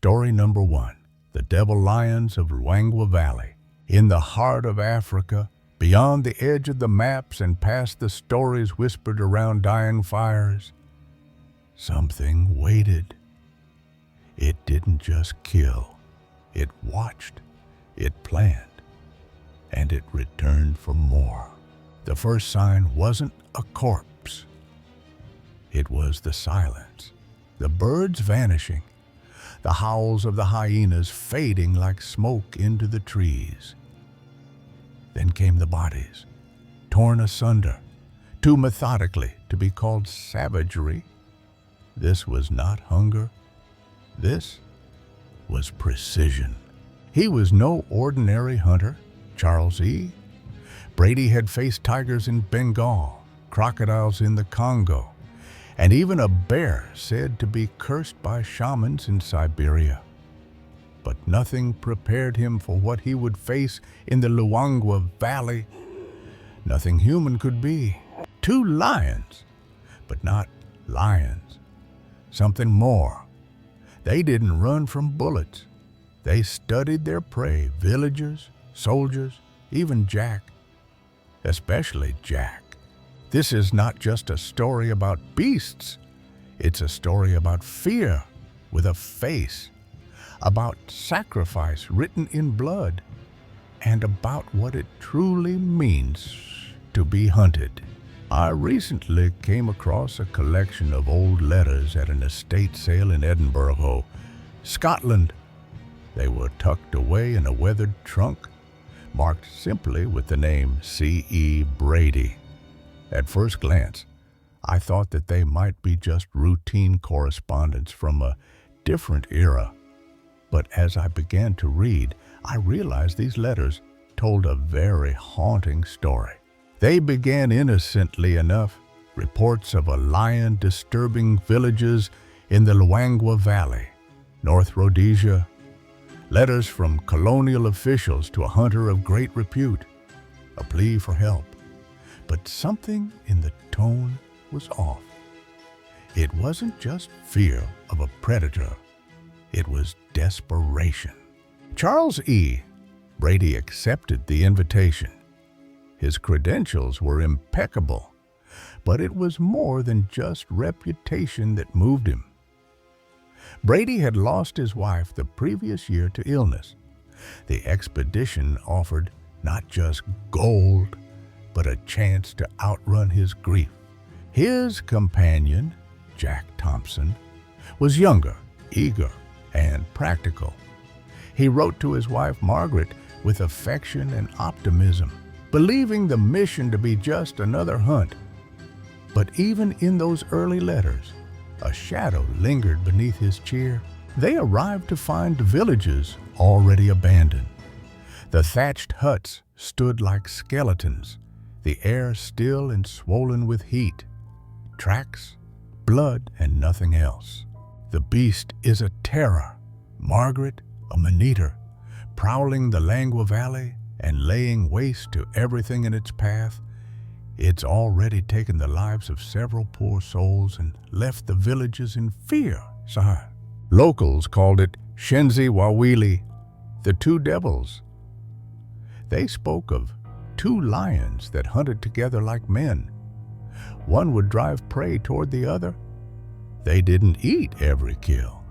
Story number 1. The Devil Lions of Luangwa Valley. In the heart of Africa, beyond the edge of the maps and past the stories whispered around dying fires, something waited. It didn't just kill. It watched. It planned. And it returned for more. The first sign wasn't a corpse. It was the silence. The birds vanishing. The howls of the hyenas fading like smoke into the trees. Then came the bodies, torn asunder, too methodically to be called savagery. This was not hunger. This was precision. He was no ordinary hunter, Charles E. Brady had faced tigers in Bengal, crocodiles in the Congo, and even a bear said to be cursed by shamans in Siberia. But nothing prepared him for what he would face in the Luangwa Valley. Nothing human could be. 2 lions, but not lions. Something more. They didn't run from bullets. They studied their prey, villagers, soldiers, even Jack. Especially Jack. This is not just a story about beasts. It's a story about fear with a face, about sacrifice written in blood, and about what it truly means to be hunted. I recently came across a collection of old letters at an estate sale in Edinburgh, Scotland. They were tucked away in a weathered trunk, marked simply with the name C.E. Brady. At first glance, I thought that they might be just routine correspondence from a different era. But as I began to read, I realized these letters told a very haunting story. They began innocently enough, reports of a lion disturbing villages in the Luangwa Valley, North Rhodesia, letters from colonial officials to a hunter of great repute, a plea for help. But something in the tone was off. It wasn't just fear of a predator. It was desperation. Charles E. Brady accepted the invitation. His credentials were impeccable, but it was more than just reputation that moved him. Brady had lost his wife the previous year to illness. The expedition offered not just gold, but a chance to outrun his grief. His companion, Jack Thompson, was younger, eager, and practical. He wrote to his wife Margaret with affection and optimism, believing the mission to be just another hunt. But even in those early letters, a shadow lingered beneath his cheer. They arrived to find villages already abandoned. The thatched huts stood like skeletons, the air still and swollen with heat. Tracks, blood, and nothing else. The beast is a terror. Margaret, a man-eater, prowling the Luangwa Valley and laying waste to everything in its path. It's already taken the lives of several poor souls and left the villages in fear, sire. Locals called it Shenzi Wawili, the 2 devils. They spoke of 2 lions that hunted together like men. One would drive prey toward the other. They didn't eat every kill.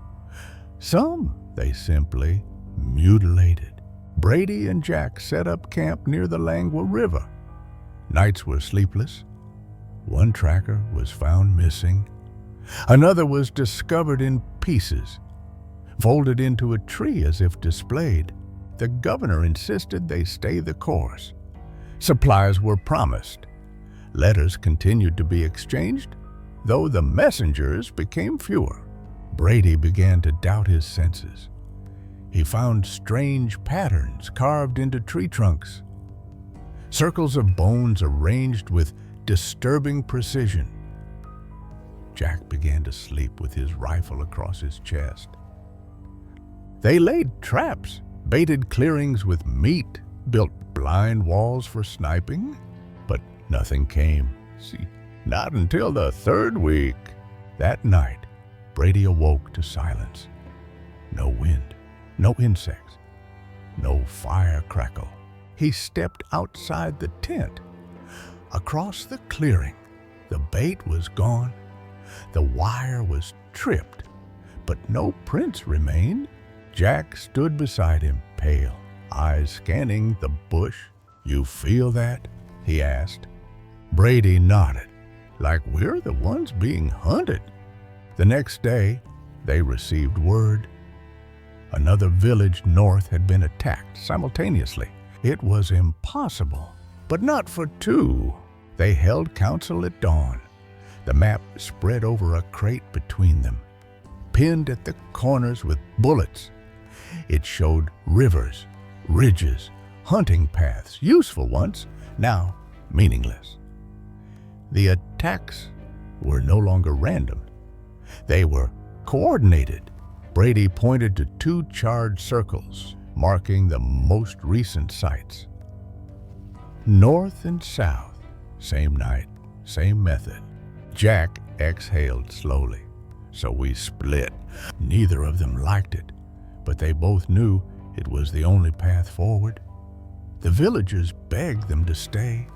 Some they simply mutilated. Brady and Jack set up camp near the Luangwa River. Nights were sleepless. One tracker was found missing. Another was discovered in pieces, folded into a tree as if displayed. The governor insisted they stay the course. Supplies were promised. Letters continued to be exchanged, though the messengers became fewer. Brady began to doubt his senses. He found strange patterns carved into tree trunks, circles of bones arranged with disturbing precision. Jack began to sleep with his rifle across his chest. They laid traps, baited clearings with meat, built blind walls for sniping, but nothing came. See, not until the 3rd week. That night, Brady awoke to silence. No wind. No insects, no fire crackle. He stepped outside the tent. Across the clearing, the bait was gone. The wire was tripped, but no prints remained. Jack stood beside him, pale, eyes scanning the bush. "You feel that?" he asked. Brady nodded, like we're the ones being hunted. The next day, they received word. Another village north had been attacked simultaneously. It was impossible, but not for two. They held council at dawn. The map spread over a crate between them, pinned at the corners with bullets. It showed rivers, ridges, hunting paths, useful once, now meaningless. The attacks were no longer random. They were coordinated. Brady pointed to two charred circles, marking the most recent sites. North and south, same night, same method. Jack exhaled slowly. "So we split." Neither of them liked it, but they both knew it was the only path forward. The villagers begged them to stay.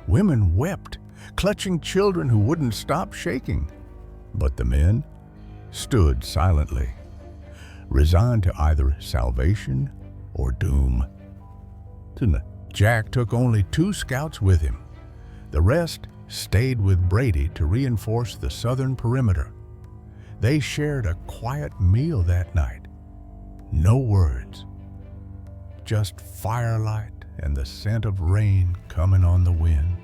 Women wept, clutching children who wouldn't stop shaking. But the men stood silently, resigned to either salvation or doom. Jack took only 2 scouts with him. The rest stayed with Brady to reinforce the southern perimeter. They shared a quiet meal that night. No words, just firelight and the scent of rain coming on the wind.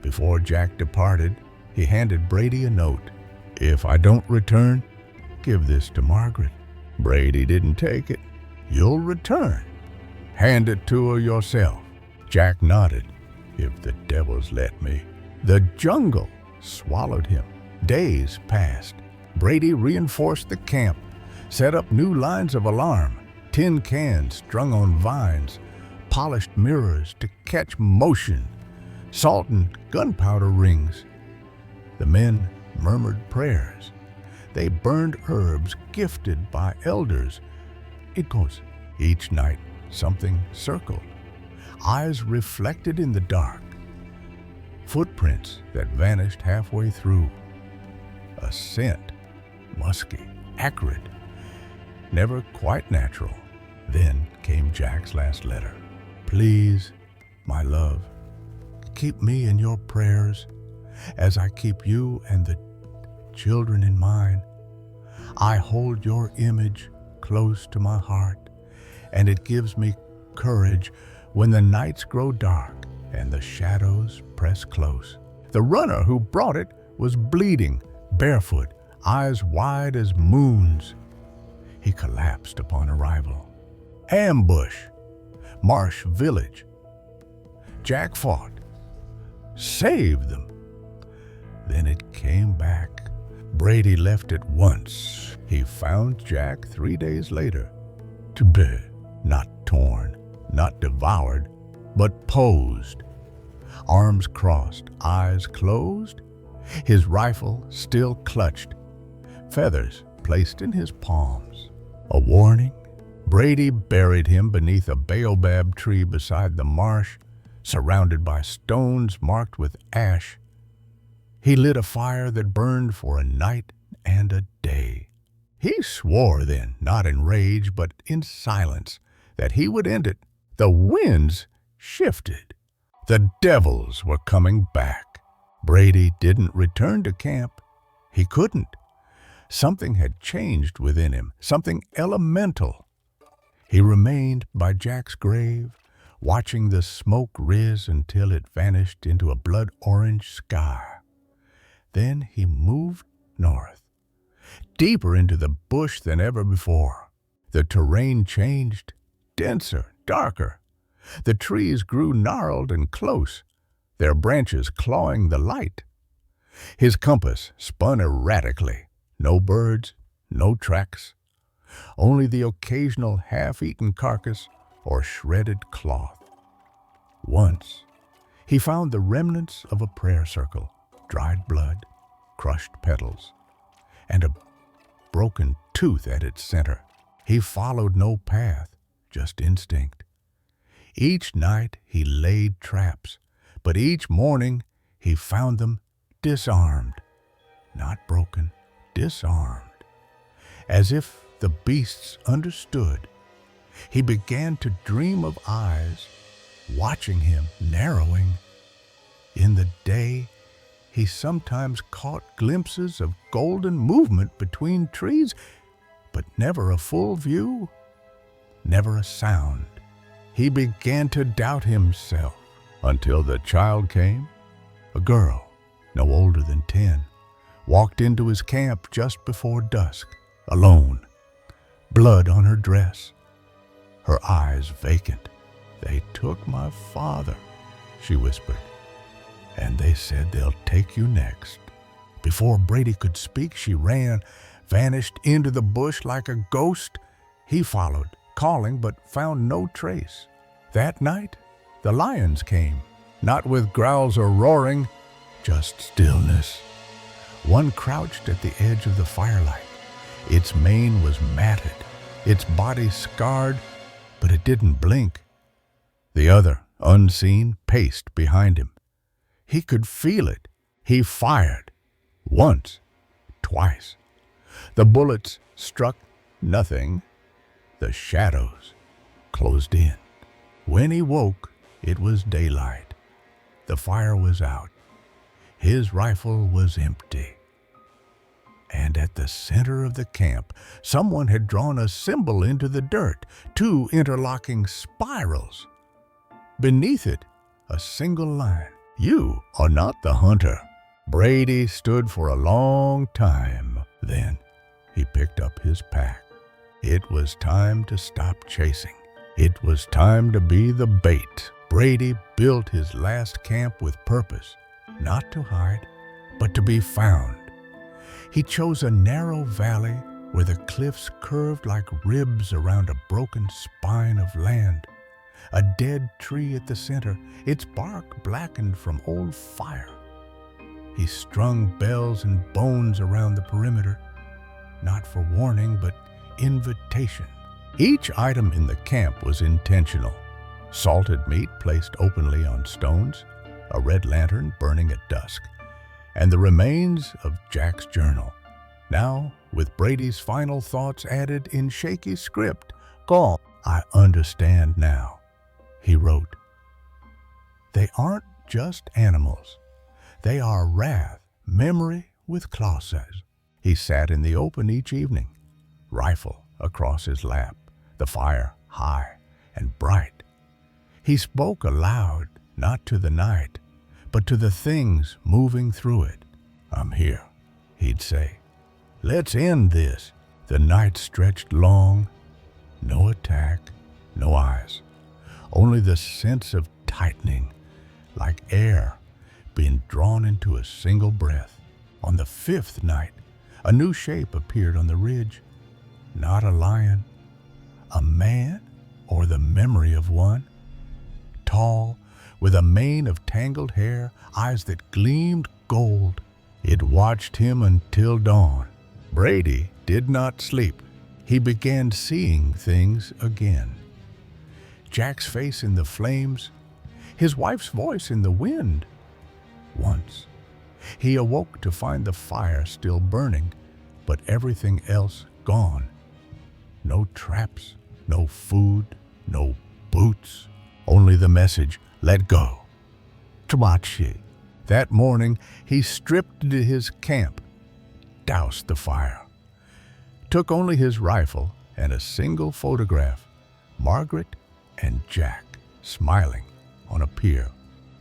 Before Jack departed, he handed Brady a note. "If I don't return, give this to Margaret." Brady didn't take it. "You'll return. Hand it to her yourself." Jack nodded. "If the devils let me." The jungle swallowed him. Days passed. Brady reinforced the camp, set up new lines of alarm, tin cans strung on vines, polished mirrors to catch motion, salt and gunpowder rings. The men murmured prayers. They burned herbs gifted by elders. Each night, something circled. Eyes reflected in the dark. Footprints that vanished halfway through. A scent, musky, acrid, never quite natural. Then came Jack's last letter. "Please, my love, keep me in your prayers as I keep you and the children in mine. I hold your image close to my heart, and it gives me courage when the nights grow dark and the shadows press close." The runner who brought it was bleeding, barefoot, eyes wide as moons. He collapsed upon arrival. Ambush. Marsh village. Jack fought. Saved them. Then it came back. Brady left at once. He found Jack 3 days later. To bed. Not torn, not devoured, but posed. Arms crossed, eyes closed. His rifle still clutched. Feathers placed in his palms. A warning? Brady buried him beneath a baobab tree beside the marsh, surrounded by stones marked with ash. He lit a fire that burned for a night and a day. He swore then, not in rage, but in silence, that he would end it. The winds shifted. The devils were coming back. Brady didn't return to camp. He couldn't. Something had changed within him, something elemental. He remained by Jack's grave, watching the smoke rise until it vanished into a blood-orange sky. Then he moved north, deeper into the bush than ever before. The terrain changed, denser, darker. The trees grew gnarled and close, their branches clawing the light. His compass spun erratically. No birds, no tracks, only the occasional half-eaten carcass or shredded cloth. Once, he found the remnants of a prayer circle, dried blood, crushed petals, and a broken tooth at its center. He followed no path, just instinct. Each night he laid traps, but each morning he found them disarmed. Not broken, disarmed. As if the beasts understood, he began to dream of eyes watching him, narrowing. In the day, he sometimes caught glimpses of golden movement between trees, but never a full view, never a sound. He began to doubt himself until the child came, a girl, no older than 10, walked into his camp just before dusk, alone, blood on her dress, her eyes vacant. "They took my father," she whispered, "and they said they'll take you next." Before Brady could speak, she ran, vanished into the bush like a ghost. He followed, calling, but found no trace. That night, the lions came, not with growls or roaring, just stillness. One crouched at the edge of the firelight. Its mane was matted, its body scarred, but it didn't blink. The other, unseen, paced behind him. He could feel it. He fired. Once, twice. The bullets struck nothing. The shadows closed in. When he woke, it was daylight. The fire was out. His rifle was empty. And at the center of the camp, someone had drawn a symbol into the dirt, 2 interlocking spirals. Beneath it, a single line: "You are not the hunter." Brady stood for a long time. Then he picked up his pack. It was time to stop chasing. It was time to be the bait. Brady built his last camp with purpose, not to hide, but to be found. He chose a narrow valley where the cliffs curved like ribs around a broken spine of land. A dead tree at the center, its bark blackened from old fire. He strung bells and bones around the perimeter, not for warning, but invitation. Each item in the camp was intentional. Salted meat placed openly on stones, a red lantern burning at dusk, and the remains of Jack's journal. Now, with Brady's final thoughts added in shaky script, "Gone. I understand now," he wrote. "They aren't just animals. They are wrath, memory with clauses." He sat in the open each evening, rifle across his lap, the fire high and bright. He spoke aloud, not to the night, but to the things moving through it. "I'm here," he'd say. "Let's end this." The night stretched long. No attack, no eyes. Only the sense of tightening, like air being drawn into a single breath. On the 5th night, a new shape appeared on the ridge. Not a lion, a man, or the memory of one. Tall, with a mane of tangled hair, eyes that gleamed gold. It watched him until dawn. Brady did not sleep. He began seeing things again. Jack's face in the flames, his wife's voice in the wind. Once, he awoke to find the fire still burning, but everything else gone. No traps, no food, no boots, only the message, "Let go." Tamachi. That morning, he stripped into his camp, doused the fire, took only his rifle and a single photograph, Margaret and Jack smiling on a pier.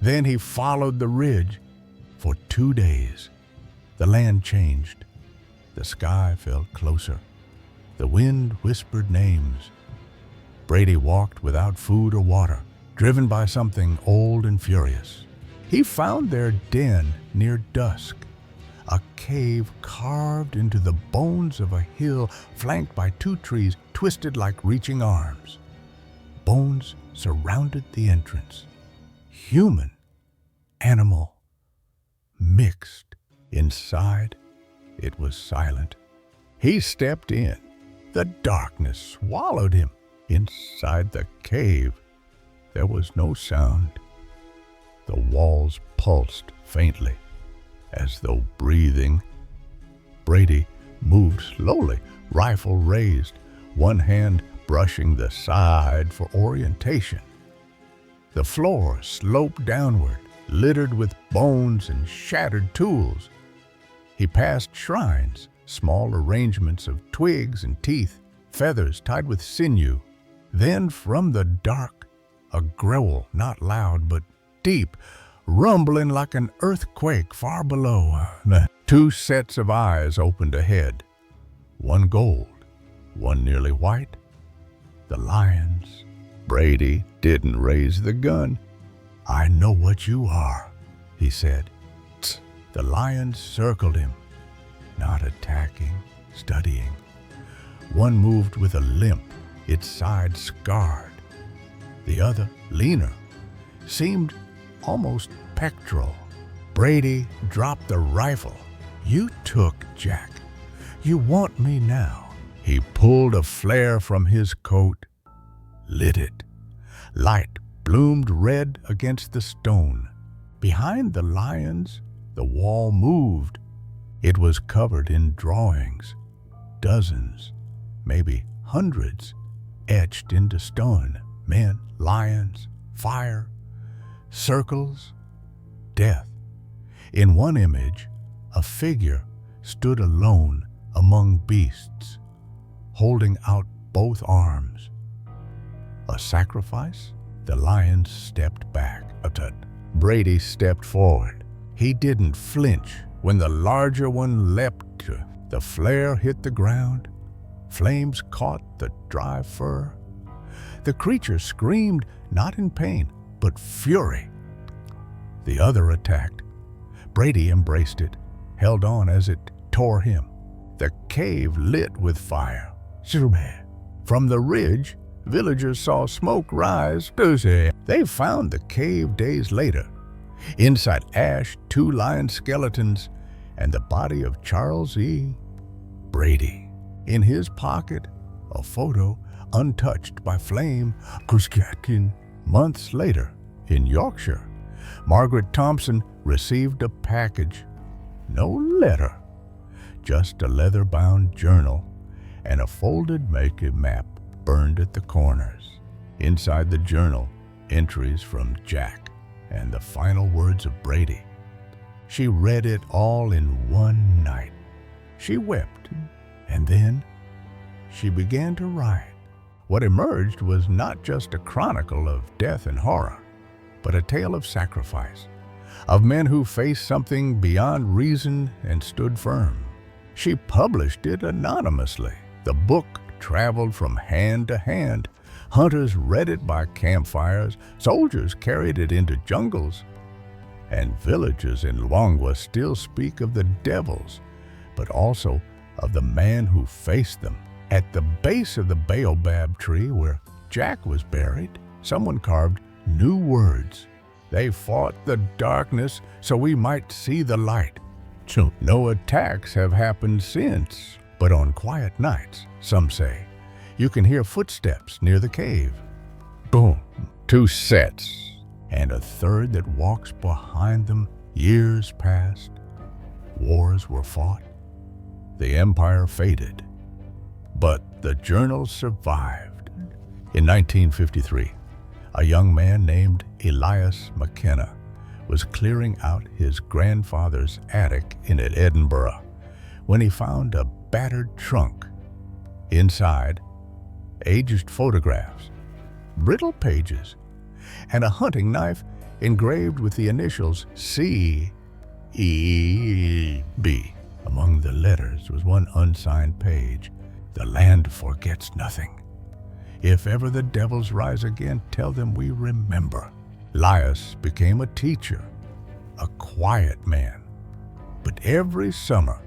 Then he followed the ridge for 2 days. The land changed. The sky felt closer. The wind whispered names. Brady walked without food or water, driven by something old and furious. He found their den near dusk, a cave carved into the bones of a hill flanked by 2 trees twisted like reaching arms. Bones surrounded the entrance. Human, animal, mixed. Inside, it was silent. He stepped in. The darkness swallowed him. Inside the cave, there was no sound. The walls pulsed faintly, as though breathing. Brady moved slowly, rifle raised, one hand brushing the side for orientation. The floor sloped downward, littered with bones and shattered tools. He passed shrines, small arrangements of twigs and teeth, feathers tied with sinew. Then from the dark, a growl, not loud but deep, rumbling like an earthquake far below. Two sets of eyes opened ahead, one gold, one nearly white. The lions. Brady didn't raise the gun. "I know what you are," he said. Tsk. The lions circled him, not attacking, studying. One moved with a limp, its side scarred. The other, leaner, seemed almost pectoral. Brady dropped the rifle. "You took Jack. You want me now." He pulled a flare from his coat, lit it. Light bloomed red against the stone. Behind the lions, the wall moved. It was covered in drawings, dozens, maybe hundreds, etched into stone. Men, lions, fire, circles, death. In one image, a figure stood alone among beasts, holding out both arms. A sacrifice? The lions stepped back. Brady stepped forward. He didn't flinch when the larger one leapt. The flare hit the ground. Flames caught the dry fur. The creature screamed, not in pain, but fury. The other attacked. Brady embraced it, held on as it tore him. The cave lit with fire. From the ridge, villagers saw smoke rise. They found the cave days later. Inside ash, 2 lion skeletons, and the body of Charles E. Brady. In his pocket, a photo untouched by flame. Months later, in Yorkshire, Margaret Thompson received a package. No letter, just a leather-bound journal and a folded make-up map burned at the corners. Inside the journal, entries from Jack and the final words of Brady. She read it all in one night. She wept, and then she began to write. What emerged was not just a chronicle of death and horror, but a tale of sacrifice, of men who faced something beyond reason and stood firm. She published it anonymously. The book traveled from hand to hand. Hunters read it by campfires, soldiers carried it into jungles, and villages in Luangwa still speak of the devils, but also of the man who faced them. At the base of the baobab tree where Jack was buried, someone carved new words. They fought the darkness so we might see the light. So no attacks have happened since, but on quiet nights, some say, you can hear footsteps near the cave. Boom, 2 sets, and a third that walks behind them. Years passed. Wars were fought. The empire faded. But the journal survived. In 1953, a young man named Elias McKenna was clearing out his grandfather's attic in Edinburgh when he found a battered trunk. Inside, aged photographs, brittle pages, and a hunting knife engraved with the initials C-E-B. Among the letters was one unsigned page. The land forgets nothing. If ever the devils rise again, tell them we remember. Elias became a teacher, a quiet man. But every summer,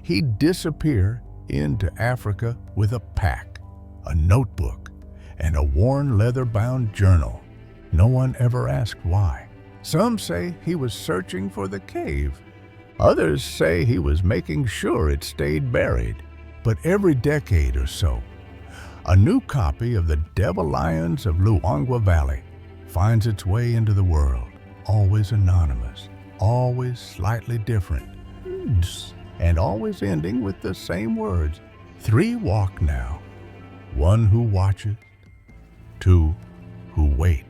he'd disappear into Africa with a pack, a notebook, and a worn leather-bound journal. No one ever asked why. Some say he was searching for the cave. Others say he was making sure it stayed buried. But every decade or so, a new copy of The Devil Lions of Luangwa Valley finds its way into the world, always anonymous, always slightly different, and always ending with the same words. 3 walk now, 1 who watches, 2 who wait.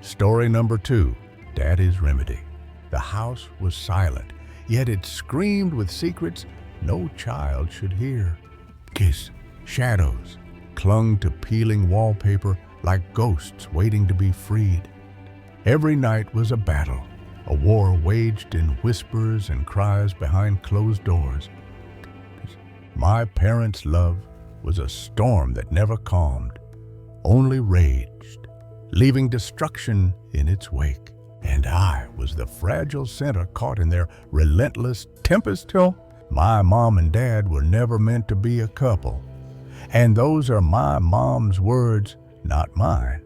Story number 2, Daddy's Remedy. The house was silent, yet it screamed with secrets no child should hear. Kiss, shadows clung to peeling wallpaper like ghosts waiting to be freed. Every night was a battle, a war waged in whispers and cries behind closed doors. My parents' love was a storm that never calmed, only raged, leaving destruction in its wake. And I was the fragile center caught in their relentless tempest. Till my mom and dad were never meant to be a couple. And those are my mom's words, not mine.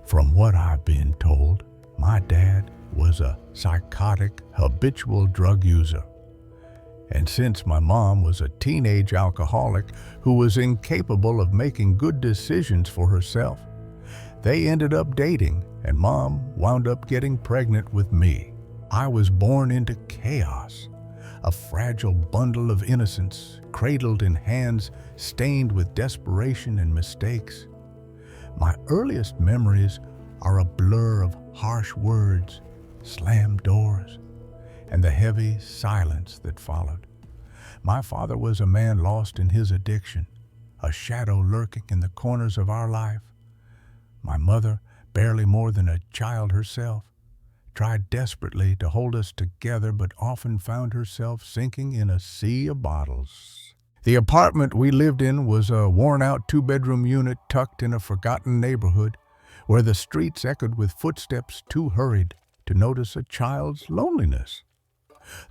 From what I've been told, my dad was a psychotic, habitual drug user. And since my mom was a teenage alcoholic who was incapable of making good decisions for herself, they ended up dating, and Mom wound up getting pregnant with me. I was born into chaos, a fragile bundle of innocence, cradled in hands stained with desperation and mistakes. My earliest memories are a blur of harsh words, slammed doors, and the heavy silence that followed. My father was a man lost in his addiction, a shadow lurking in the corners of our life. My mother, barely more than a child herself, tried desperately to hold us together but often found herself sinking in a sea of bottles. The apartment we lived in was a worn-out 2-bedroom unit tucked in a forgotten neighborhood where the streets echoed with footsteps too hurried to notice a child's loneliness.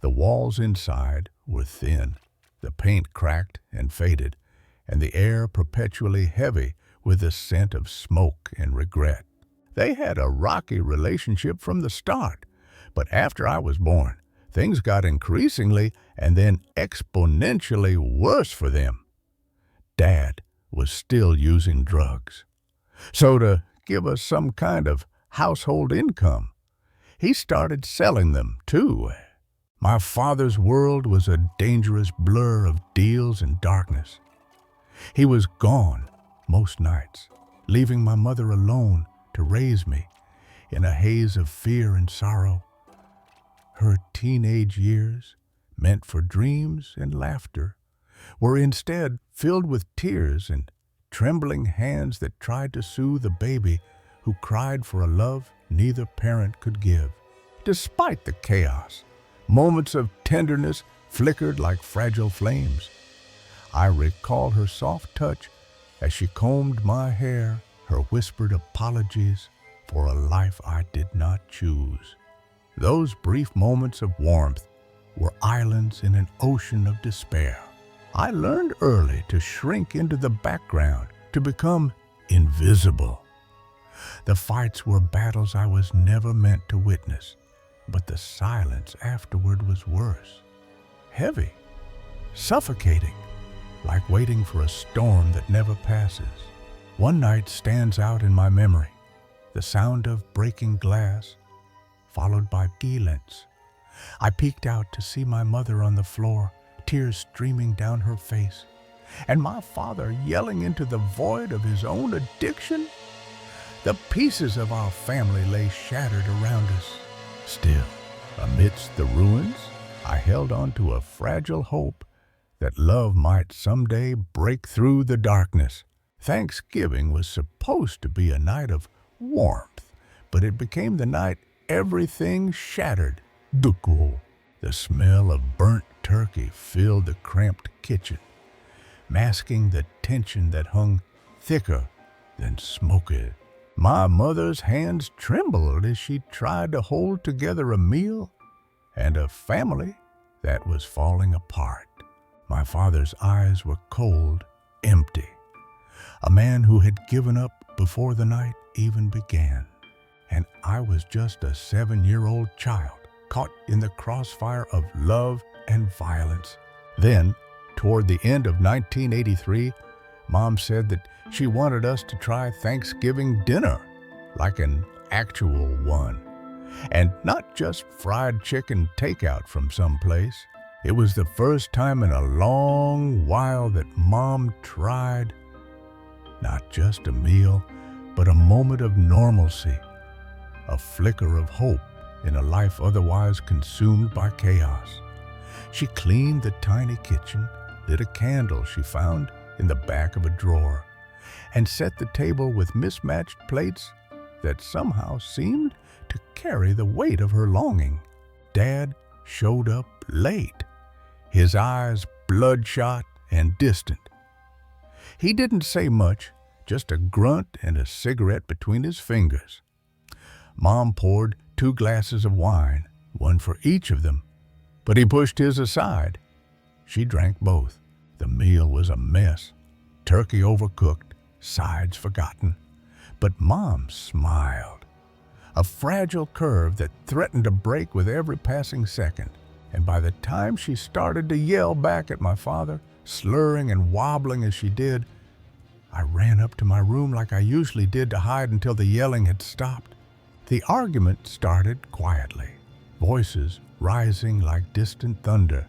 The walls inside were thin, the paint cracked and faded, and the air perpetually heavy with the scent of smoke and regret. They had a rocky relationship from the start, but after I was born, things got increasingly and then exponentially worse for them. Dad was still using drugs. So to give us some kind of household income, he started selling them too. My father's world was a dangerous blur of deals and darkness. He was gone most nights, leaving my mother alone to raise me in a haze of fear and sorrow. Her teenage years, meant for dreams and laughter, were instead filled with tears and trembling hands that tried to soothe the baby who cried for a love neither parent could give. Despite the chaos, moments of tenderness flickered like fragile flames. I recall her soft touch as she combed my hair, her whispered apologies for a life I did not choose. Those brief moments of warmth were islands in an ocean of despair. I learned early to shrink into the background, to become invisible. The fights were battles I was never meant to witness, but the silence afterward was worse. Heavy, suffocating, like waiting for a storm that never passes. One night stands out in my memory, the sound of breaking glass, followed by silence. I peeked out to see my mother on the floor, tears streaming down her face, and my father yelling into the void of his own addiction. The pieces of our family lay shattered around us. Still, amidst the ruins, I held on to a fragile hope that love might someday break through the darkness. Thanksgiving was supposed to be a night of warmth, but it became the night everything shattered. The smell of burnt turkey filled the cramped kitchen, masking the tension that hung thicker than smoke. My mother's hands trembled as she tried to hold together a meal and a family that was falling apart. My father's eyes were cold, empty. A man who had given up before the night even began. And I was just a 7-year-old child, caught in the crossfire of love and violence. Then, toward the end of 1983, Mom said that she wanted us to try Thanksgiving dinner, like an actual one, and not just fried chicken takeout from someplace. It was the first time in a long while that Mom tried not just a meal, but a moment of normalcy, a flicker of hope in a life otherwise consumed by chaos. She cleaned the tiny kitchen, lit a candle she found in the back of a drawer, and set the table with mismatched plates that somehow seemed to carry the weight of her longing. Dad showed up late, his eyes bloodshot and distant. He didn't say much, just a grunt and a cigarette between his fingers. Mom poured 2 glasses of wine, one for each of them, but he pushed his aside. She drank both. The meal was a mess, turkey overcooked, sides forgotten. But Mom smiled, a fragile curve that threatened to break with every passing second. And by the time she started to yell back at my father, slurring and wobbling as she did, I ran up to my room like I usually did to hide until the yelling had stopped. The argument started quietly, voices rising like distant thunder,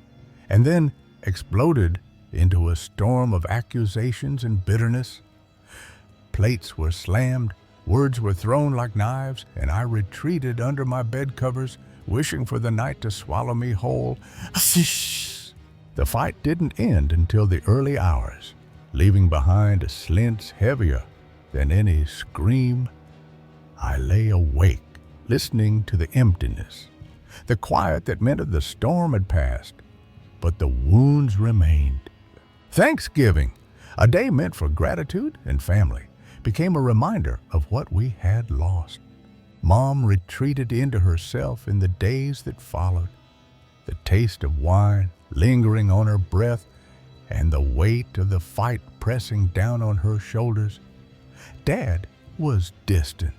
and then exploded into a storm of accusations and bitterness. Plates were slammed, words were thrown like knives, and I retreated under my bed covers, wishing for the night to swallow me whole. The fight didn't end until the early hours, leaving behind a slint heavier than any scream. I lay awake, listening to the emptiness, the quiet that meant the storm had passed, but the wounds remained. Thanksgiving, a day meant for gratitude and family, became a reminder of what we had lost. Mom retreated into herself in the days that followed, the taste of wine lingering on her breath and the weight of the fight pressing down on her shoulders. Dad was distant,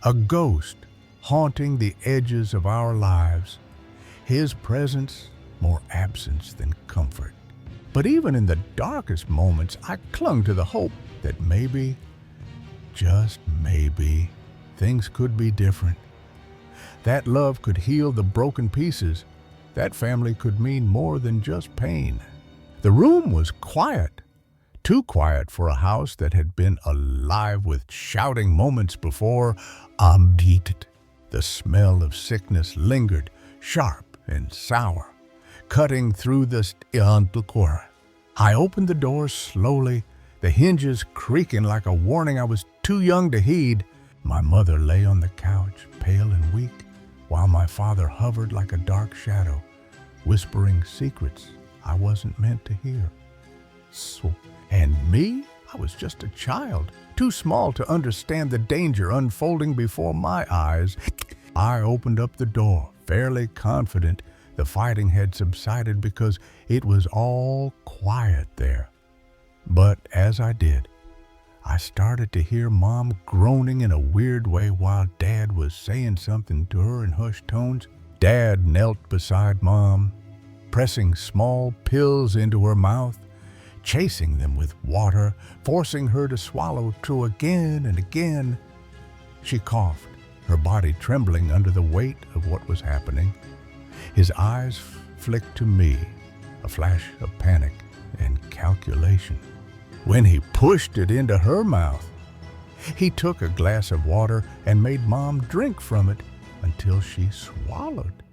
a ghost haunting the edges of our lives, his presence more absence than comfort. But even in the darkest moments, I clung to the hope that maybe, just maybe, things could be different. That love could heal the broken pieces. That family could mean more than just pain. The room was quiet, too quiet for a house that had been alive with shouting moments before. The smell of sickness lingered, sharp and sour, cutting through the stiantlcore. I opened the door slowly, the hinges creaking like a warning I was too young to heed. My mother lay on the couch, pale and weak, while my father hovered like a dark shadow, whispering secrets I wasn't meant to hear. And me? I was just a child, too small to understand the danger unfolding before my eyes. I opened up the door, fairly confident the fighting had subsided because it was all quiet there. But as I did, I started to hear Mom groaning in a weird way while Dad was saying something to her in hushed tones. Dad knelt beside Mom, pressing small pills into her mouth, chasing them with water, forcing her to swallow true again and again. She coughed, her body trembling under the weight of what was happening. His eyes flicked to me, a flash of panic and calculation. When he pushed it into her mouth, he took a glass of water and made Mom drink from it until she swallowed.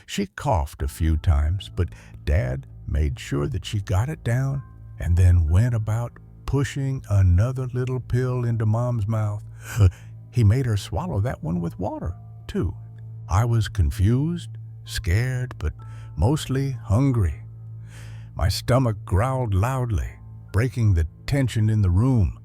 She coughed a few times, but Dad made sure that she got it down and then went about pushing another little pill into Mom's mouth. He made her swallow that one with water, too. I was confused, scared, but mostly hungry. My stomach growled loudly, breaking the tension in the room.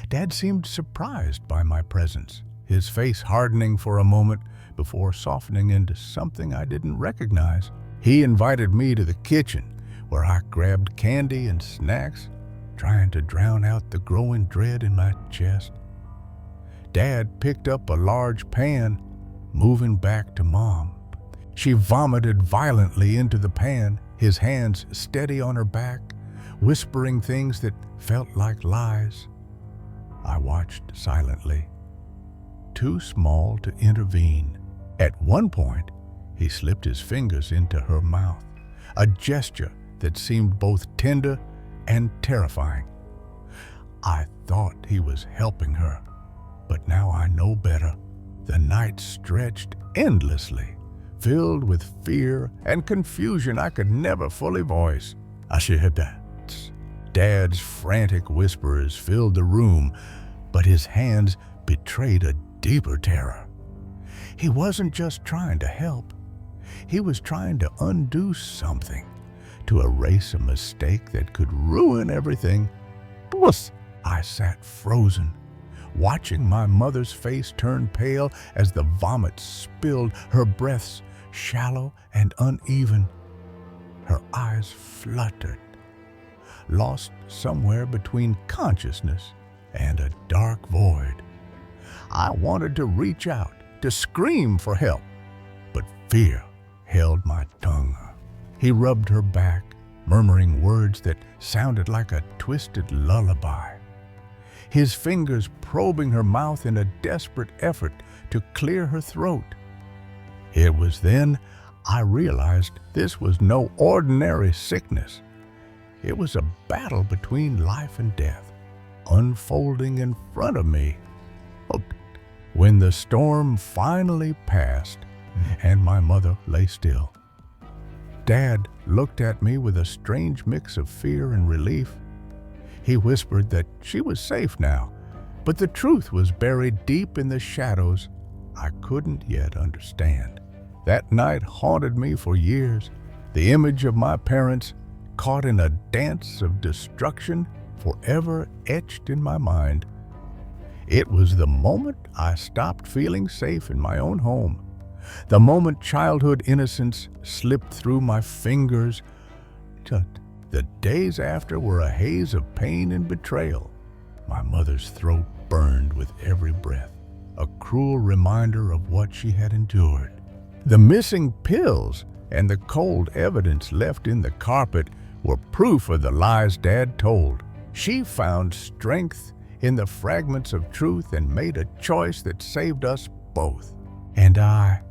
Dad seemed surprised by my presence, his face hardening for a moment before softening into something I didn't recognize. He invited me to the kitchen, where I grabbed candy and snacks, trying to drown out the growing dread in my chest. Dad picked up a large pan, moving back to Mom. She vomited violently into the pan, his hands steady on her back, whispering things that felt like lies. I watched silently, too small to intervene. At one point, he slipped his fingers into her mouth, a gesture that seemed both tender and terrifying. I thought he was helping her, but now I know better. The night stretched endlessly, filled with fear and confusion I could never fully voice. Dad's frantic whispers filled the room, but his hands betrayed a deeper terror. He wasn't just trying to help. He was trying to undo something, to erase a mistake that could ruin everything. I sat frozen, watching my mother's face turn pale as the vomit spilled, her breaths shallow and uneven. Her eyes fluttered, lost somewhere between consciousness and a dark void. I wanted to reach out, to scream for help, but fear held my tongue. He rubbed her back, murmuring words that sounded like a twisted lullaby, his fingers probing her mouth in a desperate effort to clear her throat. It was then I realized this was no ordinary sickness. It was a battle between life and death, unfolding in front of me. When the storm finally passed and my mother lay still, Dad looked at me with a strange mix of fear and relief. He whispered that she was safe now, but the truth was buried deep in the shadows I couldn't yet understand. That night haunted me for years, the image of my parents caught in a dance of destruction forever etched in my mind. It was the moment I stopped feeling safe in my own home, the moment childhood innocence slipped through my fingers. The days after were a haze of pain and betrayal. My mother's throat burned with every breath, a cruel reminder of what she had endured. The missing pills and the cold evidence left in the carpet were proof of the lies Dad told. She found strength in the fragments of truth and made a choice that saved us both. And I,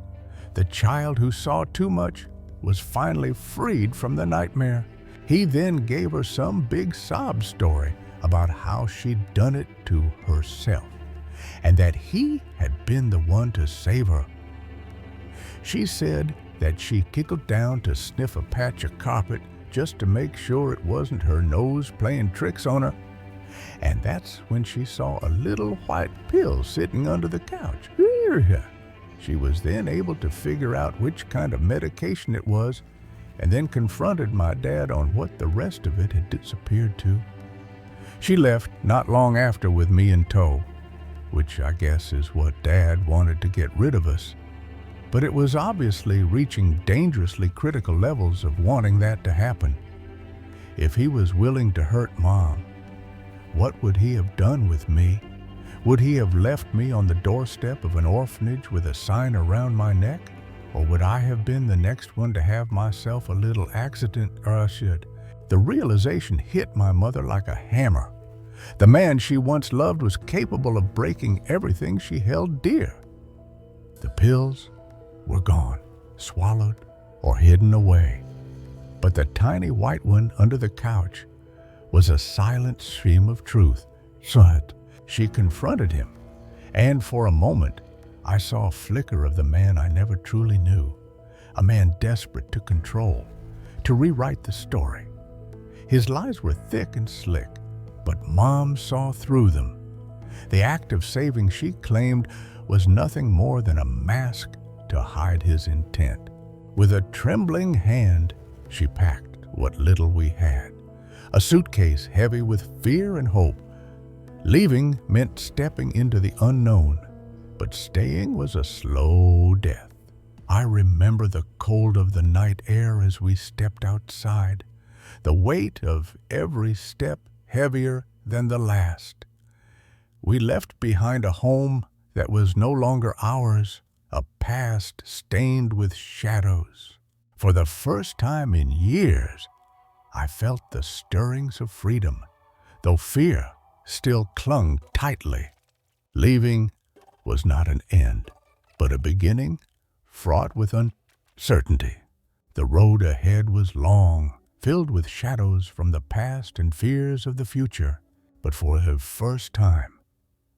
the child who saw too much, was finally freed from the nightmare. He then gave her some big sob story about how she'd done it to herself, and that he had been the one to save her. She said that she giggled down to sniff a patch of carpet just to make sure it wasn't her nose playing tricks on her. And that's when she saw a little white pill sitting under the couch. She was then able to figure out which kind of medication it was, and then confronted my dad on what the rest of it had disappeared to. She left not long after with me in tow, which I guess is what Dad wanted to get rid of us. But it was obviously reaching dangerously critical levels of wanting that to happen. If he was willing to hurt Mom, what would he have done with me? Would he have left me on the doorstep of an orphanage with a sign around my neck? Or would I have been the next one to have myself a little accident, or I should? The realization hit my mother like a hammer. The man she once loved was capable of breaking everything she held dear. The pills were gone, swallowed or hidden away. But the tiny white one under the couch was a silent stream of truth. She confronted him, and for a moment, I saw a flicker of the man I never truly knew, a man desperate to control, to rewrite the story. His lies were thick and slick, but Mom saw through them. The act of saving, she claimed, was nothing more than a mask to hide his intent. With a trembling hand, she packed what little we had, a suitcase heavy with fear and hope. Leaving meant stepping into the unknown, but staying was a slow death. I remember the cold of the night air as we stepped outside, the weight of every step heavier than the last. We left behind a home that was no longer ours, a past stained with shadows. For the first time in years, I felt the stirrings of freedom, though fear still clung tightly. Leaving was not an end, but a beginning fraught with uncertainty. The road ahead was long, filled with shadows from the past and fears of the future. But for the first time,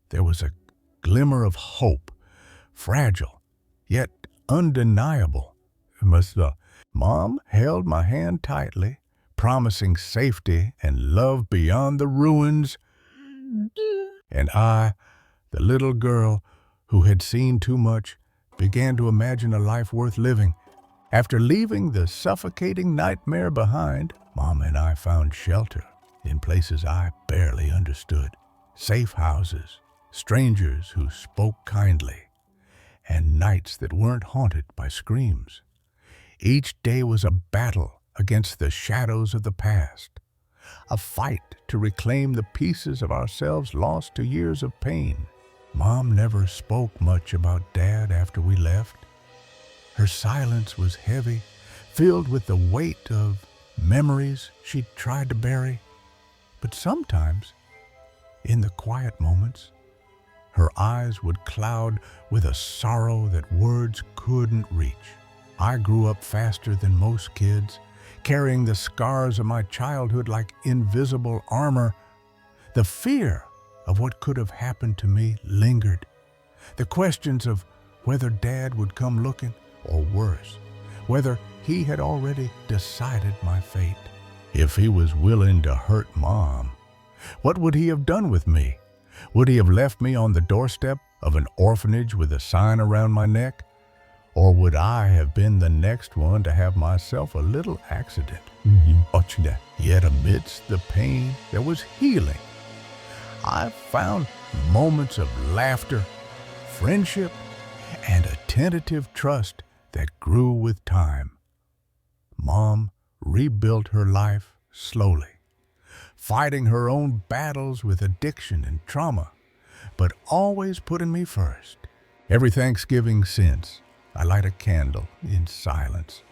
there was a glimmer of hope, fragile, yet undeniable. Mom held my hand tightly, promising safety and love beyond the ruins. And I, the little girl who had seen too much, began to imagine a life worth living. After leaving the suffocating nightmare behind, Mom and I found shelter in places I barely understood. Safe houses, strangers who spoke kindly, and nights that weren't haunted by screams. Each day was a battle against the shadows of the past, a fight to reclaim the pieces of ourselves lost to years of pain. Mom never spoke much about Dad after we left. Her silence was heavy, filled with the weight of memories she'd tried to bury. But sometimes, in the quiet moments, her eyes would cloud with a sorrow that words couldn't reach. I grew up faster than most kids, carrying the scars of my childhood like invisible armor. The fear of what could have happened to me lingered. The questions of whether Dad would come looking, or worse, whether he had already decided my fate. If he was willing to hurt Mom, what would he have done with me? Would he have left me on the doorstep of an orphanage with a sign around my neck? Or would I have been the next one to have myself a little accident? Yet amidst the pain, there was healing. I found moments of laughter, friendship, and a tentative trust that grew with time. Mom rebuilt her life slowly, fighting her own battles with addiction and trauma, but always putting me first. Every Thanksgiving since, I light a candle in silence,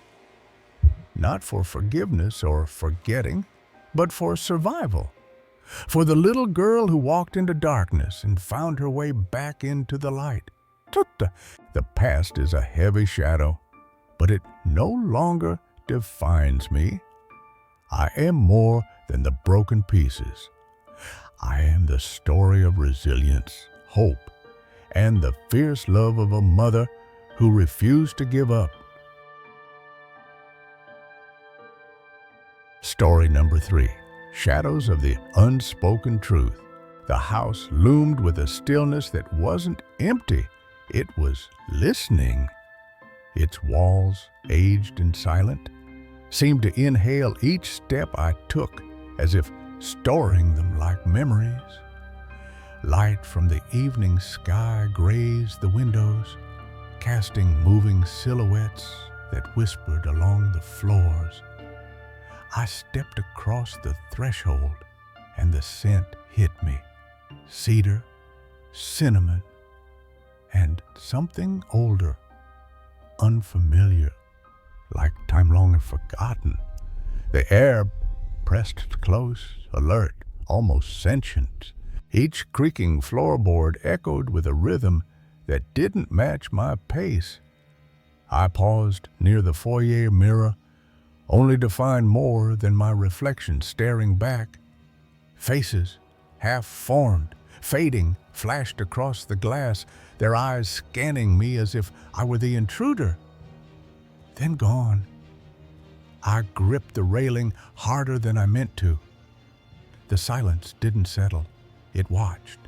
not for forgiveness or forgetting, but for survival. For the little girl who walked into darkness and found her way back into the light. The past is a heavy shadow, but it no longer defines me. I am more than the broken pieces. I am the story of resilience, hope, and the fierce love of a mother who refused to give up. Story number 3. Shadows of the Unspoken Truth. The house loomed with a stillness that wasn't empty. It was listening. Its walls, aged and silent, seemed to inhale each step I took, as if storing them like memories. Light from the evening sky grazed the windows, casting moving silhouettes that whispered along the floors. I stepped across the threshold, and the scent hit me. Cedar, cinnamon, and something older, unfamiliar, like time long forgotten. The air pressed close, alert, almost sentient. Each creaking floorboard echoed with a rhythm that didn't match my pace. I paused near the foyer mirror, only to find more than my reflection staring back. Faces, half-formed, fading, flashed across the glass, their eyes scanning me as if I were the intruder. Then gone. I gripped the railing harder than I meant to. The silence didn't settle. It watched.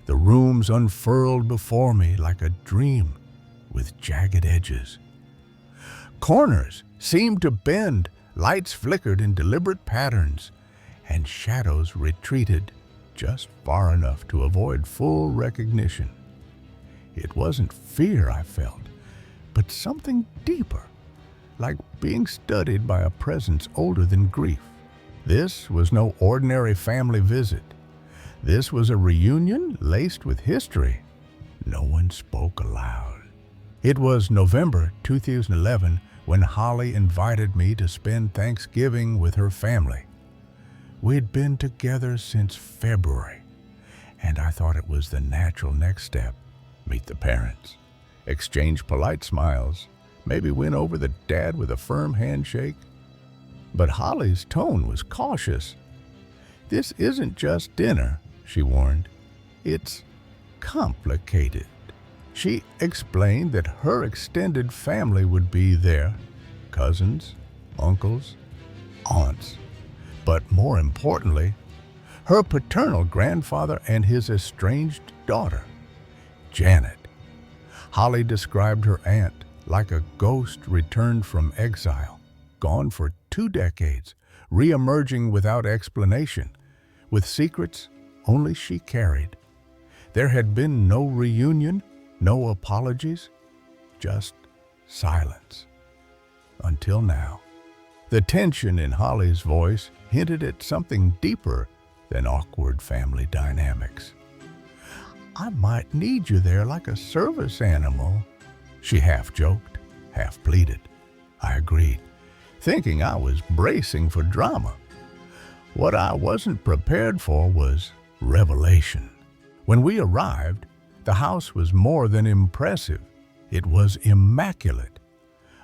The rooms unfurled before me like a dream with jagged edges. Corners seemed to bend, lights flickered in deliberate patterns, and shadows retreated just far enough to avoid full recognition. It wasn't fear I felt, but something deeper, like being studied by a presence older than grief. This was no ordinary family visit. This was a reunion laced with history. No one spoke aloud. It was November 2011 when Holly invited me to spend Thanksgiving with her family. We'd been together since February, and I thought it was the natural next step. Meet the parents, exchange polite smiles, maybe win over the dad with a firm handshake. But Holly's tone was cautious. "This isn't just dinner," she warned. "It's complicated." She explained that her extended family would be there, cousins, uncles, aunts, but more importantly, her paternal grandfather and his estranged daughter, Janet. Holly described her aunt like a ghost returned from exile, gone for 2 decades, re-emerging without explanation, with secrets only she carried. There had been no reunion, no apologies, just silence. Until now. The tension in Holly's voice hinted at something deeper than awkward family dynamics. "I might need you there like a service animal," she half joked, half pleaded. I agreed, thinking I was bracing for drama. What I wasn't prepared for was revelation. When we arrived, the house was more than impressive. It was immaculate.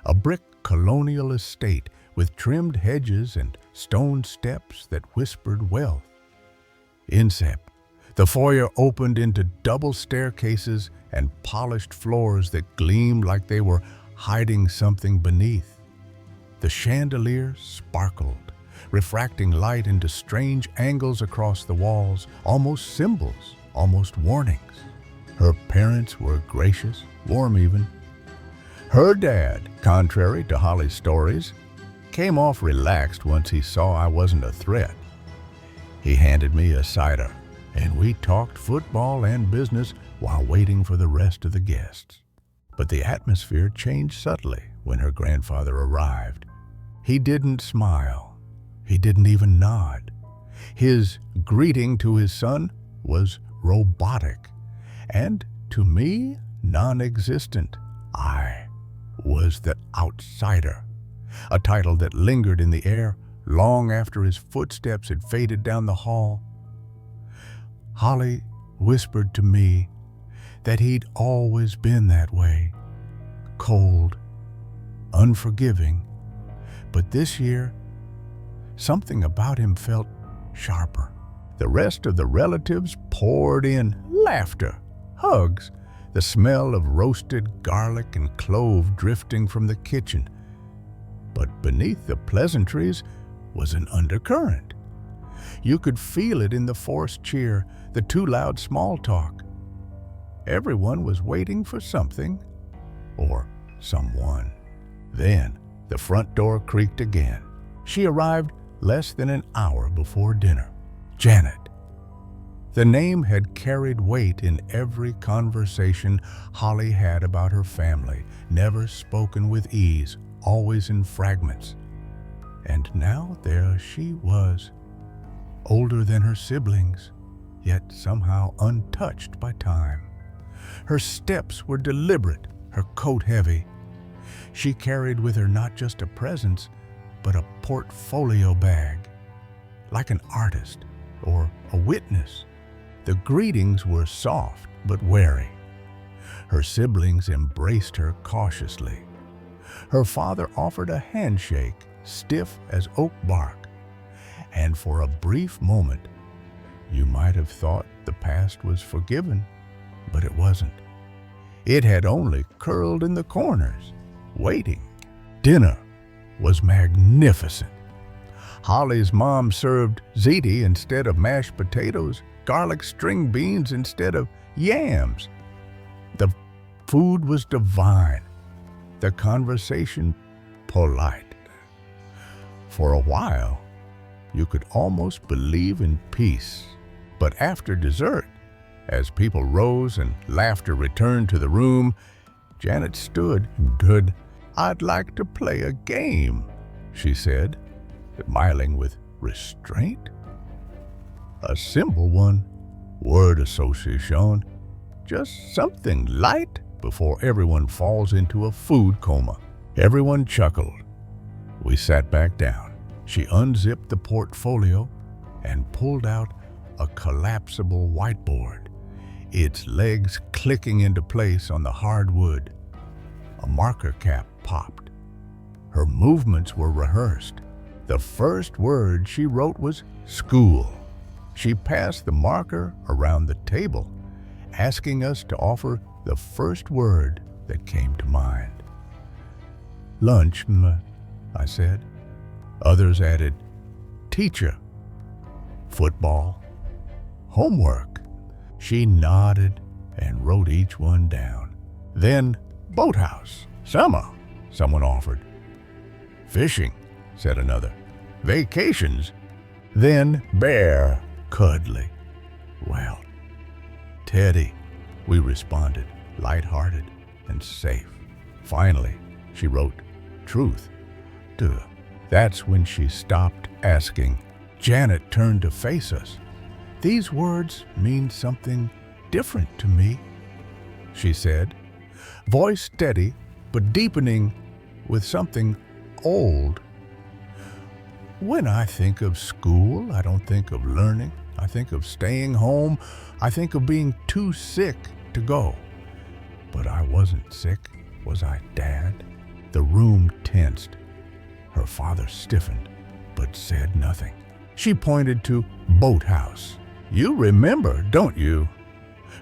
A brick colonial estate with trimmed hedges and stone steps that whispered wealth. Inset, the foyer opened into double staircases and polished floors that gleamed like they were hiding something beneath. The chandelier sparkled, refracting light into strange angles across the walls, almost symbols, almost warnings. Her parents were gracious, warm even. Her dad, contrary to Holly's stories, came off relaxed once he saw I wasn't a threat. He handed me a cider, and we talked football and business while waiting for the rest of the guests. But the atmosphere changed subtly when her grandfather arrived. He didn't smile. He didn't even nod. His greeting to his son was robotic, and to me, non-existent. I was the outsider, a title that lingered in the air long after his footsteps had faded down the hall. Holly whispered to me that he'd always been that way, cold, unforgiving, but this year, something about him felt sharper. The rest of the relatives poured in, laughter, hugs, the smell of roasted garlic and clove drifting from the kitchen. But beneath the pleasantries was an undercurrent. You could feel it in the forced cheer, the too loud small talk. Everyone was waiting for something or someone. Then the front door creaked again. She arrived less than an hour before dinner. Janet. The name had carried weight in every conversation Holly had about her family, never spoken with ease, always in fragments. And now there she was, older than her siblings, yet somehow untouched by time. Her steps were deliberate, her coat heavy. She carried with her not just a presence, but a portfolio bag, like an artist or a witness. The greetings were soft but wary. Her siblings embraced her cautiously. Her father offered a handshake, stiff as oak bark. And for a brief moment, you might have thought the past was forgiven, but it wasn't. It had only curled in the corners, waiting. Dinner was magnificent. Holly's mom served ziti instead of mashed potatoes, garlic string beans instead of yams. The food was divine, the conversation polite. For a while, you could almost believe in peace. But after dessert, as people rose and laughter returned to the room, Janet stood. "Good. I'd like to play a game," she said, smiling with restraint. "A simple one, word association, just something light before everyone falls into a food coma. Everyone chuckled. We sat back down. She unzipped the portfolio and pulled out a collapsible whiteboard, its legs clicking into place on the hard wood. A marker cap popped. Her movements were rehearsed. The first word she wrote was school. She passed the marker around the table, asking us to offer the first word that came to mind. Lunch, I said. Others added teacher, football, homework. She nodded and wrote each one down. Then boathouse, summer, someone offered. Fishing, said another. Vacations. Then bear, cuddly. Well, Teddy, we responded, light-hearted and safe. Finally, she wrote truth. Duh. That's when she stopped asking. Janet turned to face us. These words mean something different to me, she said, voice steady but deepening with something old. When I think of school, I don't think of learning. I think of staying home. I think of being too sick to go. But I wasn't sick, was I, Dad? The room tensed. Her father stiffened, but said nothing. She pointed to boathouse. You remember, don't you?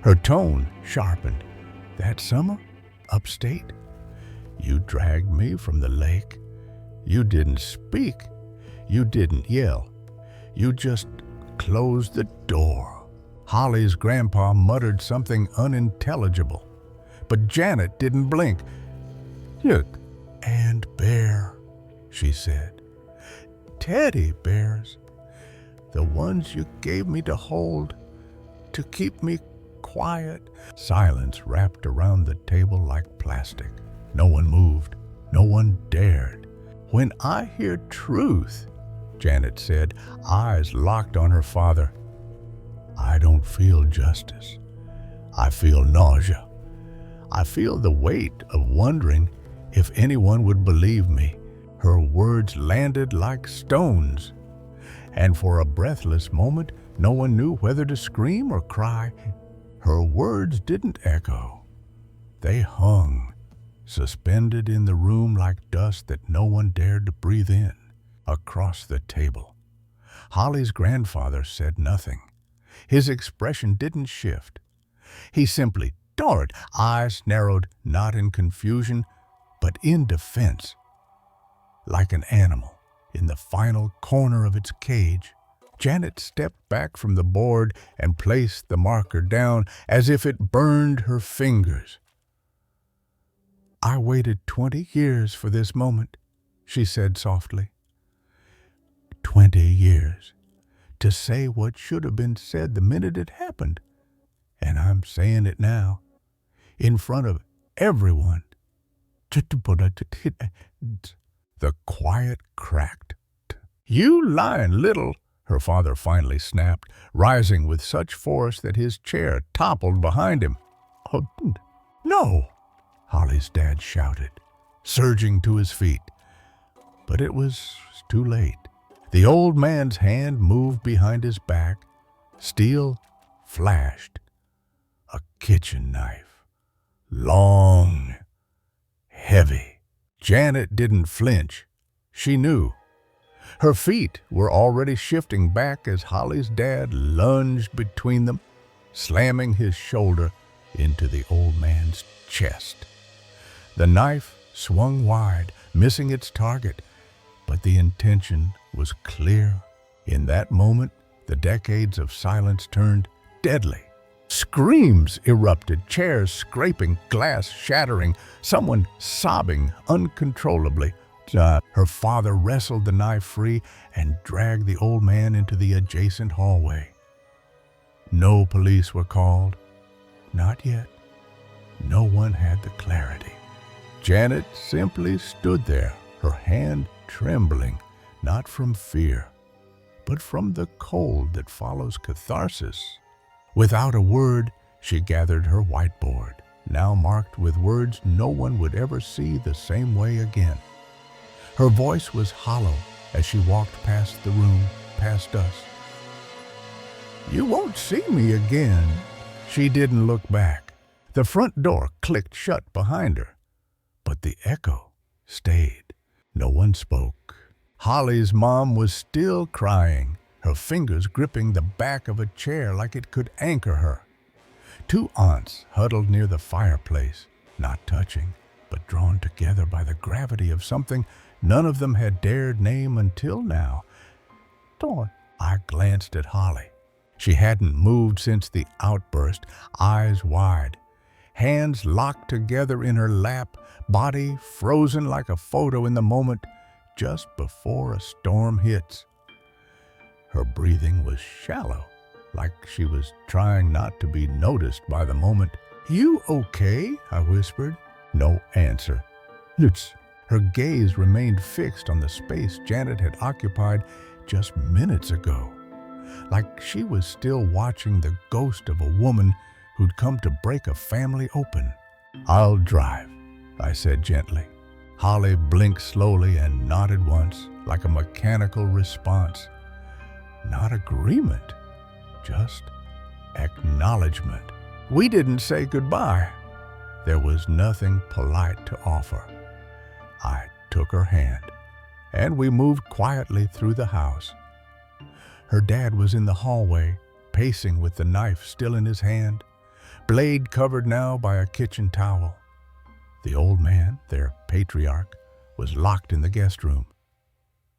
Her tone sharpened. That summer, upstate? You dragged me from the lake. You didn't speak. You didn't yell. You just closed the door. Holly's grandpa muttered something unintelligible, but Janet didn't blink. Look, and bear, she said. Teddy bears. The ones you gave me to hold, to keep me quiet. Silence wrapped around the table like plastic. No one moved. No one dared. When I hear truth, Janet said, eyes locked on her father, I don't feel justice. I feel nausea. I feel the weight of wondering if anyone would believe me. Her words landed like stones, and for a breathless moment, no one knew whether to scream or cry. Her words didn't echo. They hung, suspended in the room like dust that no one dared to breathe in. Across the table, Holly's grandfather said nothing. His expression didn't shift. He simply stared, eyes narrowed, not in confusion, but in defense. Like an animal in the final corner of its cage, Janet stepped back from the board and placed the marker down as if it burned her fingers. I waited 20 years for this moment, she said softly. 20 years to say what should have been said the minute it happened. And I'm saying it now, in front of everyone. The quiet cracked. You lying little, her father finally snapped, rising with such force that his chair toppled behind him. Oh, no, Holly's dad shouted, surging to his feet. But it was too late. The old man's hand moved behind his back. Steel flashed. A kitchen knife. Long. Heavy. Janet didn't flinch. She knew. Her feet were already shifting back as Holly's dad lunged between them, slamming his shoulder into the old man's chest. The knife swung wide, missing its target, but the intention was clear. In that moment, the decades of silence turned deadly. Screams erupted, chairs scraping, glass shattering, someone sobbing uncontrollably. Her father wrestled the knife free and dragged the old man into the adjacent hallway. No police were called. Not yet. No one had the clarity. Janet simply stood there, her hand trembling, not from fear, but from the cold that follows catharsis. Without a word, she gathered her whiteboard. now marked with words no one would ever see the same way again. Her voice was hollow as she walked past the room, past us. "You won't see me again." She didn't look back. The front door clicked shut behind her, but the echo stayed. No one spoke. Holly's mom was still crying, her fingers gripping the back of a chair like it could anchor her. Two aunts huddled near the fireplace, not touching, but drawn together by the gravity of something none of them had dared name until now. "Dawn." I glanced at Holly. She hadn't moved since the outburst, eyes wide, hands locked together in her lap, body frozen like a photo in the moment just before a storm hits. Her breathing was shallow, like she was trying not to be noticed by the moment. "You okay?" I whispered. No answer. "Lutz." Her gaze remained fixed on the space Janet had occupied just minutes ago, like she was still watching the ghost of a woman who'd come to break a family open. "I'll drive," I said gently. Holly blinked slowly and nodded once, like a mechanical response. Not agreement, just acknowledgement. We didn't say goodbye. There was nothing polite to offer. I took her hand, and we moved quietly through the house. Her dad was in the hallway, pacing with the knife still in his hand, blade covered now by a kitchen towel. The old man, their patriarch, was locked in the guest room.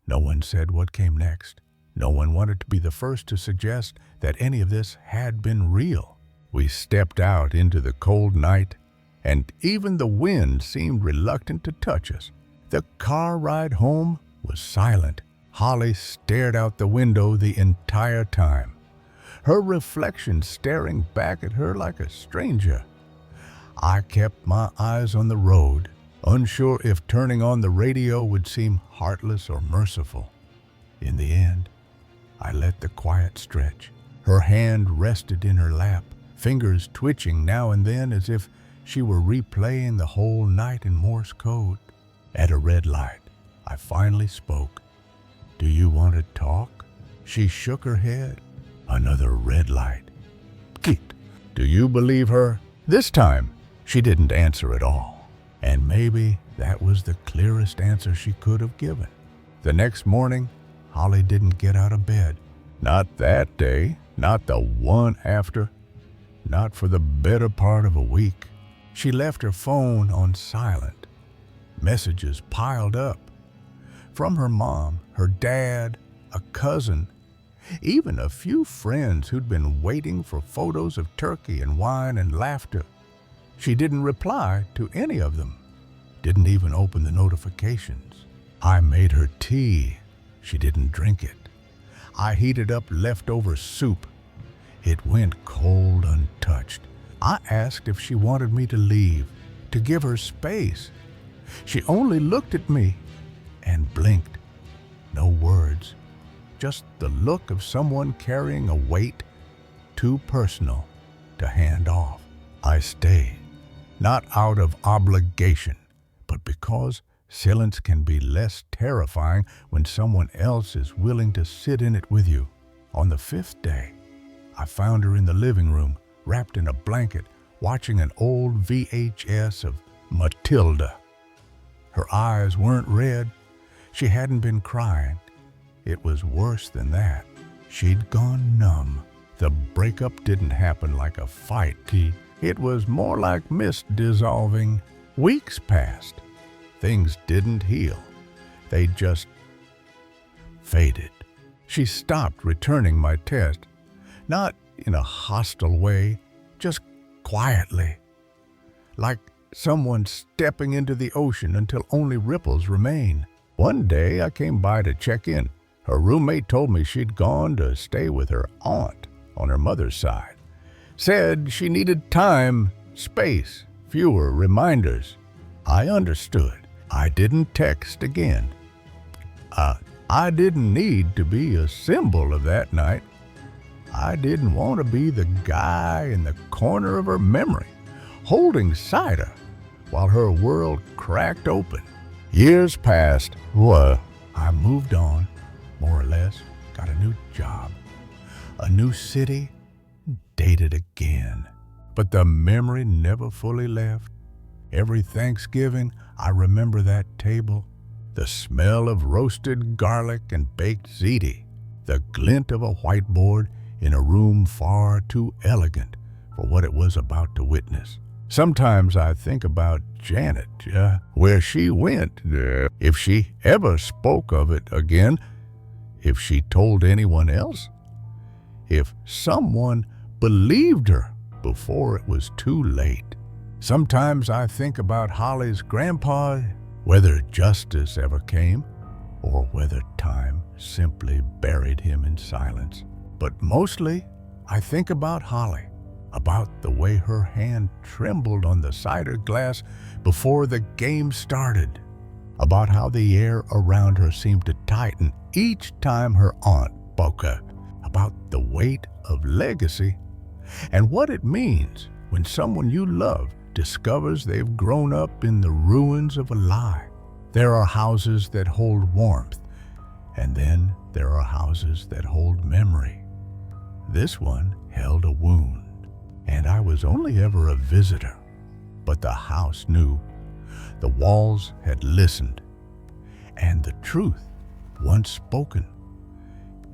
No one said what came next. No one wanted to be the first to suggest that any of this had been real. We stepped out into the cold night, and even the wind seemed reluctant to touch us. The car ride home was silent. Holly stared out the window the entire time, her reflection staring back at her like a stranger. I kept my eyes on the road, unsure if turning on the radio would seem heartless or merciful. In the end, I let the quiet stretch. Her hand rested in her lap, fingers twitching now and then as if she were replaying the whole night in Morse code. At a red light, I finally spoke. "Do you want to talk?" She shook her head. Another red light. "Kit, do you believe her?" This time, she didn't answer at all. And maybe that was the clearest answer she could have given. The next morning, Holly didn't get out of bed. Not that day, not the one after, not for the better part of a week. She left her phone on silent. Messages piled up. From her mom, her dad, a cousin, even a few friends who'd been waiting for photos of turkey and wine and laughter. She didn't reply to any of them, didn't even open the notifications. I made her tea. She didn't drink it. I heated up leftover soup. It went cold untouched. I asked if she wanted me to leave, to give her space. She only looked at me and blinked. No words, just the look of someone carrying a weight too personal to hand off. I stayed, not out of obligation, but because silence can be less terrifying when someone else is willing to sit in it with you. On the 5th day, I found her in the living room, wrapped in a blanket, watching an old VHS of Matilda. Her eyes weren't red. She hadn't been crying. It was worse than that. She'd gone numb. The breakup didn't happen like a fight. It was more like mist dissolving. Weeks passed. Things didn't heal. They just faded. She stopped returning my text, not in a hostile way, just quietly, like someone stepping into the ocean until only ripples remain. One day I came by to check in. Her roommate told me she'd gone to stay with her aunt on her mother's side. Said she needed time, space, fewer reminders. I understood. I didn't text again. I didn't need to be a symbol of that night. I didn't want to be the guy in the corner of her memory, holding cider while her world cracked open. Years passed. Well, I moved on, more or less, got a new job, a new city, dated again. But the memory never fully left. Every Thanksgiving, I remember that table, the smell of roasted garlic and baked ziti, the glint of a whiteboard in a room far too elegant for what it was about to witness. Sometimes I think about Janet, where she went, if she ever spoke of it again, if she told anyone else, if someone believed her before it was too late. Sometimes I think about Holly's grandpa, whether justice ever came or whether time simply buried him in silence. But mostly, I think about Holly, about the way her hand trembled on the cider glass before the game started, about how the air around her seemed to tighten each time her aunt spoke, about the weight of legacy and what it means when someone you love discovers they've grown up in the ruins of a lie. There are houses that hold warmth, and then there are houses that hold memory. This one held a wound, and I was only ever a visitor. But the house knew, the walls had listened, and the truth, once spoken,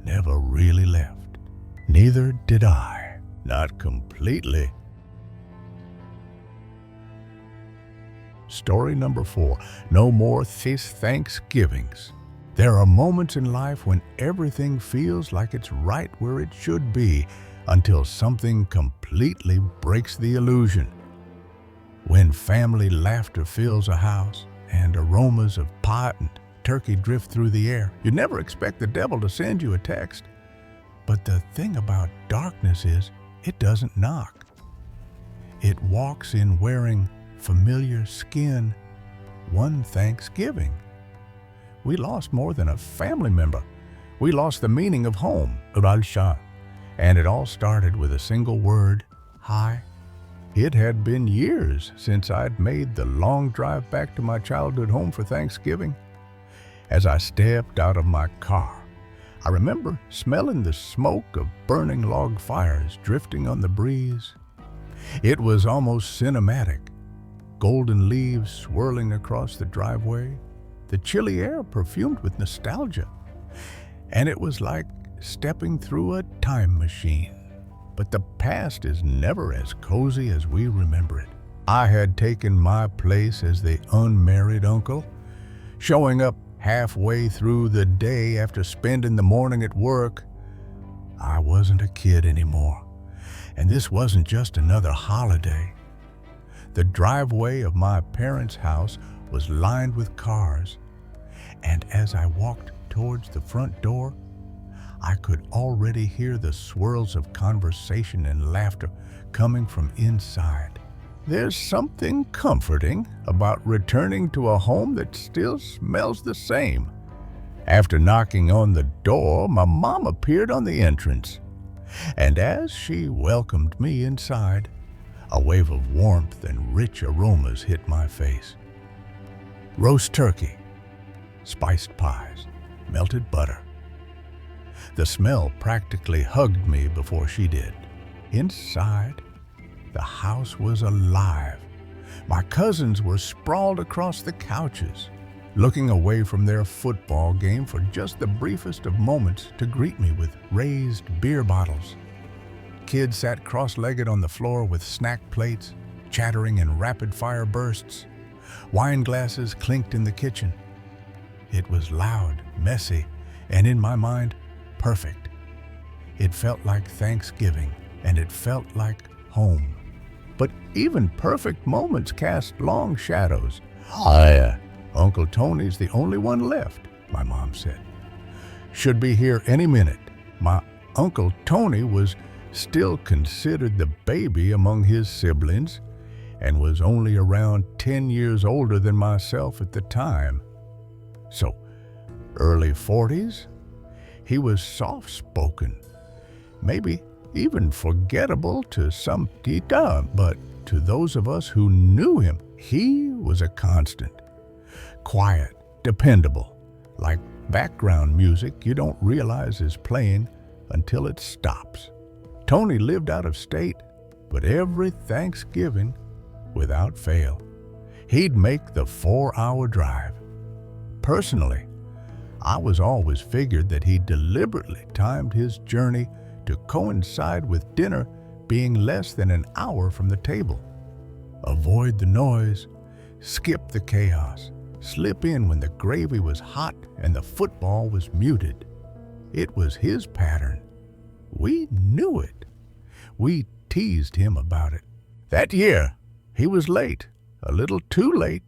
never really left. Neither did I, not completely. Story number 4, no more Thanksgivings. There are moments in life when everything feels like it's right where it should be until something completely breaks the illusion. When family laughter fills a house and aromas of pot and turkey drift through the air, you never expect the devil to send you a text. But the thing about darkness is it doesn't knock. It walks in wearing familiar skin one Thanksgiving. We lost more than a family member. We lost the meaning of home, and it all started with a single word, hi. It had been years since I'd made the long drive back to my childhood home for Thanksgiving. As I stepped out of my car, I remember smelling the smoke of burning log fires drifting on the breeze. It was almost cinematic. Golden leaves swirling across the driveway, the chilly air perfumed with nostalgia. And it was like stepping through a time machine. But the past is never as cozy as we remember it. I had taken my place as the unmarried uncle, showing up halfway through the day after spending the morning at work. I wasn't a kid anymore, and this wasn't just another holiday. The driveway of my parents' house was lined with cars, and as I walked towards the front door, I could already hear the swirls of conversation and laughter coming from inside. There's something comforting about returning to a home that still smells the same. After knocking on the door, my mom appeared on the entrance, and as she welcomed me inside, a wave of warmth and rich aromas hit my face. Roast turkey, spiced pies, melted butter. The smell practically hugged me before she did. Inside, the house was alive. My cousins were sprawled across the couches, looking away from their football game for just the briefest of moments to greet me with raised beer bottles. Kids sat cross-legged on the floor with snack plates, chattering in rapid-fire bursts. Wine glasses clinked in the kitchen. It was loud, messy, and in my mind, perfect. It felt like Thanksgiving, and it felt like home. But even perfect moments cast long shadows. Uncle Tony's the only one left, my mom said. Should be here any minute. My Uncle Tony was still considered the baby among his siblings and was only around 10 years older than myself at the time. So, early 40s, he was soft-spoken, maybe even forgettable to some Tita, but to those of us who knew him, he was a constant. Quiet, dependable, like background music you don't realize is playing until it stops. Tony lived out of state, but every Thanksgiving, without fail, he'd make the 4-hour drive. Personally, I was always figured that he deliberately timed his journey to coincide with dinner being less than an hour from the table. Avoid the noise, skip the chaos, slip in when the gravy was hot and the football was muted. It was his pattern. We knew it. We teased him about it. That year, he was late, a little too late.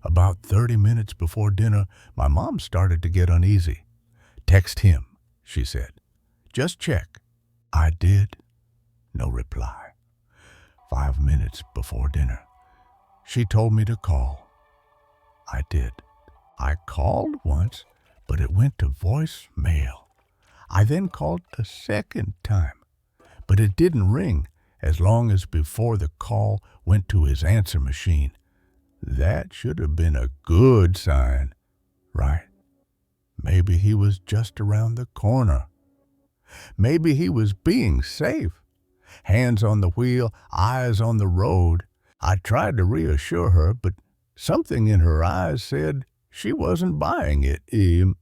About 30 minutes before dinner, my mom started to get uneasy. "Text him," she said. "Just check." I did. No reply. 5 minutes before dinner, she told me to call. I did. I called once, but it went to voicemail. I then called a second time, but it didn't ring as long as before the call went to his answer machine. That should have been a good sign, right? Maybe he was just around the corner. Maybe he was being safe. Hands on the wheel, eyes on the road. I tried to reassure her, but something in her eyes said she wasn't buying it.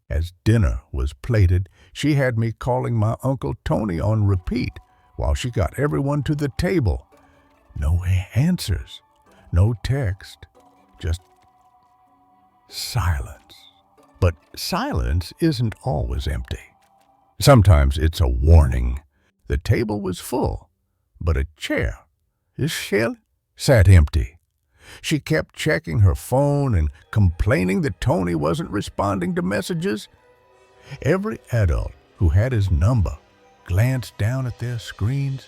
As dinner was plated, she had me calling my Uncle Tony on repeat while she got everyone to the table. No answers, no text, just silence. But silence isn't always empty. Sometimes it's a warning. The table was full, but a chair, his shell, sat empty. She kept checking her phone and complaining that Tony wasn't responding to messages. Every adult who had his number glanced down at their screens,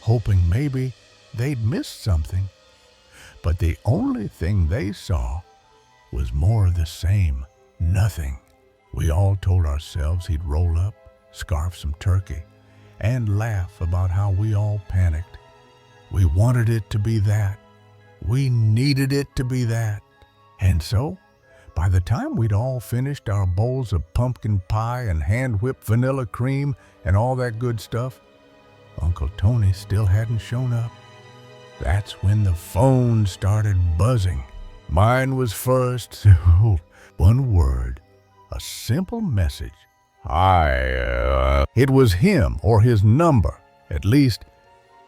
hoping maybe they'd missed something. But the only thing they saw was more of the same, nothing. We all told ourselves he'd roll up, scarf some turkey, and laugh about how we all panicked. We wanted it to be that. We needed it to be that. And so, by the time we'd all finished our bowls of pumpkin pie and hand-whipped vanilla cream and all that good stuff, Uncle Tony still hadn't shown up. That's when the phone started buzzing. Mine was first. One word, a simple message. "Hi." It was him or his number. At least,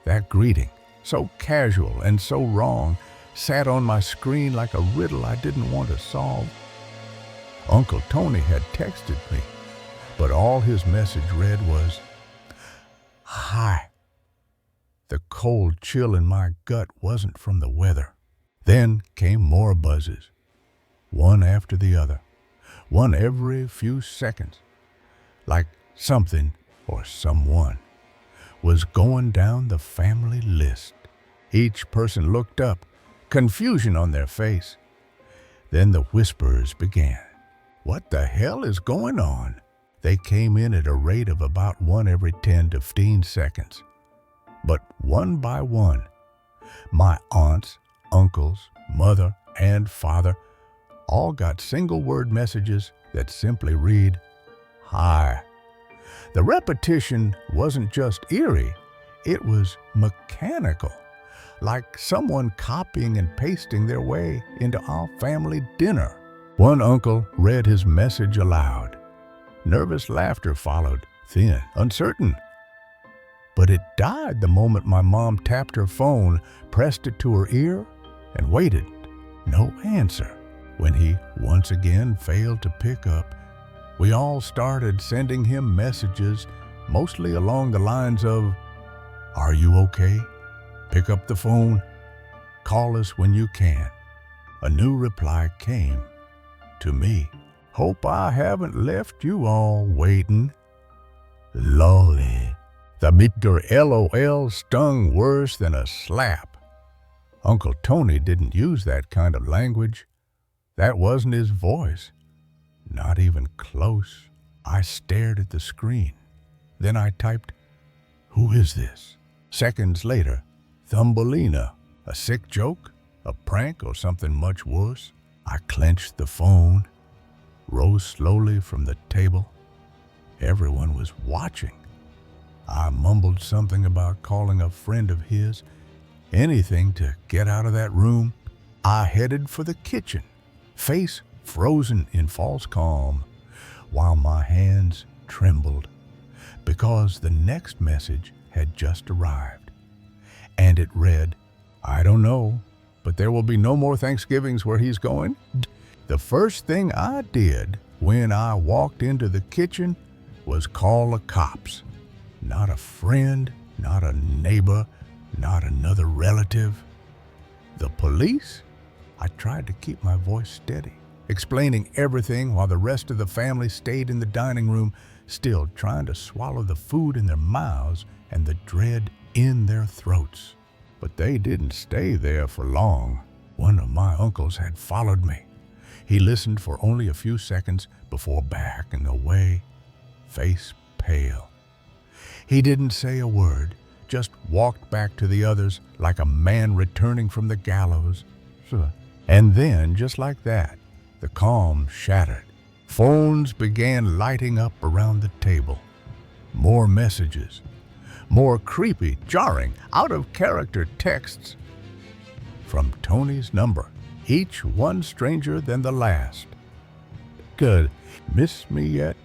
that greeting, so casual and so wrong, sat on my screen like a riddle I didn't want to solve. Uncle Tony had texted me, but all his message read was, "Hi." The cold chill in my gut wasn't from the weather. Then came more buzzes, one after the other, one every few seconds, like something or someone was going down the family list. Each person looked up, confusion on their face. Then the whispers began. What the hell is going on? They came in at a rate of about one every 10 to 15 seconds. But one by one, my aunts, uncles, mother, and father all got single-word messages that simply read, "Hi." The repetition wasn't just eerie, it was mechanical, like someone copying and pasting their way into our family dinner. One uncle read his message aloud. Nervous laughter followed, thin, uncertain. But it died the moment my mom tapped her phone, pressed it to her ear, and waited. No answer. When he once again failed to pick up, we all started sending him messages, mostly along the lines of, "Are you okay? Pick up the phone. Call us when you can." A new reply came to me. "Hope I haven't left you all waiting." Lolly. The Mr. LOL stung worse than a slap. Uncle Tony didn't use that kind of language. That wasn't his voice. Not even close. I stared at the screen. Then I typed, Who is this? Seconds later, Thumbelina. A sick joke? A prank or something much worse? I clenched the phone, rose slowly from the table. Everyone was watching. I mumbled something about calling a friend of his, anything to get out of that room. I headed for the kitchen, face frozen in false calm, while my hands trembled, because the next message had just arrived. And it read, "I don't know, but there will be no more Thanksgivings where he's going." The first thing I did when I walked into the kitchen was call the cops. Not a friend, not a neighbor, not another relative. The police? I tried to keep my voice steady, explaining everything while the rest of the family stayed in the dining room, still trying to swallow the food in their mouths and the dread in their throats. But they didn't stay there for long. One of my uncles had followed me. He listened for only a few seconds before backing away, face pale. He didn't say a word, just walked back to the others like a man returning from the gallows. And then, just like that, the calm shattered. Phones began lighting up around the table. More messages. More creepy, jarring, out-of-character texts from Tony's number, each one stranger than the last. Good. Miss me yet?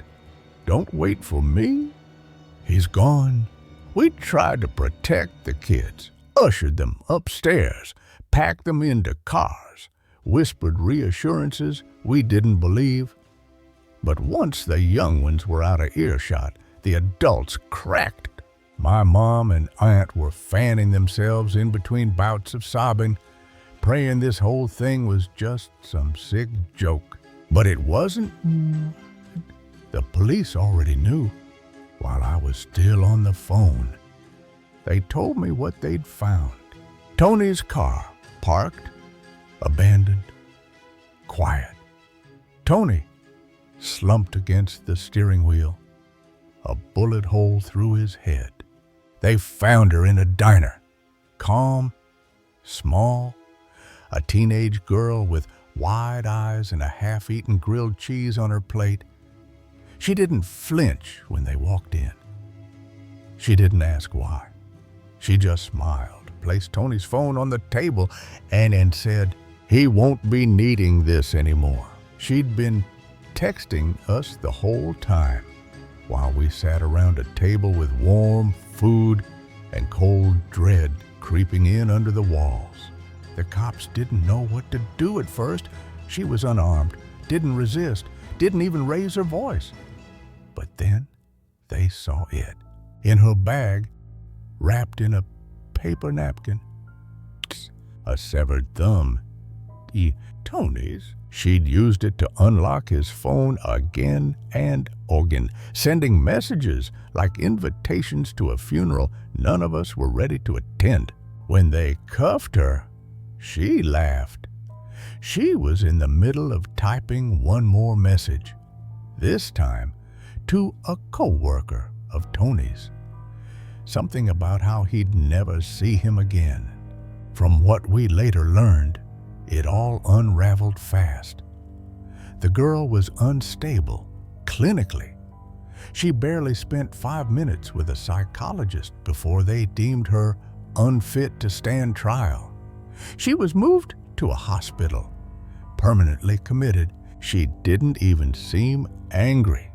Don't wait for me? He's gone. We tried to protect the kids, ushered them upstairs, packed them into cars, whispered reassurances we didn't believe. But once the young ones were out of earshot, the adults cracked. My mom and aunt were fanning themselves in between bouts of sobbing, praying this whole thing was just some sick joke. But it wasn't. The police already knew while I was still on the phone. They told me what they'd found. Tony's car, parked, abandoned, quiet. Tony, slumped against the steering wheel, a bullet hole through his head. They found her in a diner, calm, small, a teenage girl with wide eyes and a half-eaten grilled cheese on her plate. She didn't flinch when they walked in. She didn't ask why. She just smiled, placed Tony's phone on the table, and said, "He won't be needing this anymore." She'd been texting us the whole time while we sat around a table with warm food and cold dread creeping in under the walls. The cops didn't know what to do at first. She was unarmed, didn't resist, didn't even raise her voice. But then they saw it. In her bag, wrapped in a paper napkin, a severed thumb. Tony's. She'd used it to unlock his phone again and again, sending messages like invitations to a funeral none of us were ready to attend. When they cuffed her, she laughed. She was in the middle of typing one more message, this time to a co-worker of Tony's. Something about how he'd never see him again. From what we later learned, it all unraveled fast. The girl was unstable, clinically. She barely spent 5 minutes with a psychologist before they deemed her unfit to stand trial. She was moved to a hospital, permanently committed. She didn't even seem angry.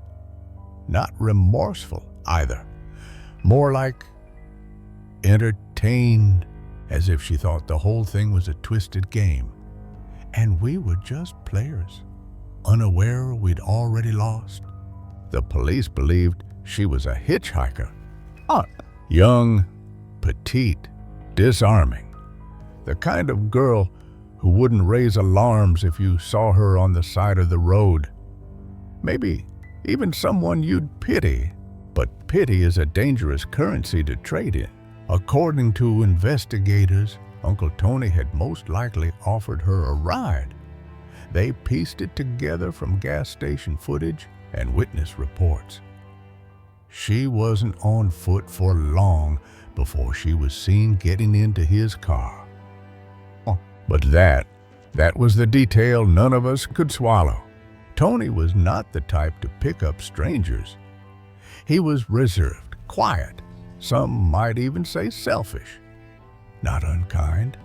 Not remorseful either. More like entertained, as if she thought the whole thing was a twisted game. And we were just players, unaware we'd already lost. The police believed she was a hitchhiker. Young, petite, disarming. The kind of girl who wouldn't raise alarms if you saw her on the side of the road. Maybe even someone you'd pity. But pity is a dangerous currency to trade in. According to investigators, Uncle Tony had most likely offered her a ride. They pieced it together from gas station footage and witness reports. She wasn't on foot for long before she was seen getting into his car. But that was the detail none of us could swallow. Tony was not the type to pick up strangers. He was reserved, quiet, some might even say selfish. Not unkind,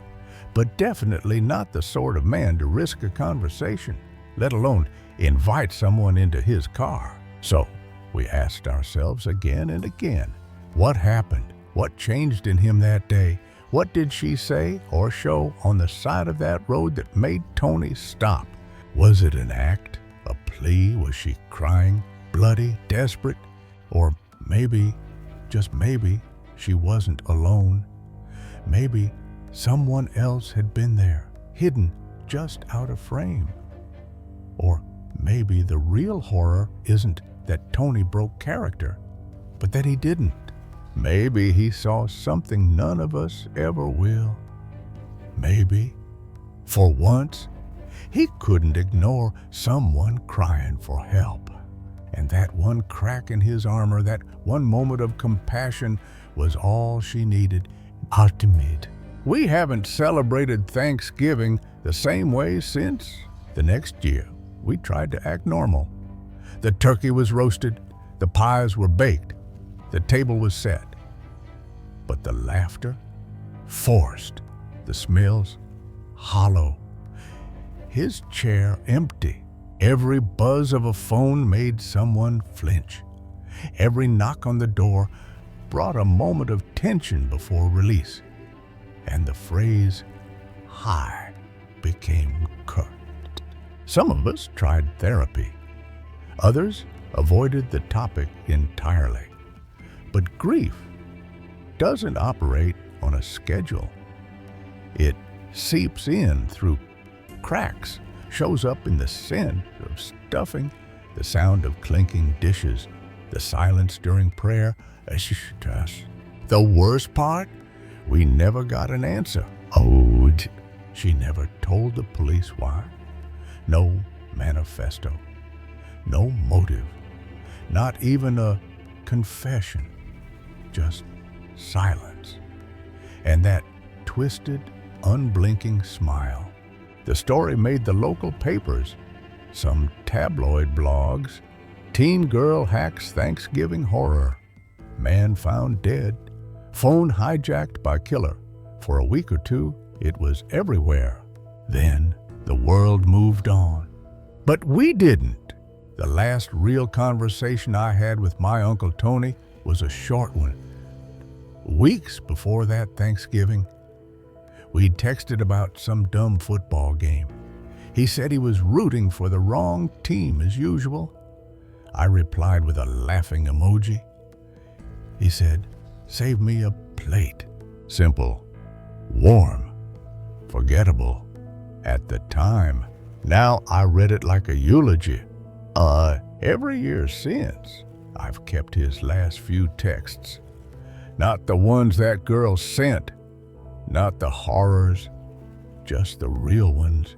but definitely not the sort of man to risk a conversation, let alone invite someone into his car. So we asked ourselves again and again, what happened? What changed in him that day? What did she say or show on the side of that road that made Tony stop? Was it an act? A plea? Was she crying, bloody, desperate? Or maybe, just maybe, she wasn't alone. Maybe someone else had been there, hidden just out of frame. Or maybe the real horror isn't that Tony broke character, but that he didn't. Maybe he saw something none of us ever will. Maybe, for once, he couldn't ignore someone crying for help. And that one crack in his armor, that one moment of compassion was all she needed. Ultimate. We haven't celebrated Thanksgiving the same way since. The next year, we tried to act normal. The turkey was roasted, the pies were baked, the table was set. But the laughter, forced, the smells, hollow. His chair empty. Every buzz of a phone made someone flinch. Every knock on the door brought a moment of tension before release. And the phrase, "hi," became curt. Some of us tried therapy. Others avoided the topic entirely. But grief doesn't operate on a schedule. It seeps in through cracks, shows up in the scent of stuffing, the sound of clinking dishes, the silence during prayer. The worst part? We never got an answer. She never told the police why. No manifesto. No motive. Not even a confession. Just silence. And that twisted, unblinking smile. The story made the local papers, some tabloid blogs. Teen girl hacks Thanksgiving horror. Man found dead. Phone hijacked by killer. For a week or two, it was everywhere. Then the world moved on. But we didn't. The last real conversation I had with my Uncle Tony was a short one. Weeks before that Thanksgiving, we'd texted about some dumb football game. He said he was rooting for the wrong team as usual. I replied with a laughing emoji. He said, "Save me a plate." Simple, warm, forgettable at the time. Now I read it like a eulogy. Every year since, I've kept his last few texts. Not the ones that girl sent. Not the horrors, just the real ones,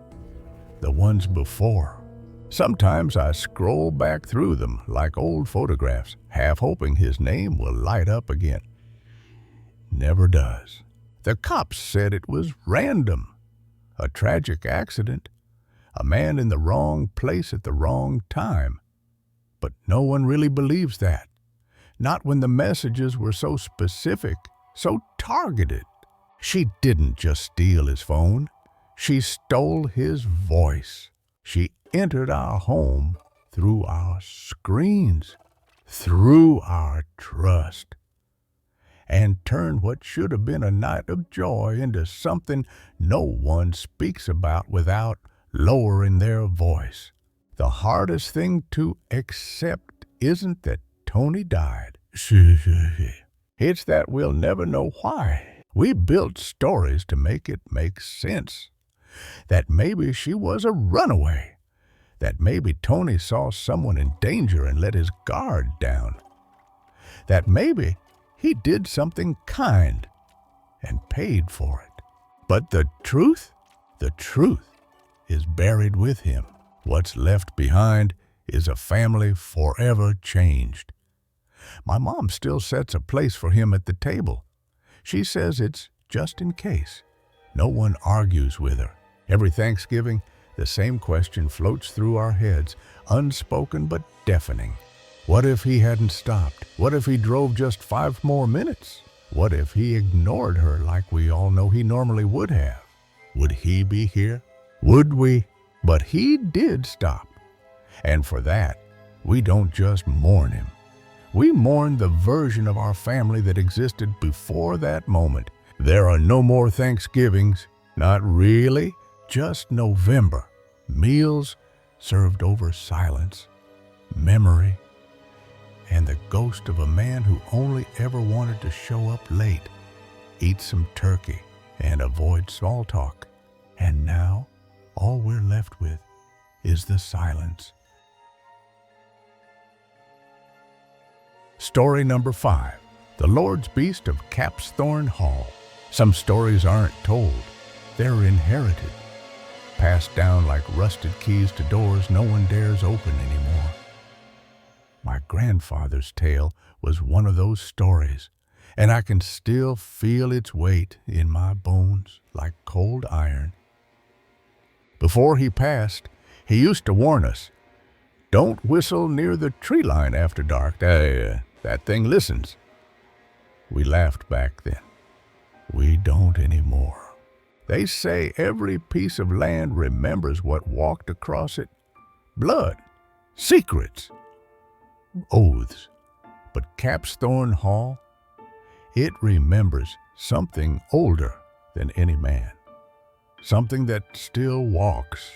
the ones before. Sometimes I scroll back through them like old photographs, half hoping his name will light up again. Never does. The cops said it was random, a tragic accident, a man in the wrong place at the wrong time. But no one really believes that, not when the messages were so specific, so targeted. She didn't just steal his phone. She stole his voice. She entered our home through our screens, through our trust, and turned what should have been a night of joy into something no one speaks about without lowering their voice. The hardest thing to accept isn't that Tony died. It's that we'll never know why. We built stories to make it make sense. That maybe she was a runaway. That maybe Tony saw someone in danger and let his guard down. That maybe he did something kind and paid for it. But the truth is buried with him. What's left behind is a family forever changed. My mom still sets a place for him at the table. She says it's just in case. No one argues with her. Every Thanksgiving, the same question floats through our heads, unspoken but deafening. What if he hadn't stopped? What if he drove just 5 more minutes? What if he ignored her like we all know he normally would have? Would he be here? Would we? But he did stop. And for that, we don't just mourn him. We mourn the version of our family that existed before that moment. There are no more Thanksgivings. Not really. Just November. Meals served over silence, memory, and the ghost of a man who only ever wanted to show up late, eat some turkey, and avoid small talk. And now, all we're left with is the silence. Story number 5. The Lord's Beast of Capsthorne Hall. Some stories aren't told. They're inherited. Passed down like rusted keys to doors no one dares open anymore. My grandfather's tale was one of those stories, and I can still feel its weight in my bones like cold iron. Before he passed, he used to warn us, "Don't whistle near the tree line after dark. That thing listens." We laughed back then. We don't anymore. They say every piece of land remembers what walked across it. Blood, secrets, oaths. But Capsthorne Hall, it remembers something older than any man. Something that still walks.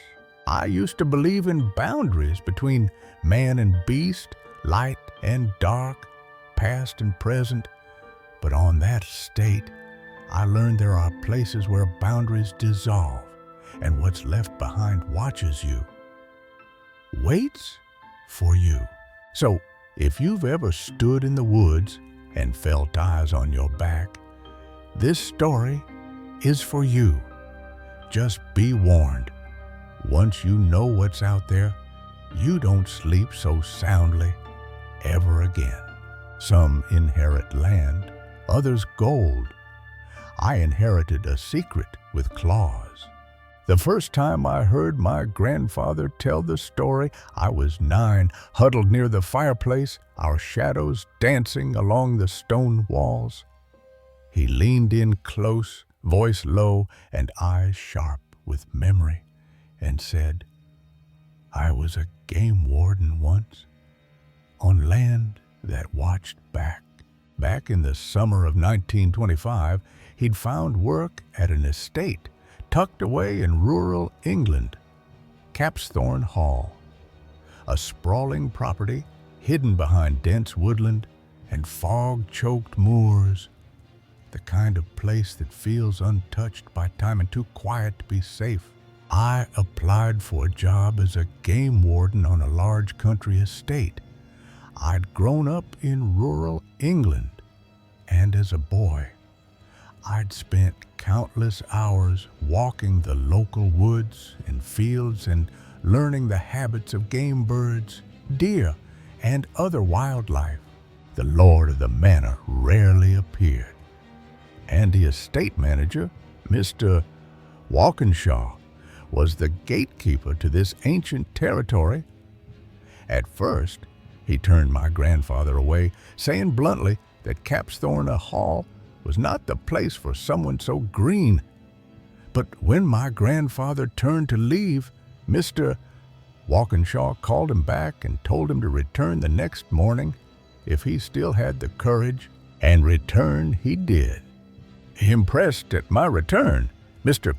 I used to believe in boundaries between man and beast, light and dark, past and present. But on that estate, I learned there are places where boundaries dissolve, and what's left behind watches you, waits for you. So, if you've ever stood in the woods and felt eyes on your back, this story is for you. Just be warned. Once you know what's out there, you don't sleep so soundly ever again. Some inherit land, others gold. I inherited a secret with claws. The first time I heard my grandfather tell the story, I was 9, huddled near the fireplace, our shadows dancing along the stone walls. He leaned in close, voice low and eyes sharp with memory, and said, "I was a game warden once, on land that watched back." Back in the summer of 1925, he'd found work at an estate tucked away in rural England, Capsthorne Hall, a sprawling property hidden behind dense woodland and fog-choked moors, the kind of place that feels untouched by time and too quiet to be safe. I applied for a job as a game warden on a large country estate. I'd grown up in rural England, and as a boy, I'd spent countless hours walking the local woods and fields and learning the habits of game birds, deer, and other wildlife. The lord of the manor rarely appeared, and the estate manager, Mr. Walkinshaw, was the gatekeeper to this ancient territory. At first, he turned my grandfather away, saying bluntly that Capsthorne Hall was not the place for someone so green. But when my grandfather turned to leave, Mr. Walkinshaw called him back and told him to return the next morning if he still had the courage, and return he did. Impressed at my return, Mr.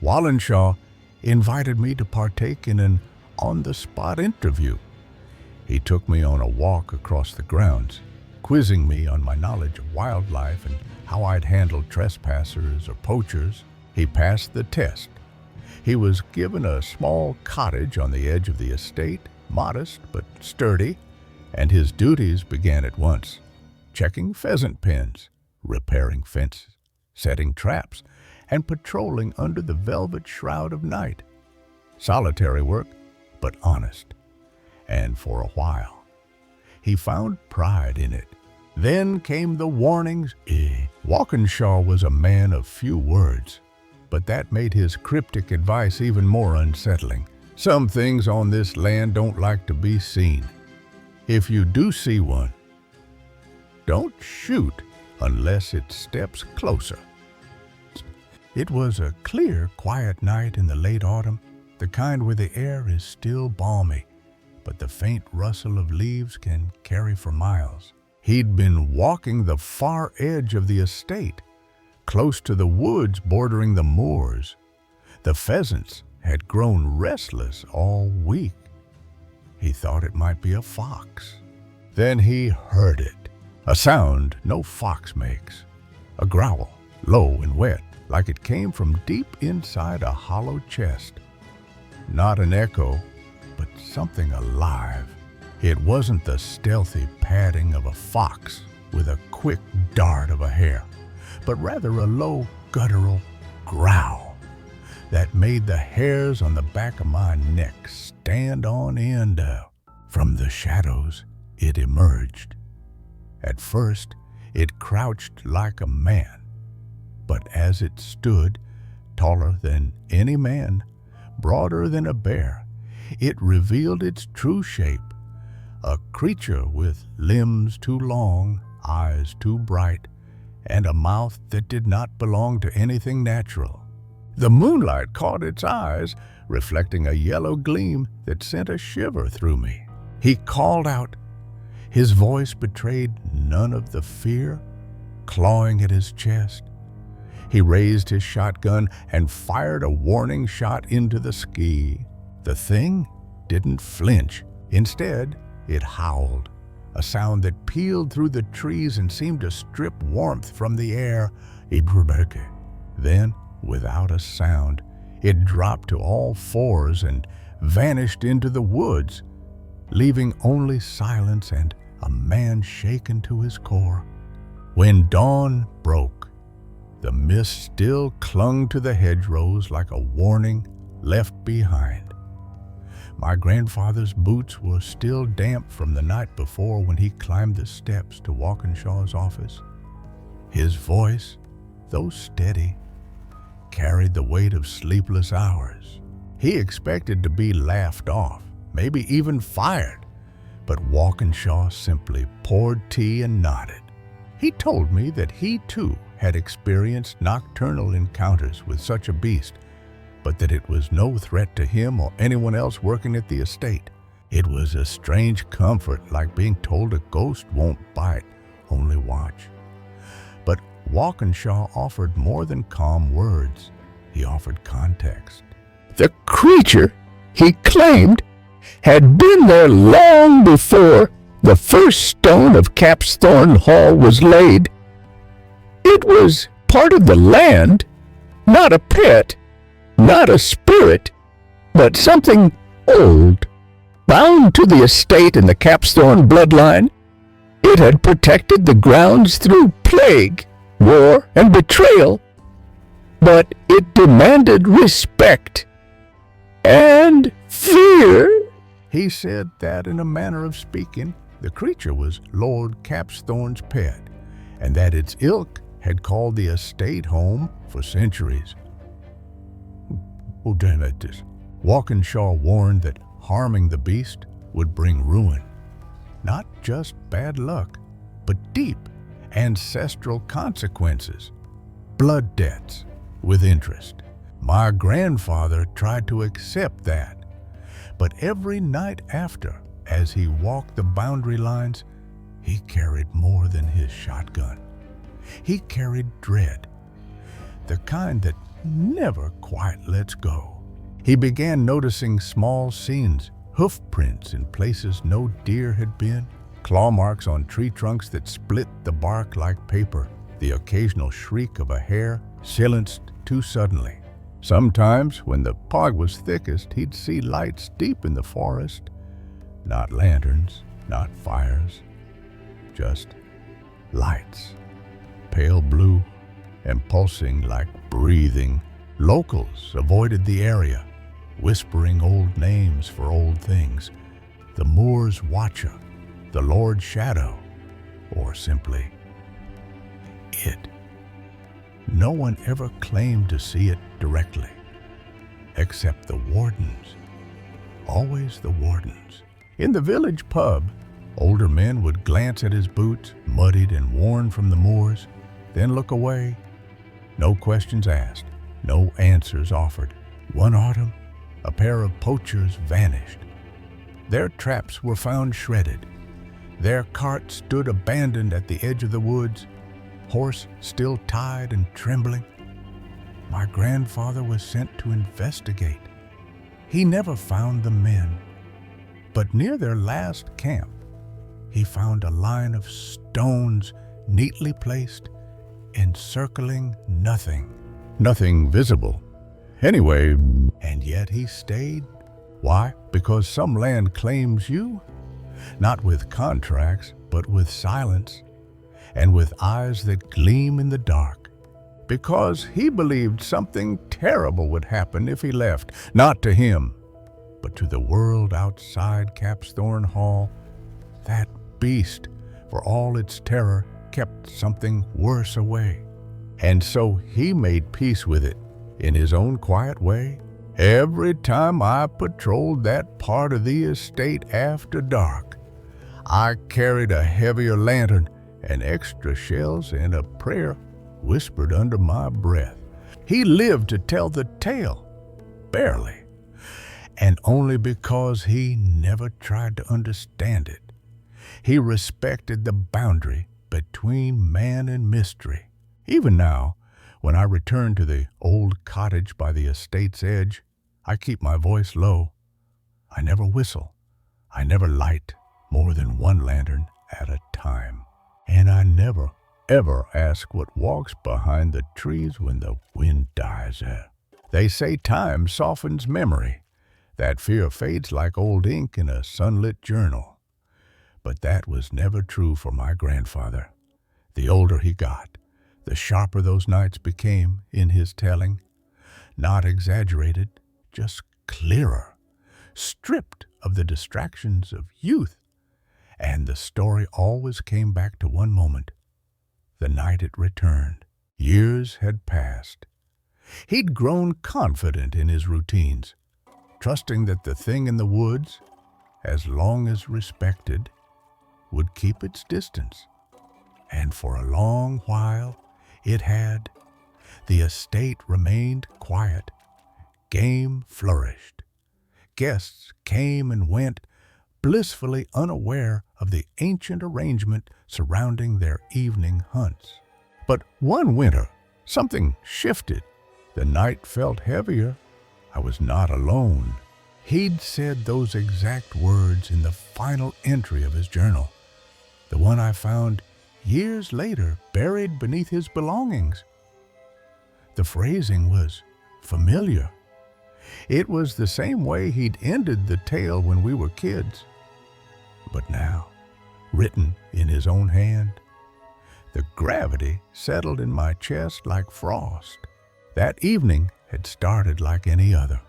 Walkinshaw invited me to partake in an on-the-spot interview. He took me on a walk across the grounds, quizzing me on my knowledge of wildlife and how I'd handled trespassers or poachers. He passed the test. He was given a small cottage on the edge of the estate, modest but sturdy, and his duties began at once, checking pheasant pens, repairing fences, setting traps, and patrolling under the velvet shroud of night. Solitary work, but honest. And for a while, He found pride in it. Then came the warnings. Walkinshaw was a man of few words, but that made his cryptic advice even more unsettling. Some things on this land don't like to be seen. If you do see one, don't shoot unless it steps closer. It was a clear, quiet night in the late autumn, the kind where the air is still balmy, but the faint rustle of leaves can carry for miles. He'd been walking the far edge of the estate, close to the woods bordering the moors. The pheasants had grown restless all week. He thought it might be a fox. Then he heard it, a sound no fox makes, a growl, low and wet, like it came from deep inside a hollow chest. Not an echo, but something alive. It wasn't the stealthy padding of a fox with a quick dart of a hare, but rather a low, guttural growl that made the hairs on the back of my neck stand on end. From the shadows, it emerged. At first, it crouched like a man, but as it stood, taller than any man, broader than a bear, it revealed its true shape, a creature with limbs too long, eyes too bright, and a mouth that did not belong to anything natural. The moonlight caught its eyes, reflecting a yellow gleam that sent a shiver through me. He called out. His voice betrayed none of the fear clawing at his chest. He raised his shotgun and fired a warning shot into the sky. The thing didn't flinch. Instead, it howled, a sound that peeled through the trees and seemed to strip warmth from the air. Then, without a sound, it dropped to all fours and vanished into the woods, leaving only silence and a man shaken to his core. When dawn broke, the mist still clung to the hedgerows like a warning left behind. My grandfather's boots were still damp from the night before when he climbed the steps to Walkinshaw's office. His voice, though steady, carried the weight of sleepless hours. He expected to be laughed off, maybe even fired, but Walkinshaw simply poured tea and nodded. He told me that he too had experienced nocturnal encounters with such a beast, but that it was no threat to him or anyone else working at the estate. It was a strange comfort, like being told a ghost won't bite, only watch. But Walkinshaw offered more than calm words. He offered context. The creature, he claimed, had been there long before the first stone of Capsthorne Hall was laid. It was part of the land, not a pet, not a spirit, but something old, bound to the estate and the Capsthorne bloodline. It had protected the grounds through plague, war, and betrayal, but it demanded respect and fear. He said that in a manner of speaking, the creature was Lord Capsthorne's pet, and that its ilk had called the estate home for centuries. Oh, damn it, this. Walkinshaw warned that harming the beast would bring ruin. Not just bad luck, but deep ancestral consequences. Blood debts with interest. My grandfather tried to accept that, but every night after, as he walked the boundary lines, he carried more than his shotgun. He carried dread, the kind that never quite lets go. He began noticing small scenes, hoof prints in places no deer had been, claw marks on tree trunks that split the bark like paper, the occasional shriek of a hare silenced too suddenly. Sometimes, when the fog was thickest, he'd see lights deep in the forest. Not lanterns, not fires, just lights, pale blue and pulsing like breathing. Locals avoided the area, whispering old names for old things. The moor's watcher, the the Lord's shadow, or simply it. No one ever claimed to see it directly, except the wardens. Always the wardens. In the village pub, older men would glance at his boots, muddied and worn from the moors, then look away. No questions asked, no answers offered. One autumn, a pair of poachers vanished. Their traps were found shredded. Their cart stood abandoned at the edge of the woods, horse still tied and trembling. My grandfather was sent to investigate. He never found the men, but near their last camp, he found a line of stones neatly placed, encircling nothing. Nothing visible. Anyway, and yet he stayed. Why? Because some land claims you? Not with contracts, but with silence, and with eyes that gleam in the dark. Because he believed something terrible would happen if he left, not to him, but to the world outside Capsthorne Hall. That beast, for all its terror, kept something worse away. And so he made peace with it in his own quiet way. Every time I patrolled that part of the estate after dark, I carried a heavier lantern and extra shells and a prayer whispered under my breath. He lived to tell the tale, barely, and only because he never tried to understand it. He respected the boundary between man and mystery. Even now, when I return to the old cottage by the estate's edge, I keep my voice low. I never whistle. I never light more than one lantern at a time. And I never, ever ask what walks behind the trees when the wind dies out. They say time softens memory. That fear fades like old ink in a sunlit journal. But that was never true for my grandfather. The older he got, the sharper those nights became in his telling. Not exaggerated, just clearer, stripped of the distractions of youth. And the story always came back to one moment, the night it returned. Years had passed. He'd grown confident in his routines, trusting that the thing in the woods, as long as respected, would keep its distance. And for a long while, it had. The estate remained quiet. Game flourished. Guests came and went, blissfully unaware of the ancient arrangement surrounding their evening hunts. But one winter, something shifted. The night felt heavier. I was not alone. He'd said those exact words in the final entry of his journal, the one I found years later buried beneath his belongings. The phrasing was familiar. It was the same way he'd ended the tale when we were kids. But now, written in his own hand, the gravity settled in my chest like frost. That evening had started like any other.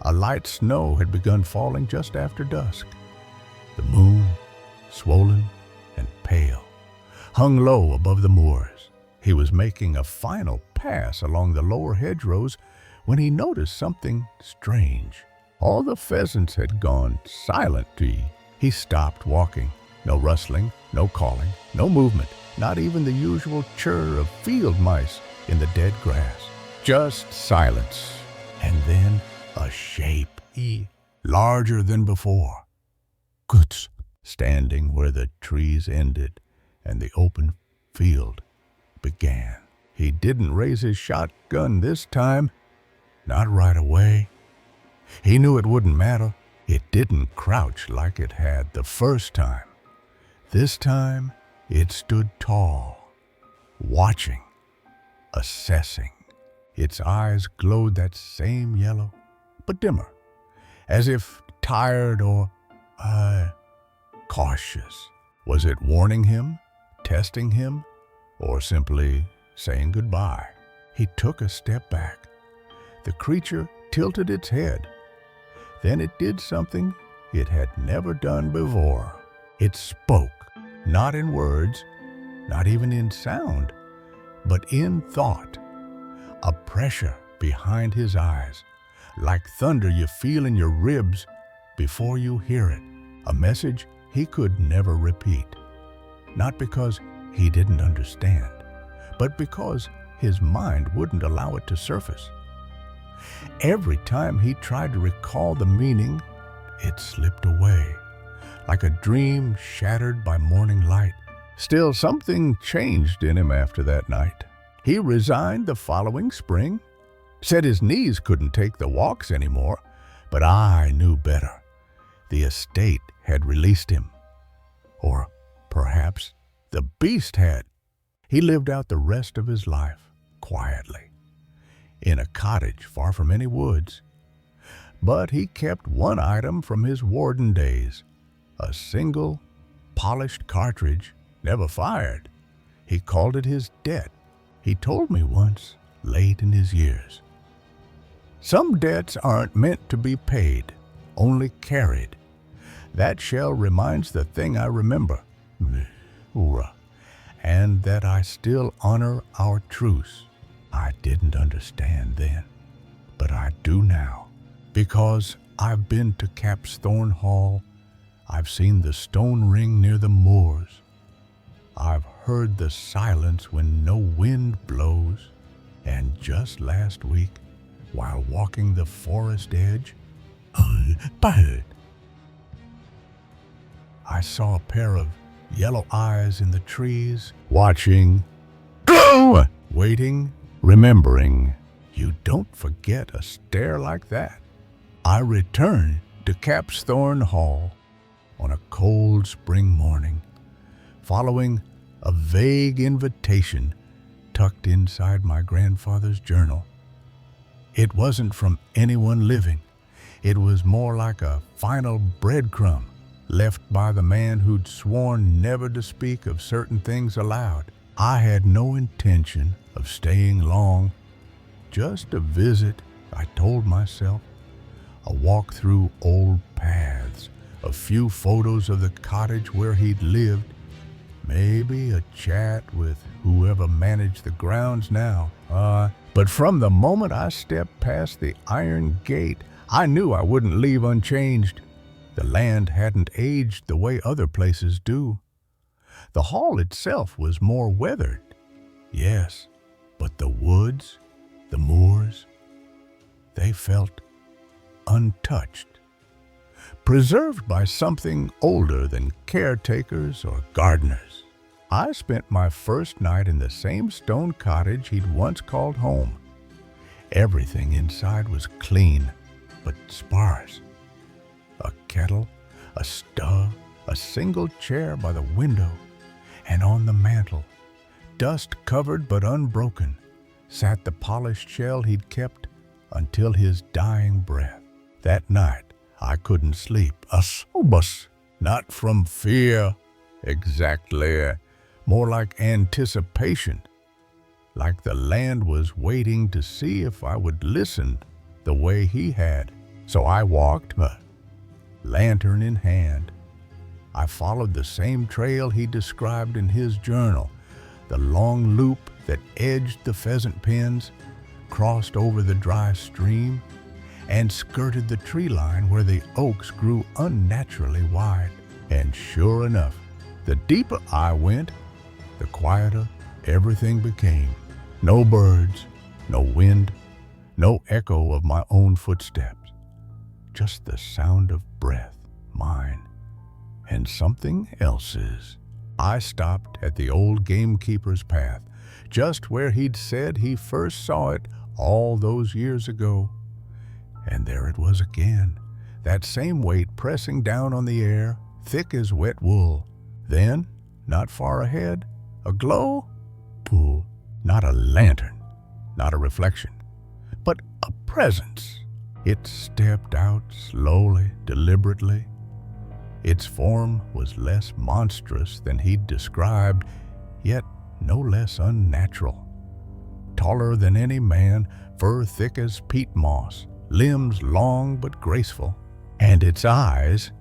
A light snow had begun falling just after dusk. The moon, swollen and pale, hung low above the moors. He was making a final pass along the lower hedgerows when he noticed something strange. All the pheasants had gone silent. He stopped walking. No rustling, no calling, no movement, not even the usual chirr of field mice in the dead grass. Just silence. And then a shape, larger than before. Goods, standing where the trees ended and the open field began. He didn't raise his shotgun this time. Not right away. He knew it wouldn't matter. It didn't crouch like it had the first time. This time, it stood tall, watching, assessing. Its eyes glowed that same yellow, but dimmer, as if tired or, cautious. Was it warning him, testing him, or simply saying goodbye? He took a step back. The creature tilted its head. Then it did something it had never done before. It spoke, not in words, not even in sound, but in thought. A pressure behind his eyes, like thunder you feel in your ribs before you hear it. A message he could never repeat. Not because he didn't understand, but because his mind wouldn't allow it to surface. Every time he tried to recall the meaning, it slipped away, like a dream shattered by morning light. Still, something changed in him after that night. He resigned the following spring, said his knees couldn't take the walks anymore, but I knew better. The estate had released him. Or perhaps the beast had. He lived out the rest of his life quietly, in a cottage far from any woods. But he kept one item from his warden days, a single polished cartridge, never fired. He called it his debt. He told me once, late in his years. Some debts aren't meant to be paid, only carried. That shell reminds the thing I remember, and that I still honor our truce. I didn't understand then, but I do now, because I've been to Capsthorne Hall. I've seen the stone ring near the moors. I've heard the silence when no wind blows. And just last week, while walking the forest edge, I saw a pair of yellow eyes in the trees, watching, waiting, remembering. You don't forget a stare like that. I returned to Capsthorne Hall on a cold spring morning, following a vague invitation tucked inside my grandfather's journal. It wasn't from anyone living. It was more like a final breadcrumb left by the man who'd sworn never to speak of certain things aloud. I had no intention of staying long, just a visit, I told myself, a walk through old paths, a few photos of the cottage where he'd lived, maybe a chat with whoever managed the grounds now. But from the moment I stepped past the iron gate, I knew I wouldn't leave unchanged. The land hadn't aged the way other places do. The hall itself was more weathered, yes, but the woods, the moors, they felt untouched, preserved by something older than caretakers or gardeners. I spent my first night in the same stone cottage he'd once called home. Everything inside was clean, but sparse. A kettle, a stove, a single chair by the window, and on the mantel, dust-covered but unbroken, sat the polished shell he'd kept until his dying breath. That night, I couldn't sleep, not from fear, exactly, more like anticipation, like the land was waiting to see if I would listen the way he had. So I walked, lantern in hand. I followed the same trail he described in his journal, the long loop that edged the pheasant pens, crossed over the dry stream, and skirted the tree line where the oaks grew unnaturally wide. And sure enough, the deeper I went, the quieter everything became. No birds, no wind, no echo of my own footsteps. Just the sound of breath, mine, and something else's. I stopped at the old gamekeeper's path, just where he'd said he first saw it all those years ago. And there it was again, that same weight pressing down on the air, thick as wet wool. Then, not far ahead, a glow? Pooh, not a lantern, not a reflection, but a presence. It stepped out slowly, deliberately. Its form was less monstrous than he'd described, yet no less unnatural. Taller than any man, fur thick as peat moss, limbs long but graceful, and its eyes,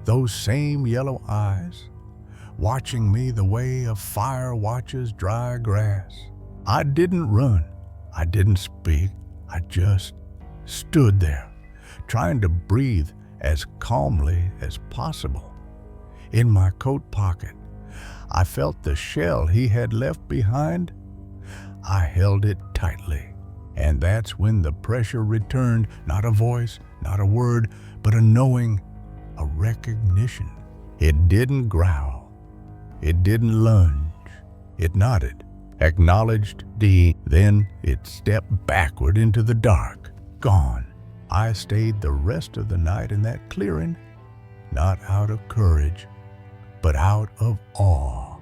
those same yellow eyes, watching me the way a fire watches dry grass. I didn't run. I didn't speak. I just stood there, trying to breathe as calmly as possible. In my coat pocket, I felt the shell he had left behind. I held it tightly, and that's when the pressure returned, not a voice, not a word, but a knowing, a recognition. It didn't growl. It didn't lunge. It nodded, acknowledged then it stepped backward into the dark, gone. I stayed the rest of the night in that clearing, not out of courage, but out of awe.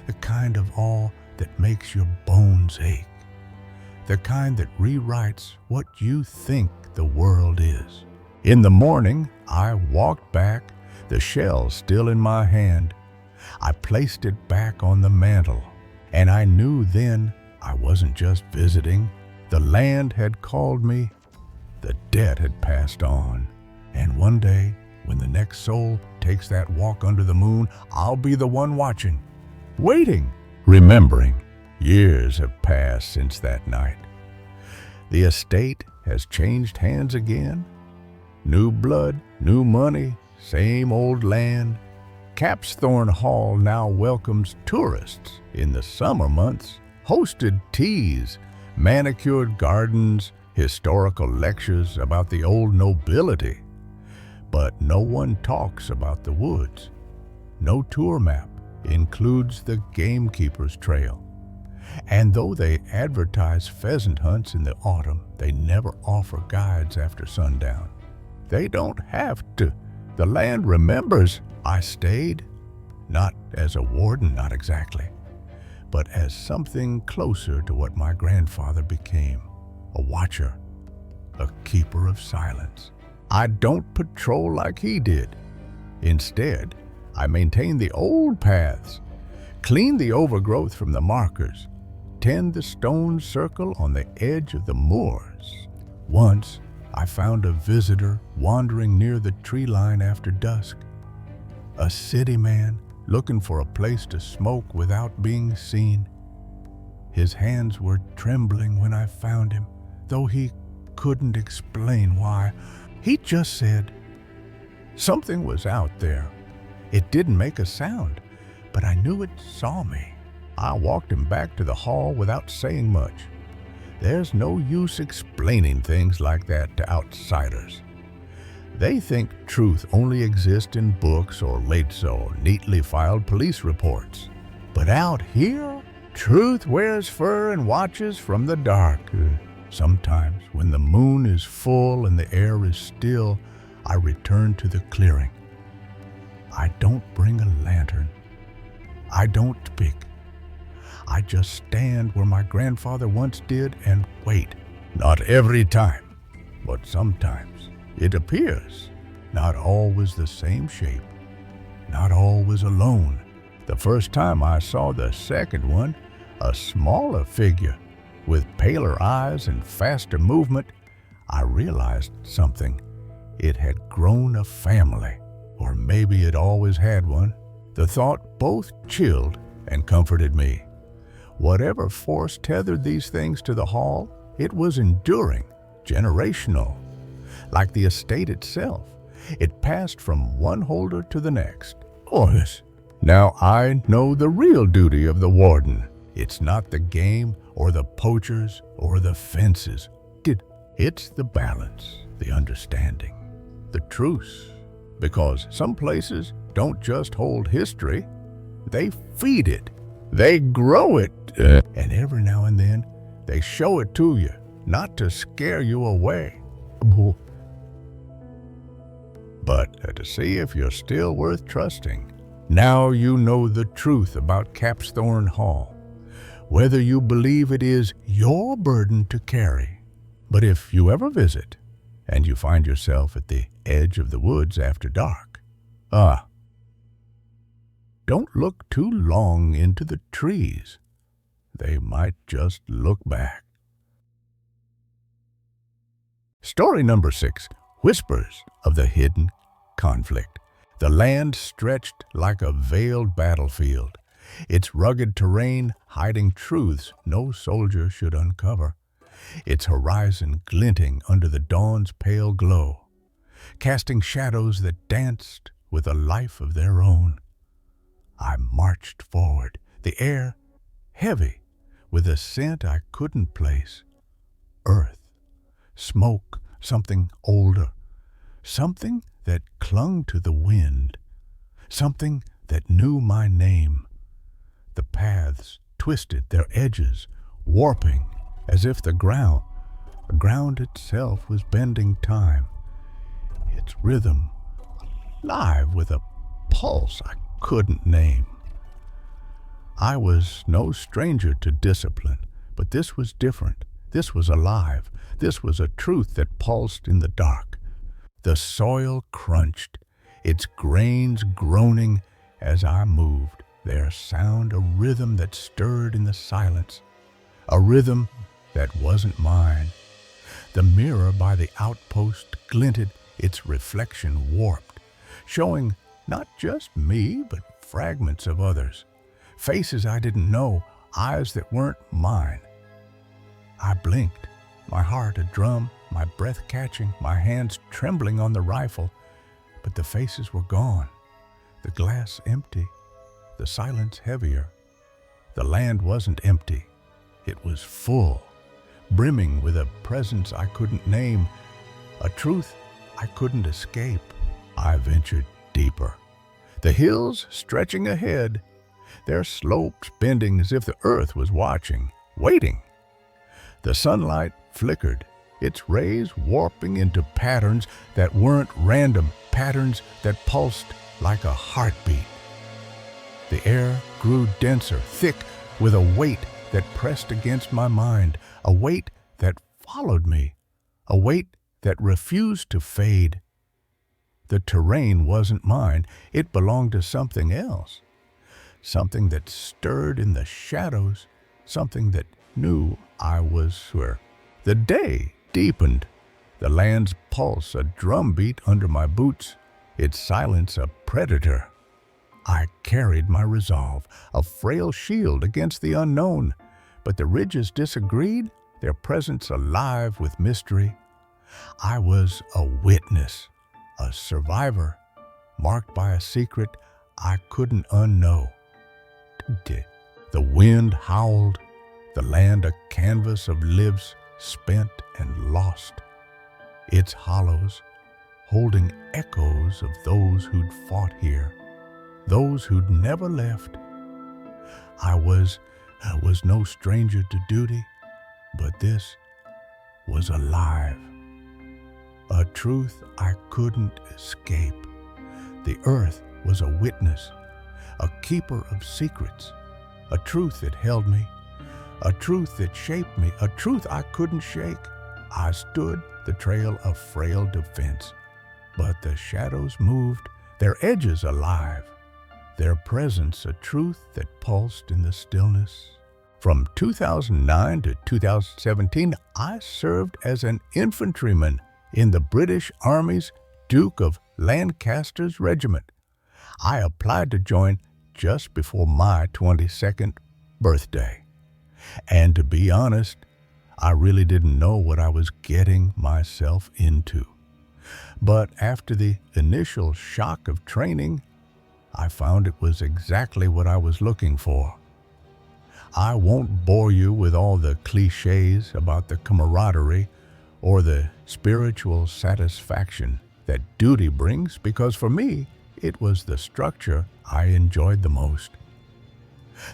The kind of awe that makes your bones ache. The kind that rewrites what you think the world is. In the morning, I walked back, the shell still in my hand. I placed it back on the mantel, and I knew then I wasn't just visiting. The land had called me. The debt had passed on. And one day, when the next soul takes that walk under the moon, I'll be the one watching, waiting, remembering. Years have passed since that night. The estate has changed hands again. New blood, new money, same old land. Capsthorne Hall now welcomes tourists in the summer months, hosted teas, manicured gardens, historical lectures about the old nobility. But no one talks about the woods. No tour map includes the gamekeeper's trail. And though they advertise pheasant hunts in the autumn, they never offer guides after sundown. They don't have to. The land remembers. I stayed, not as a warden, not exactly, but as something closer to what my grandfather became, a watcher, a keeper of silence. I don't patrol like he did. Instead, I maintain the old paths, clean the overgrowth from the markers, tend the stone circle on the edge of the moors. Once, I found a visitor wandering near the tree line after dusk. A city man looking for a place to smoke without being seen. His hands were trembling when I found him, though he couldn't explain why. He just said, something was out there. It didn't make a sound, but I knew it saw me. I walked him back to the hall without saying much. There's no use explaining things like that to outsiders. They think truth only exists in books or neatly filed police reports. But out here, truth wears fur and watches from the dark. Sometimes, when the moon is full and the air is still, I return to the clearing. I don't bring a lantern. I don't speak. I just stand where my grandfather once did and wait. Not every time, but sometimes. It appears, not always the same shape, not always alone. The first time I saw the second one, a smaller figure with paler eyes and faster movement, I realized something. It had grown a family, or maybe it always had one. The thought both chilled and comforted me. Whatever force tethered these things to the hall, it was enduring, generational. Like the estate itself, it passed from one holder to the next. Oh, yes. Now I know the real duty of the warden. It's not the game or the poachers or the fences. It's the balance, the understanding, the truce. Because some places don't just hold history, they feed it. They grow it. And every now and then, they show it to you, not to scare you away, but to see if you're still worth trusting. Now you know the truth about Capsthorne Hall, whether you believe it is your burden to carry. But if you ever visit, and you find yourself at the edge of the woods after dark, don't look too long into the trees. They might just look back. Story number 6, Whispers of the Hidden Conflict. The land stretched like a veiled battlefield, its rugged terrain hiding truths no soldier should uncover, its horizon glinting under the dawn's pale glow, casting shadows that danced with a life of their own. I marched forward, the air heavy with a scent I couldn't place. Earth, smoke, something older, something that clung to the wind, something that knew my name. The paths twisted, their edges warping as if the ground itself was bending time, its rhythm live with a pulse I couldn't name. I was no stranger to discipline, but this was different. This was alive. This was a truth that pulsed in the dark. The soil crunched, its grains groaning as I moved, their sound a rhythm that stirred in the silence, a rhythm that wasn't mine. The mirror by the outpost glinted, its reflection warped, showing not just me, but fragments of others, faces I didn't know, eyes that weren't mine. I blinked, my heart a drum, my breath catching, my hands trembling on the rifle, but the faces were gone, the glass empty, the silence heavier. The land wasn't empty, it was full, brimming with a presence I couldn't name, a truth I couldn't escape. I ventured deeper, the hills stretching ahead, their slopes bending as if the earth was watching, waiting. The sunlight flickered, its rays warping into patterns that weren't random, patterns that pulsed like a heartbeat. The air grew denser, thick, with a weight that pressed against my mind, a weight that followed me, a weight that refused to fade. The terrain wasn't mine, it belonged to something else, something that stirred in the shadows, something that knew I was where. The day deepened, the land's pulse a drumbeat under my boots, its silence a predator. I carried my resolve, a frail shield against the unknown, but the ridges disagreed, their presence alive with mystery. I was a witness, a survivor, marked by a secret I couldn't unknow. The wind howled, the land a canvas of lives spent and lost, its hollows holding echoes of those who'd fought here, those who'd never left. I was no stranger to duty, but this was alive, a truth I couldn't escape. The earth was a witness, a keeper of secrets, a truth that held me, a truth that shaped me, a truth I couldn't shake. I stood the trail of frail defense, but the shadows moved, their edges alive, their presence a truth that pulsed in the stillness. From 2009 to 2017, I served as an infantryman in the British Army's Duke of Lancaster's regiment. I applied to join just before my 22nd birthday. And to be honest, I really didn't know what I was getting myself into. But after the initial shock of training, I found it was exactly what I was looking for. I won't bore you with all the cliches about the camaraderie or the spiritual satisfaction that duty brings, because for me, it was the structure I enjoyed the most.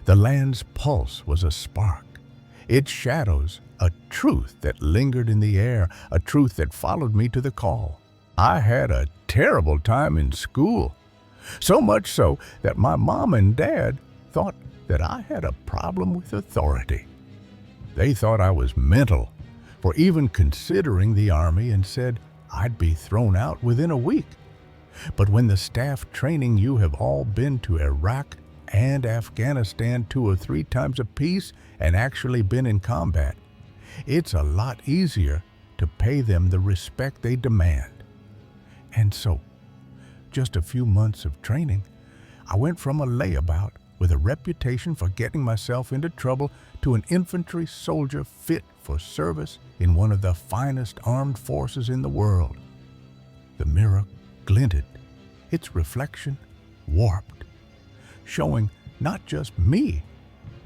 The land's pulse was a spark, its shadows a truth that lingered in the air, a truth that followed me to the call. I had a terrible time in school, so much so that my mom and dad thought that I had a problem with authority. They thought I was mental for even considering the Army and said I'd be thrown out within a week. But when the staff training you have all been to Iraq and Afghanistan 2 or 3 times apiece and actually been in combat, it's a lot easier to pay them the respect they demand. And so, just a few months of training, I went from a layabout with a reputation for getting myself into trouble to an infantry soldier fit for service in one of the finest armed forces in the world. The mirror glinted, its reflection warped, showing not just me,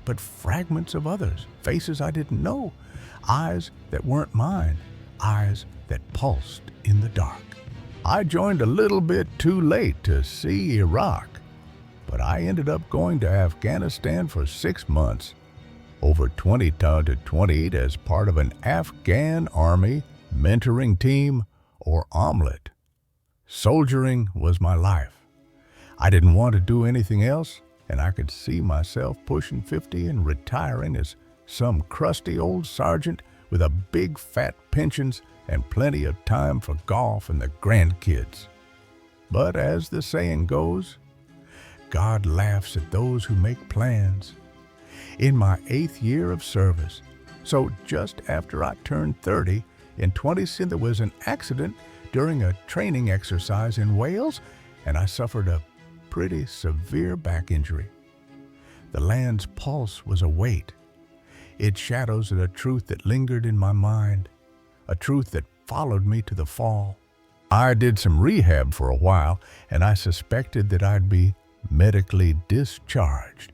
but fragments of others, faces I didn't know, eyes that weren't mine, eyes that pulsed in the dark. I joined a little bit too late to see Iraq, but I ended up going to Afghanistan for 6 months, over 20 to 28 as part of an Afghan Army mentoring team, or omelet. Soldiering was my life. I didn't want to do anything else, and I could see myself pushing 50 and retiring as some crusty old sergeant with a big fat pensions and plenty of time for golf and the grandkids. But as the saying goes, God laughs at those who make plans. In my 8th year of service, so just after I turned 30, in 2010 there was an accident during a training exercise in Wales, and I suffered a pretty severe back injury. The land's pulse was a weight. Its shadows are a truth that lingered in my mind, a truth that followed me to the fall. I did some rehab for a while, and I suspected that I'd be medically discharged.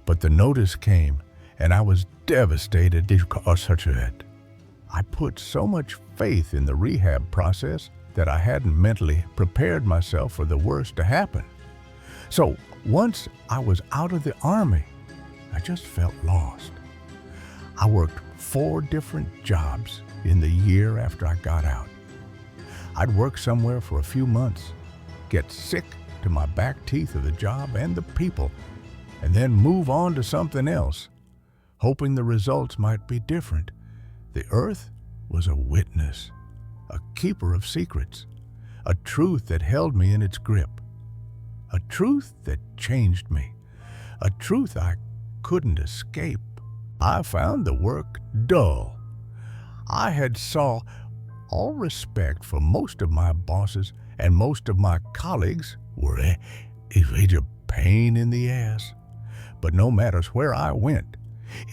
But the notice came, and I was devastated because of it. I put so much faith in the rehab process that I hadn't mentally prepared myself for the worst to happen. So once I was out of the Army, I just felt lost. I worked 4 different jobs in the year after I got out. I'd work somewhere for a few months, get sick to my back teeth of the job and the people, and then move on to something else, hoping the results might be different. The earth was a witness, a keeper of secrets, a truth that held me in its grip, a truth that changed me, a truth I couldn't escape. I found the work dull. I had saw all respect for most of my bosses, and most of my colleagues were a pain in the ass. But no matter where I went,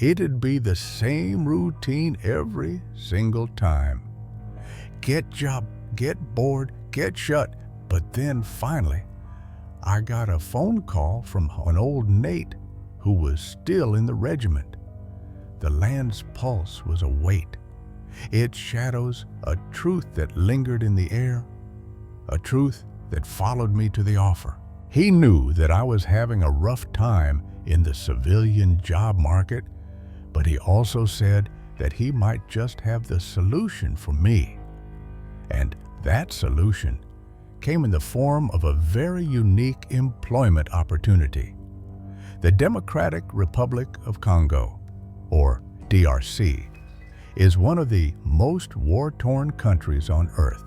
it'd be the same routine every single time. Get job, get bored, get shut. But then finally, I got a phone call from an old Nate who was still in the regiment. The land's pulse was a weight. Its shadows, a truth that lingered in the air, a truth that followed me to the offer. He knew that I was having a rough time in the civilian job market, but he also said that he might just have the solution for me. And that solution came in the form of a very unique employment opportunity. The Democratic Republic of Congo, or DRC, is one of the most war-torn countries on Earth,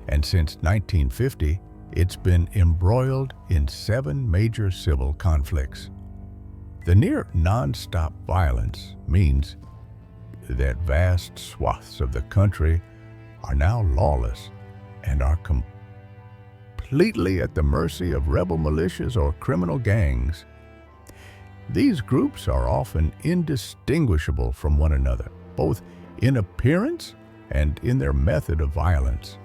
and since 1950, it's been embroiled in 7 major civil conflicts. The near non-stop violence means that vast swaths of the country are now lawless and are completely at the mercy of rebel militias or criminal gangs. These groups are often indistinguishable from one another, both in appearance and in their method of violence.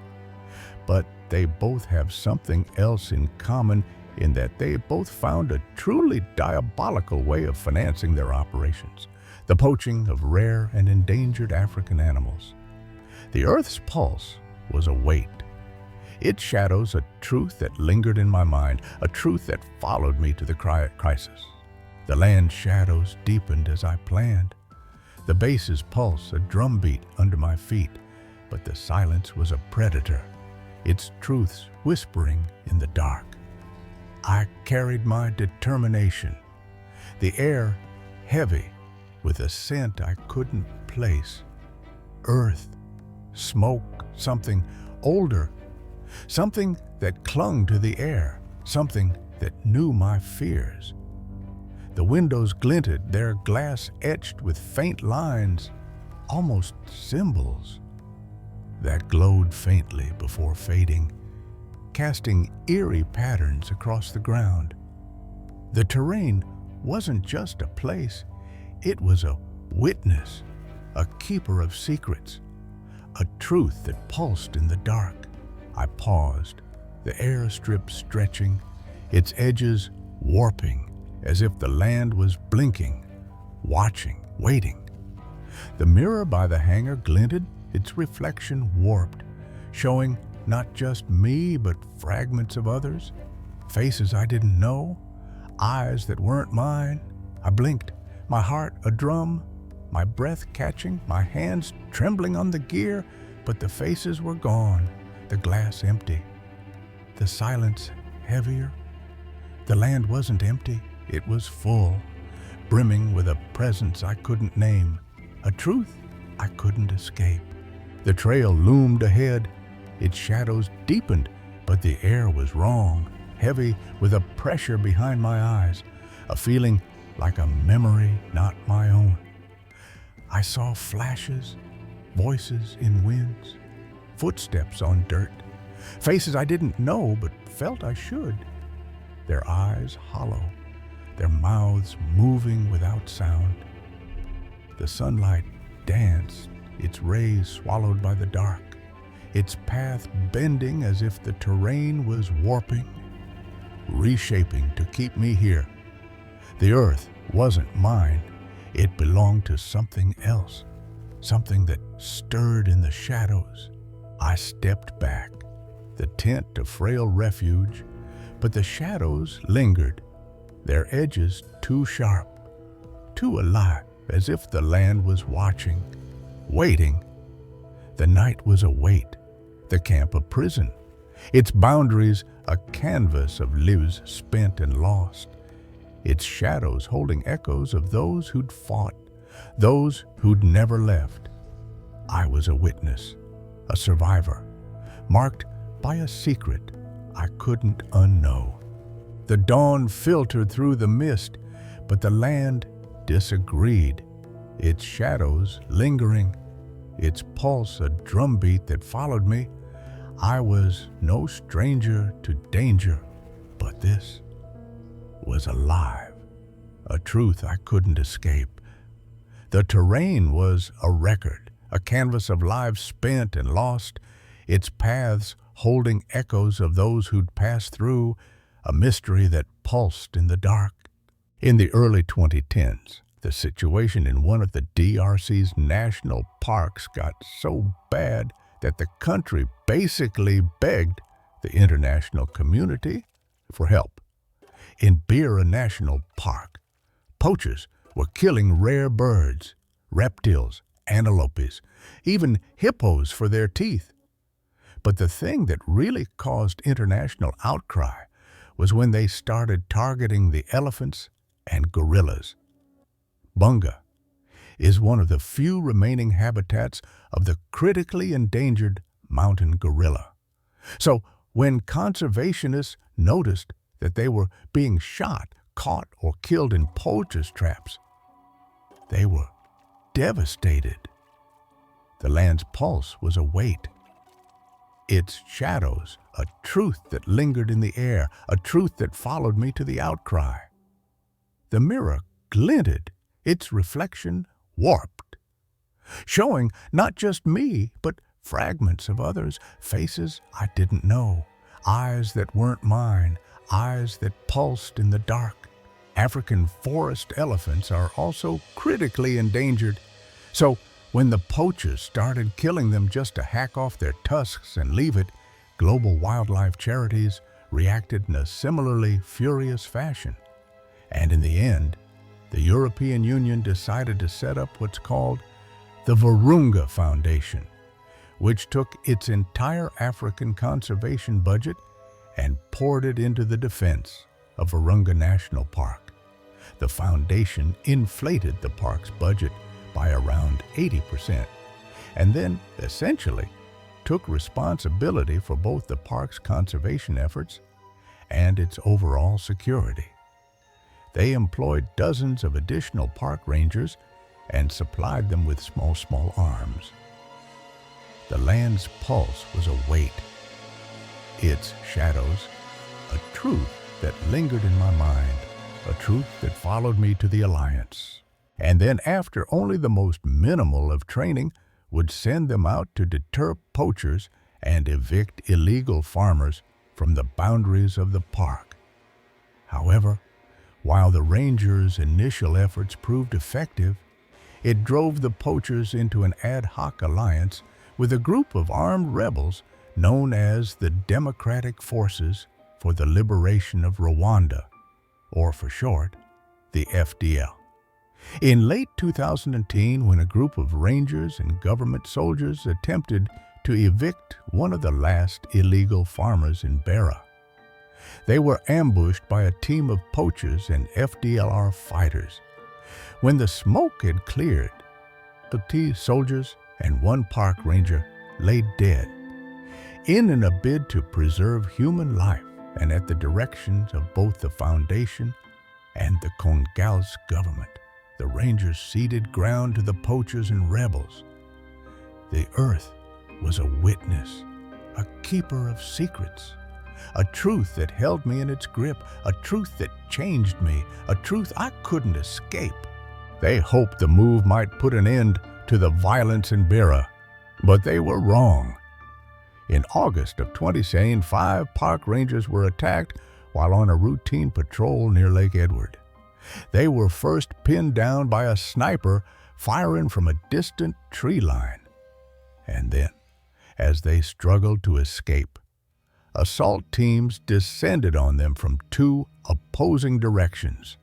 But they both have something else in common in that they both found a truly diabolical way of financing their operations, the poaching of rare and endangered African animals. The Earth's pulse was a weight. Its shadows a truth that lingered in my mind, a truth that followed me to the crisis. The land's shadows deepened as I planned. The base's pulse a drumbeat under my feet, but the silence was a predator, its truths whispering in the dark. I carried my determination, the air heavy with a scent I couldn't place. Earth, smoke, something older, something that clung to the air, something that knew my fears. The windows glinted, their glass etched with faint lines, almost symbols, that glowed faintly before fading, casting eerie patterns across the ground. The terrain wasn't just a place, it was a witness, a keeper of secrets, a truth that pulsed in the dark. I paused, the airstrip stretching, its edges warping as if the land was blinking, watching, waiting. The mirror by the hangar glinted, its reflection warped, showing not just me but fragments of others, faces I didn't know, eyes that weren't mine. I blinked, my heart a drum, my breath catching, my hands trembling on the gear, but the faces were gone, the glass empty, the silence heavier. The land wasn't empty, it was full, brimming with a presence I couldn't name, a truth I couldn't escape. The trail loomed ahead, its shadows deepened, but the air was wrong, heavy with a pressure behind my eyes, a feeling like a memory not my own. I saw flashes, voices in winds, footsteps on dirt, faces I didn't know but felt I should. Their eyes hollow, their mouths moving without sound. The sunlight danced, its rays swallowed by the dark, its path bending as if the terrain was warping, reshaping to keep me here. The earth wasn't mine, it belonged to something else, something that stirred in the shadows. I stepped back, the tent a frail refuge, but the shadows lingered, their edges too sharp, too alive, as if the land was watching, waiting. The night was a wait, the camp a prison, its boundaries a canvas of lives spent and lost, its shadows holding echoes of those who'd fought, those who'd never left. I was a witness, a survivor, marked by a secret I couldn't unknow. The dawn filtered through the mist, but the land disagreed, its shadows lingering, its pulse a drumbeat that followed me. I was no stranger to danger, but this was alive, a truth I couldn't escape. The terrain was a record, a canvas of lives spent and lost, its paths holding echoes of those who'd passed through, a mystery that pulsed in the dark. In the early 2010s, the situation in one of the DRC's national parks got so bad that the country basically begged the international community for help. In Beira National Park, poachers were killing rare birds, reptiles, antelopes, even hippos for their teeth. But the thing that really caused international outcry was when they started targeting the elephants and gorillas. Bunga is one of the few remaining habitats of the critically endangered mountain gorilla. So when conservationists noticed that they were being shot, caught, or killed in poachers' traps, they were devastated. The land's pulse was a weight, its shadows a truth that lingered in the air, a truth that followed me to the outcry. The mirror glinted, its reflection warped, showing not just me, but fragments of others, faces I didn't know, eyes that weren't mine, eyes that pulsed in the dark. African forest elephants are also critically endangered, so when the poachers started killing them just to hack off their tusks and leave it, global wildlife charities reacted in a similarly furious fashion. And in the end, the European Union decided to set up what's called the Virunga Foundation, which took its entire African conservation budget and poured it into the defense of Virunga National Park. The foundation inflated the park's budget by around 80%, and then essentially took responsibility for both the park's conservation efforts and its overall security. They employed dozens of additional park rangers and supplied them with small arms. The land's pulse was a weight, its shadows, a truth that lingered in my mind, a truth that followed me to the Alliance, and then after only the most minimal of training would send them out to deter poachers and evict illegal farmers from the boundaries of the park. However, while the Rangers' initial efforts proved effective, it drove the poachers into an ad hoc alliance with a group of armed rebels known as the Democratic Forces for the Liberation of Rwanda, or for short, the FDL. In late 2010, when a group of Rangers and government soldiers attempted to evict one of the last illegal farmers in Beira, they were ambushed by a team of poachers and FDLR fighters. When the smoke had cleared, the T soldiers and one park ranger lay dead. In a bid to preserve human life and at the directions of both the Foundation and the Congolese government, the Rangers ceded ground to the poachers and rebels. The earth was a witness, a keeper of secrets, a truth that held me in its grip, a truth that changed me, a truth I couldn't escape. They hoped the move might put an end to the violence in Beira, but they were wrong. In August of 2016, 5 park rangers were attacked while on a routine patrol near Lake Edward. They were first pinned down by a sniper firing from a distant tree line. And then, as they struggled to escape, assault teams descended on them from 2 opposing directions.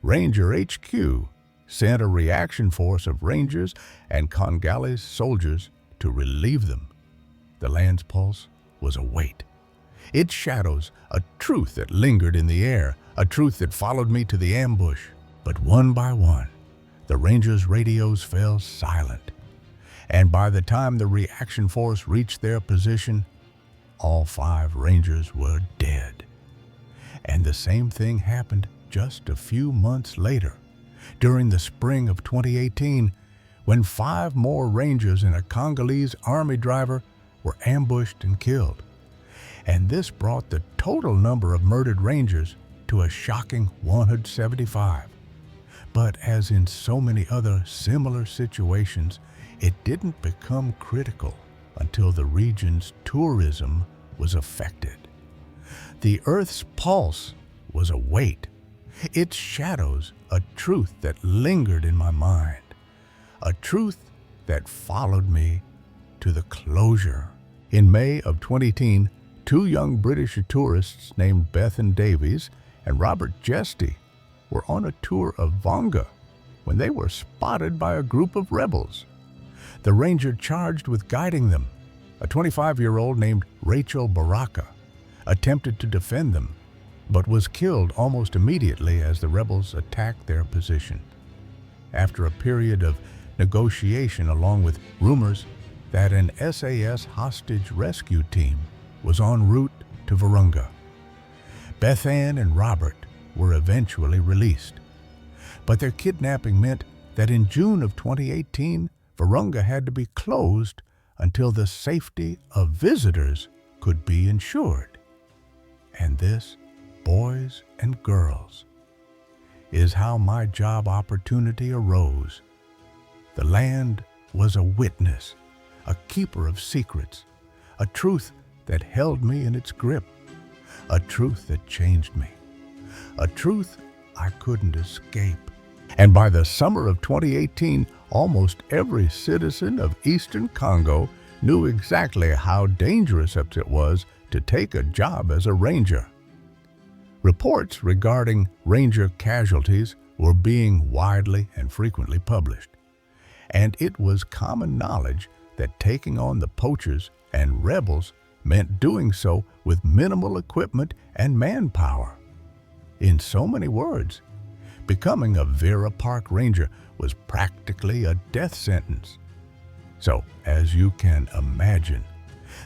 Ranger HQ sent a reaction force of Rangers and Congolese soldiers to relieve them. The land's pulse was a weight. Its shadows, a truth that lingered in the air, a truth that followed me to the ambush. But one by one, the Rangers' radios fell silent. And by the time the reaction force reached their position, all 5 Rangers were dead. And the same thing happened just a few months later, during the spring of 2018, when 5 more Rangers and a Congolese army driver were ambushed and killed. And this brought the total number of murdered Rangers to a shocking 175. But as in so many other similar situations, it didn't become critical until the region's tourism was affected. The Earth's pulse was a weight, its shadows a truth that lingered in my mind, a truth that followed me to the closure. In May of 2010, 2 young British tourists named Bethan Davies and Robert Jesty were on a tour of Vonga when they were spotted by a group of rebels. The ranger charged with guiding them, a 25-year-old named Rachel Baraka, attempted to defend them, but was killed almost immediately as the rebels attacked their position. After a period of negotiation, along with rumors that an SAS hostage rescue team was en route to Virunga, Bethan and Robert were eventually released. But their kidnapping meant that in June of 2018, Virunga had to be closed until the safety of visitors could be ensured. And this, boys and girls, is how my job opportunity arose. The land was a witness, a keeper of secrets, a truth that held me in its grip, a truth that changed me, a truth I couldn't escape. And by the summer of 2018, almost every citizen of Eastern Congo knew exactly how dangerous it was to take a job as a ranger. Reports regarding ranger casualties were being widely and frequently published, and it was common knowledge that taking on the poachers and rebels meant doing so with minimal equipment and manpower. In so many words, becoming a Vera Park Ranger was practically a death sentence. So, as you can imagine,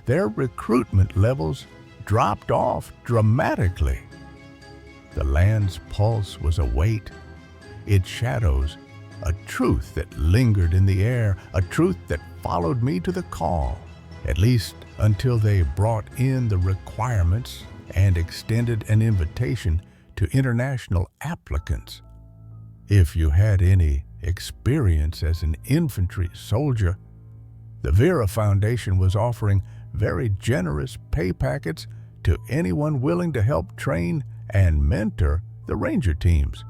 their recruitment levels dropped off dramatically. The land's pulse was a weight, its shadows a truth that lingered in the air, a truth that followed me to the call. at least until they brought in the requirements and extended an invitation to international applicants. If you had any experience as an infantry soldier, the Vera Foundation was offering very generous pay packets to anyone willing to help train and mentor the Ranger teams.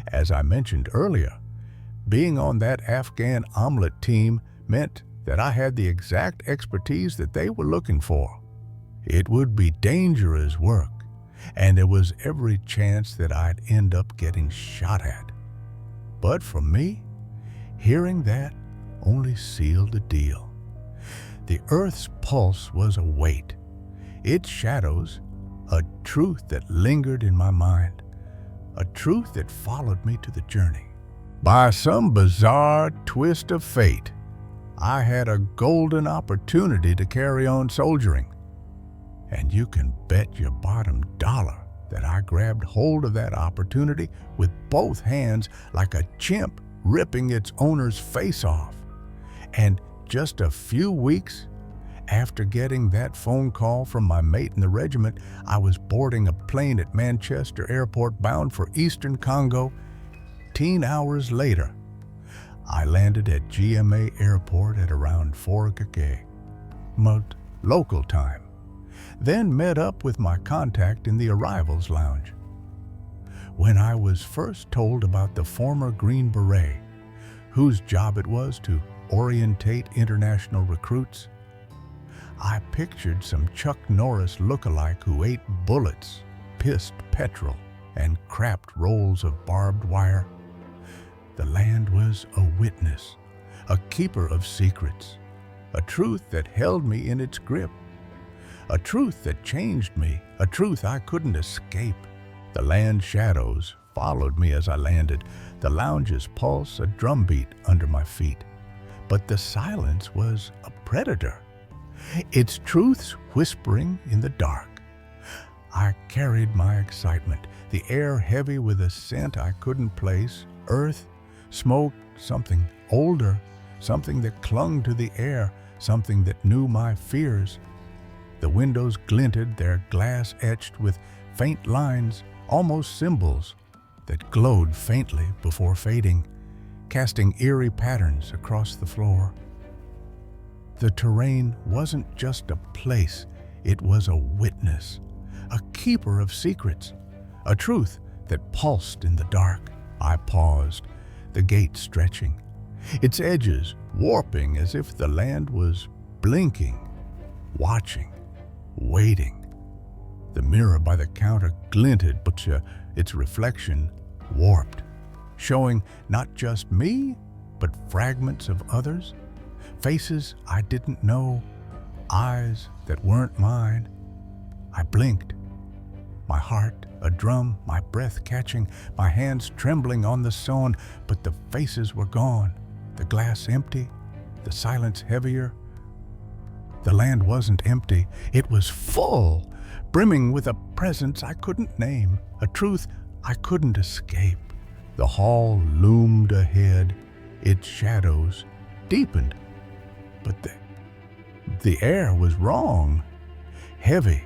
As I mentioned earlier, being on that Afghan omelet team meant that I had the exact expertise that they were looking for. It would be dangerous work, and there was every chance that I'd end up getting shot at. But for me, hearing that only sealed the deal. The Earth's pulse was a weight, its shadows a truth that lingered in my mind, a truth that followed me to the journey. By some bizarre twist of fate, I had a golden opportunity to carry on soldiering. And you can bet your bottom dollar that I grabbed hold of that opportunity with both hands like a chimp ripping its owner's face off. And just a few weeks after getting that phone call from my mate in the regiment, I was boarding a plane at Manchester Airport bound for Eastern Congo. 10 hours later, I landed at GMA Airport at around 4 local time, then met up with my contact in the arrivals lounge. When I was first told about the former Green Beret, whose job it was to orientate international recruits, I pictured some Chuck Norris lookalike who ate bullets, pissed petrol, and crapped rolls of barbed wire. The land was a witness, a keeper of secrets, a truth that held me in its grip, a truth that changed me, a truth I couldn't escape. The land shadows followed me as I landed, the lounge's pulse a drumbeat under my feet. But the silence was a predator, its truths whispering in the dark. I carried my excitement, the air heavy with a scent I couldn't place, earth, smoke, something older, something that clung to the air, something that knew my fears. The windows glinted, their glass etched with faint lines, almost symbols, that glowed faintly before fading, casting eerie patterns across the floor. The terrain wasn't just a place, it was a witness, a keeper of secrets, a truth that pulsed in the dark. I paused, the gate stretching, its edges warping as if the land was blinking, watching, waiting. The mirror by the counter glinted, but its reflection warped, showing not just me, but fragments of others, faces I didn't know, eyes that weren't mine. I blinked, my heart a drum, my breath catching, my hands trembling on the stone, but the faces were gone, the glass empty, the silence heavier. The land wasn't empty, it was full, brimming with a presence I couldn't name, a truth I couldn't escape. The hall loomed ahead, its shadows deepened, but the air was wrong, heavy,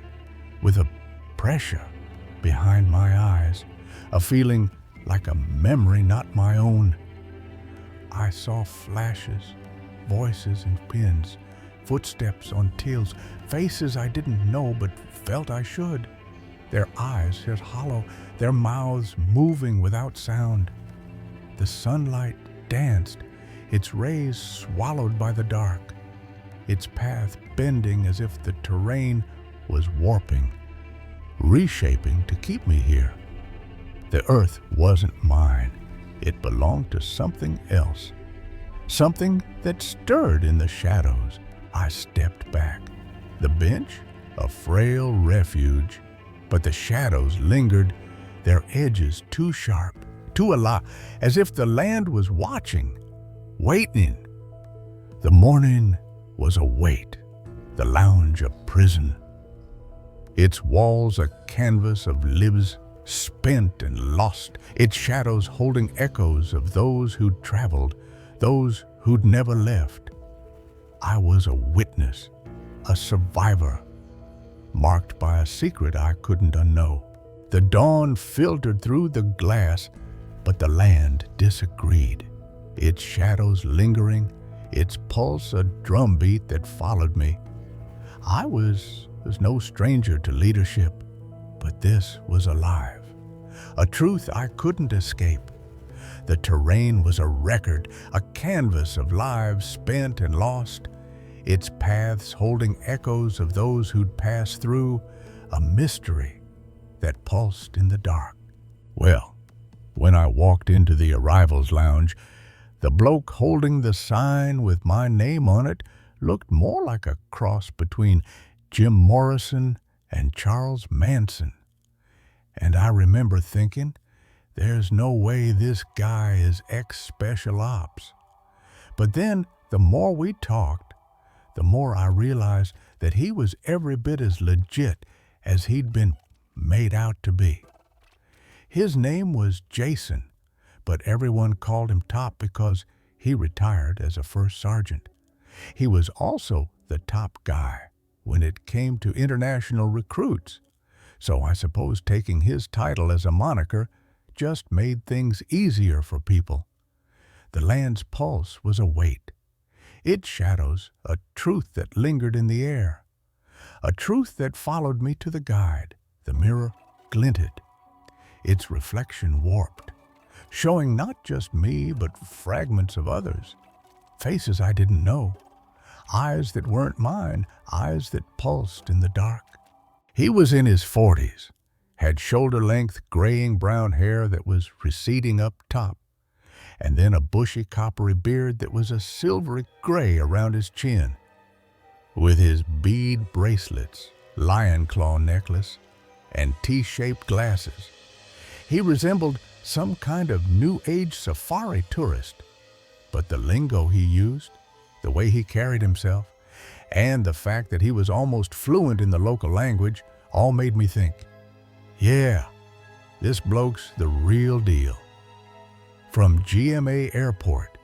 with a pressure behind my eyes, a feeling like a memory not my own. I saw flashes, voices and pins, footsteps on tills, faces I didn't know but felt I should. Their eyes hit hollow, their mouths moving without sound. The sunlight danced, its rays swallowed by the dark, its path bending as if the terrain was warping, reshaping to keep me here. The earth wasn't mine. It belonged to something else, something that stirred in the shadows. I stepped back. The bench, a frail refuge, but the shadows lingered, their edges too sharp, too alive, as if the land was watching, waiting. The morning was a wait, the lounge a prison, its walls a canvas of lives spent and lost, its shadows holding echoes of those who'd traveled, those who'd never left. I was a witness, a survivor, marked by a secret I couldn't unknow. The dawn filtered through the glass, but the land disagreed. Its shadows lingering, its pulse a drumbeat that followed me. I was no stranger to leadership, but this was alive, a truth I couldn't escape. The terrain was a record, a canvas of lives spent and lost, its paths holding echoes of those who'd passed through, a mystery that pulsed in the dark. Well, when I walked into the arrivals lounge, the bloke holding the sign with my name on it looked more like a cross between Jim Morrison and Charles Manson. And I remember thinking, there's no way this guy is ex-special ops. But then, the more we talked, the more I realized that he was every bit as legit as he'd been made out to be. His name was Jason, but everyone called him Top because he retired as a first sergeant. He was also the top guy when it came to international recruits, so I suppose taking his title as a moniker just made things easier for people. The land's pulse was a weight. Its shadows a truth that lingered in the air, a truth that followed me to the guide. The mirror glinted, its reflection warped, showing not just me but fragments of others, faces I didn't know, eyes that weren't mine, eyes that pulsed in the dark. He was in his 40s, had shoulder-length graying brown hair that was receding up top, and then a bushy coppery beard that was a silvery gray around his chin. With his bead bracelets, lion claw necklace, and T-shaped glasses, he resembled some kind of New Age safari tourist. But the lingo he used, the way he carried himself, and the fact that he was almost fluent in the local language all made me think, yeah, this bloke's the real deal. From GMA Airport,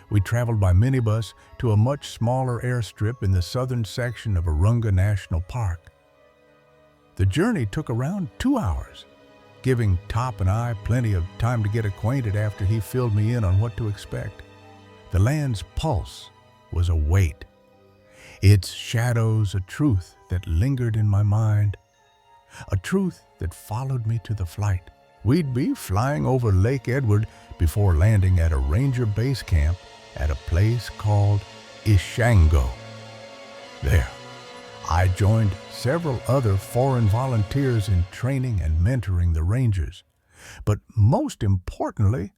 we traveled by minibus to a much smaller airstrip in the southern section of Virunga National Park. The journey took around 2 hours, giving Top and I plenty of time to get acquainted after he filled me in on what to expect. The land's pulse was a weight, its shadows a truth that lingered in my mind, a truth that followed me to the flight. We'd be flying over Lake Edward before landing at a ranger base camp at a place called Ishango. There, I joined several other foreign volunteers in training and mentoring the rangers. But most importantly,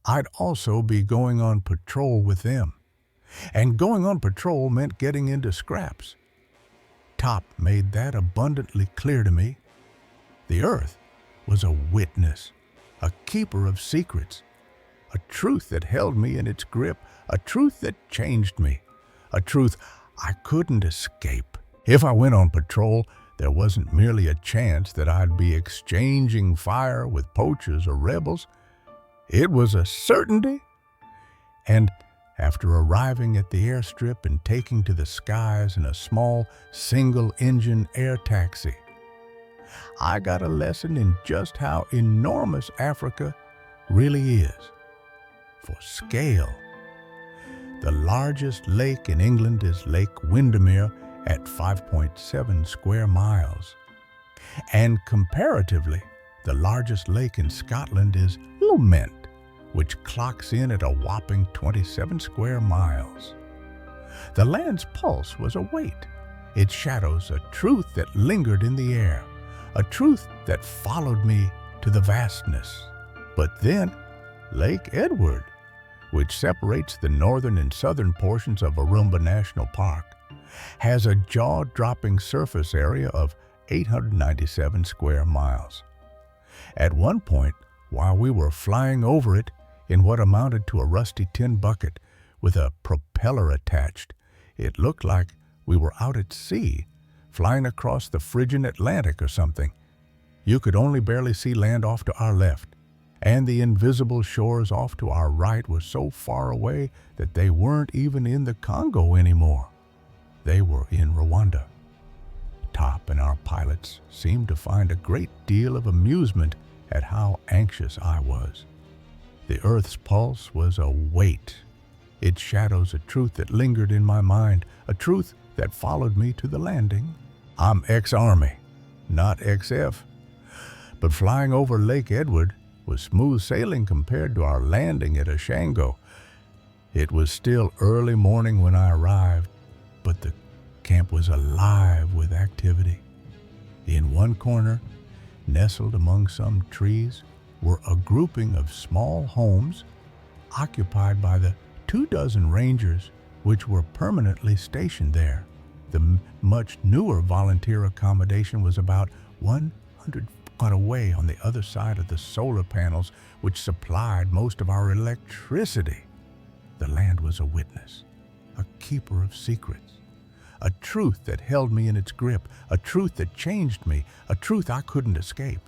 I'd also be going on patrol with them. And going on patrol meant getting into scraps. Top made that abundantly clear to me. The earth was a witness, a keeper of secrets, a truth that held me in its grip, a truth that changed me, a truth I couldn't escape. If I went on patrol, there wasn't merely a chance that I'd be exchanging fire with poachers or rebels. It was a certainty. And after arriving at the airstrip and taking to the skies in a small, single-engine air taxi, I got a lesson in just how enormous Africa really is. For scale, the largest lake in England is Lake Windermere at 5.7 square miles. And comparatively, the largest lake in Scotland is Lomond, which clocks in at a whopping 27 square miles. The land's pulse was a weight, its shadows a truth that lingered in the air, a truth that followed me to the vastness. But then, Lake Edward, which separates the northern and southern portions of Virunga National Park, has a jaw-dropping surface area of 897 square miles. At one point, while we were flying over it in what amounted to a rusty tin bucket with a propeller attached, it looked like we were out at sea, flying across the frigid Atlantic or something. You could only barely see land off to our left. and the invisible shores off to our right were so far away that they weren't even in the Congo anymore. They were in Rwanda. Top and our pilots seemed to find a great deal of amusement at how anxious I was. The Earth's pulse was a weight. Its shadows a truth that lingered in my mind, a truth that followed me to the landing. I'm ex-Army, not XF. But flying over Lake Edward was smooth sailing compared to our landing at Ashango. It was still early morning when I arrived, but the camp was alive with activity. In one corner, nestled among some trees, were a grouping of small homes occupied by the 24 rangers which were permanently stationed there. The much newer volunteer accommodation was about 100 feet away on the other side of the solar panels which supplied most of our electricity. The land was a witness, a keeper of secrets, a truth that held me in its grip, a truth that changed me, a truth I couldn't escape.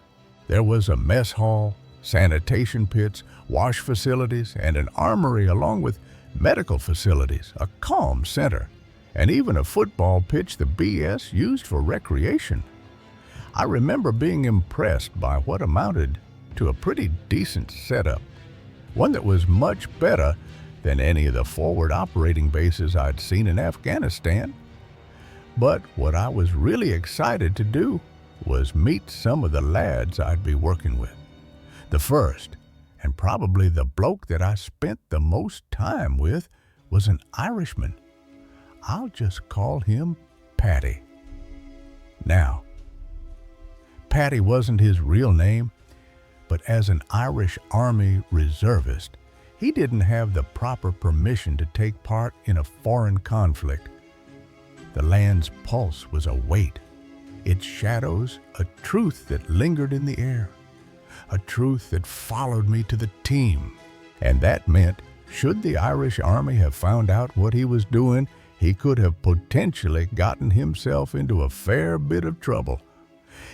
There was a mess hall, sanitation pits, wash facilities, and an armory along with medical facilities, a calm center, and even a football pitch the BS used for recreation. I remember being impressed by what amounted to a pretty decent setup, one that was much better than any of the forward operating bases I'd seen in Afghanistan. But what I was really excited to do was meet some of the lads I'd be working with. The first, and probably the bloke that I spent the most time with, was an Irishman. I'll just call him Paddy. Now, Paddy wasn't his real name, but as an Irish Army reservist, he didn't have the proper permission to take part in a foreign conflict. The land's pulse was a weight, its shadows a truth that lingered in the air, a truth that followed me to the team. And that meant, should the Irish Army have found out what he was doing, he could have potentially gotten himself into a fair bit of trouble.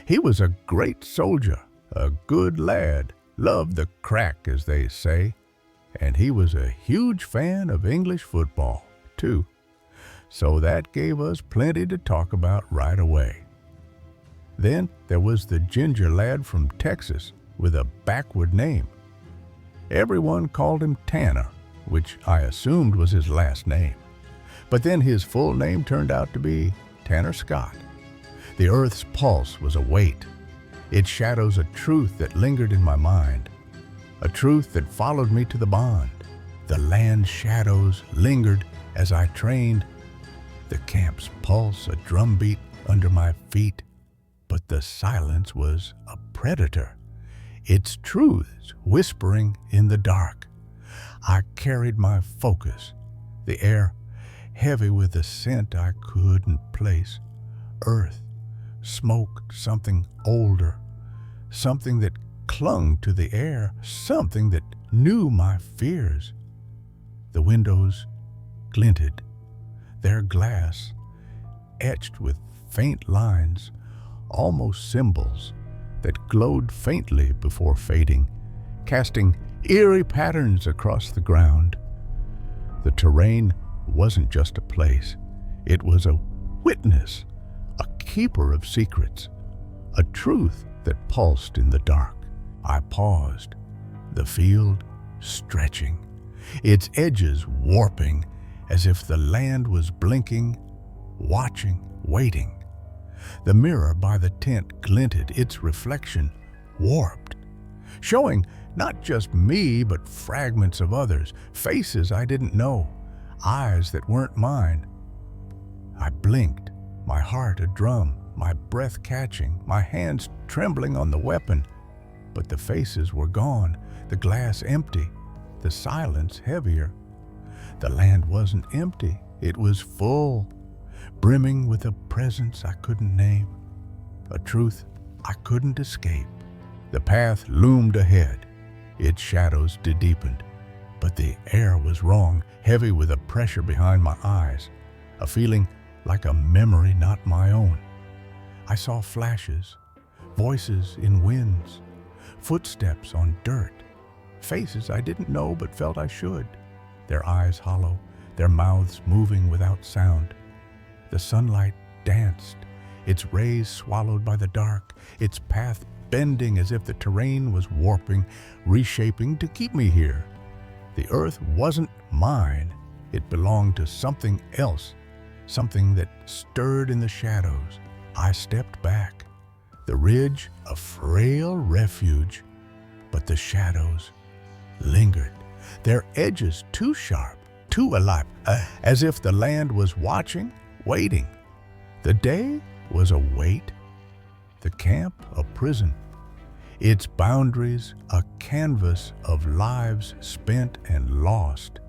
He was a great soldier, a good lad, loved the crack, as they say, and he was a huge fan of English football, too. So that gave us plenty to talk about right away. Then there was the ginger lad from Texas with a backward name. Everyone called him Tanner, which I assumed was his last name. But then his full name turned out to be Tanner Scott. The Earth's pulse was a weight. Its shadows a truth that lingered in my mind, a truth that followed me to the bond. The land's shadows lingered as I trained, the camp's pulse a drumbeat under my feet. But the silence was a predator, its truths whispering in the dark. I carried my focus, the air heavy with a scent I couldn't place. Earth, smoke, something older, something that clung to the air, something that knew my fears. The windows glinted, their glass etched with faint lines, almost symbols that glowed faintly before fading, casting eerie patterns across the ground. The terrain wasn't just a place, it was a witness, a keeper of secrets, a truth that pulsed in the dark. I paused, the field stretching, its edges warping as if the land was blinking, watching, waiting. The mirror by the tent glinted, its reflection warped, showing not just me but fragments of others, faces I didn't know, eyes that weren't mine. I blinked, my heart a drum, my breath catching, my hands trembling on the weapon. But the faces were gone, the glass empty, the silence heavier. The land wasn't empty, it was full, brimming with a presence I couldn't name, a truth I couldn't escape. The path loomed ahead, its shadows deepened, but the air was wrong, heavy with a pressure behind my eyes, a feeling like a memory not my own. I saw flashes, voices in winds, footsteps on dirt, faces I didn't know but felt I should, their eyes hollow, their mouths moving without sound. The sunlight danced, its rays swallowed by the dark, its path bending as if the terrain was warping, reshaping to keep me here. The earth wasn't mine. It belonged to something else, something that stirred in the shadows. I stepped back. The ridge, a frail refuge, but the shadows lingered, their edges too sharp, too alive, as if the land was watching, waiting. The day was a wait, the camp a prison, its boundaries a canvas of lives spent and lost,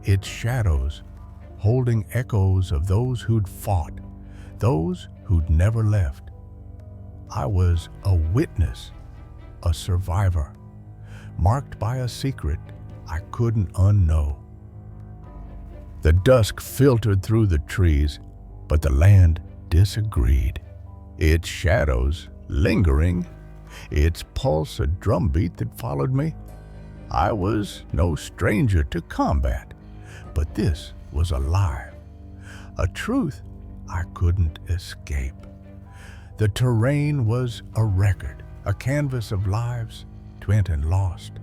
its shadows holding echoes of those who'd fought, those who'd never left. I was a witness, a survivor, marked by a secret I couldn't unknow. The dusk filtered through the trees, but the land disagreed. Its shadows lingering, its pulse a drumbeat that followed me. I was no stranger to combat, but this was alive, a truth I couldn't escape. The terrain was a record, a canvas of lives spent and lost,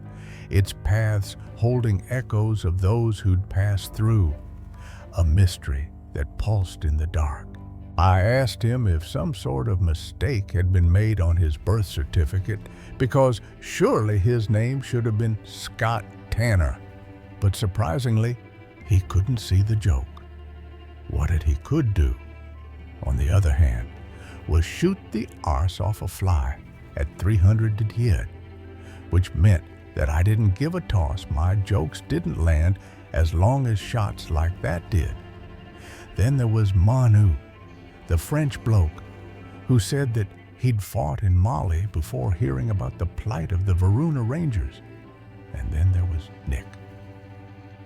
its paths holding echoes of those who'd passed through, a mystery that pulsed in the dark. I asked him if some sort of mistake had been made on his birth certificate, because surely his name should have been Scott Tanner. But surprisingly, he couldn't see the joke. What he could do, on the other hand, was shoot the arse off a fly at 300 to hit, which meant that I didn't give a toss. My jokes didn't land as long as shots like that did. Then there was Manu, the French bloke, who said that he'd fought in Mali before hearing about the plight of the Varuna Rangers. And then there was Nick,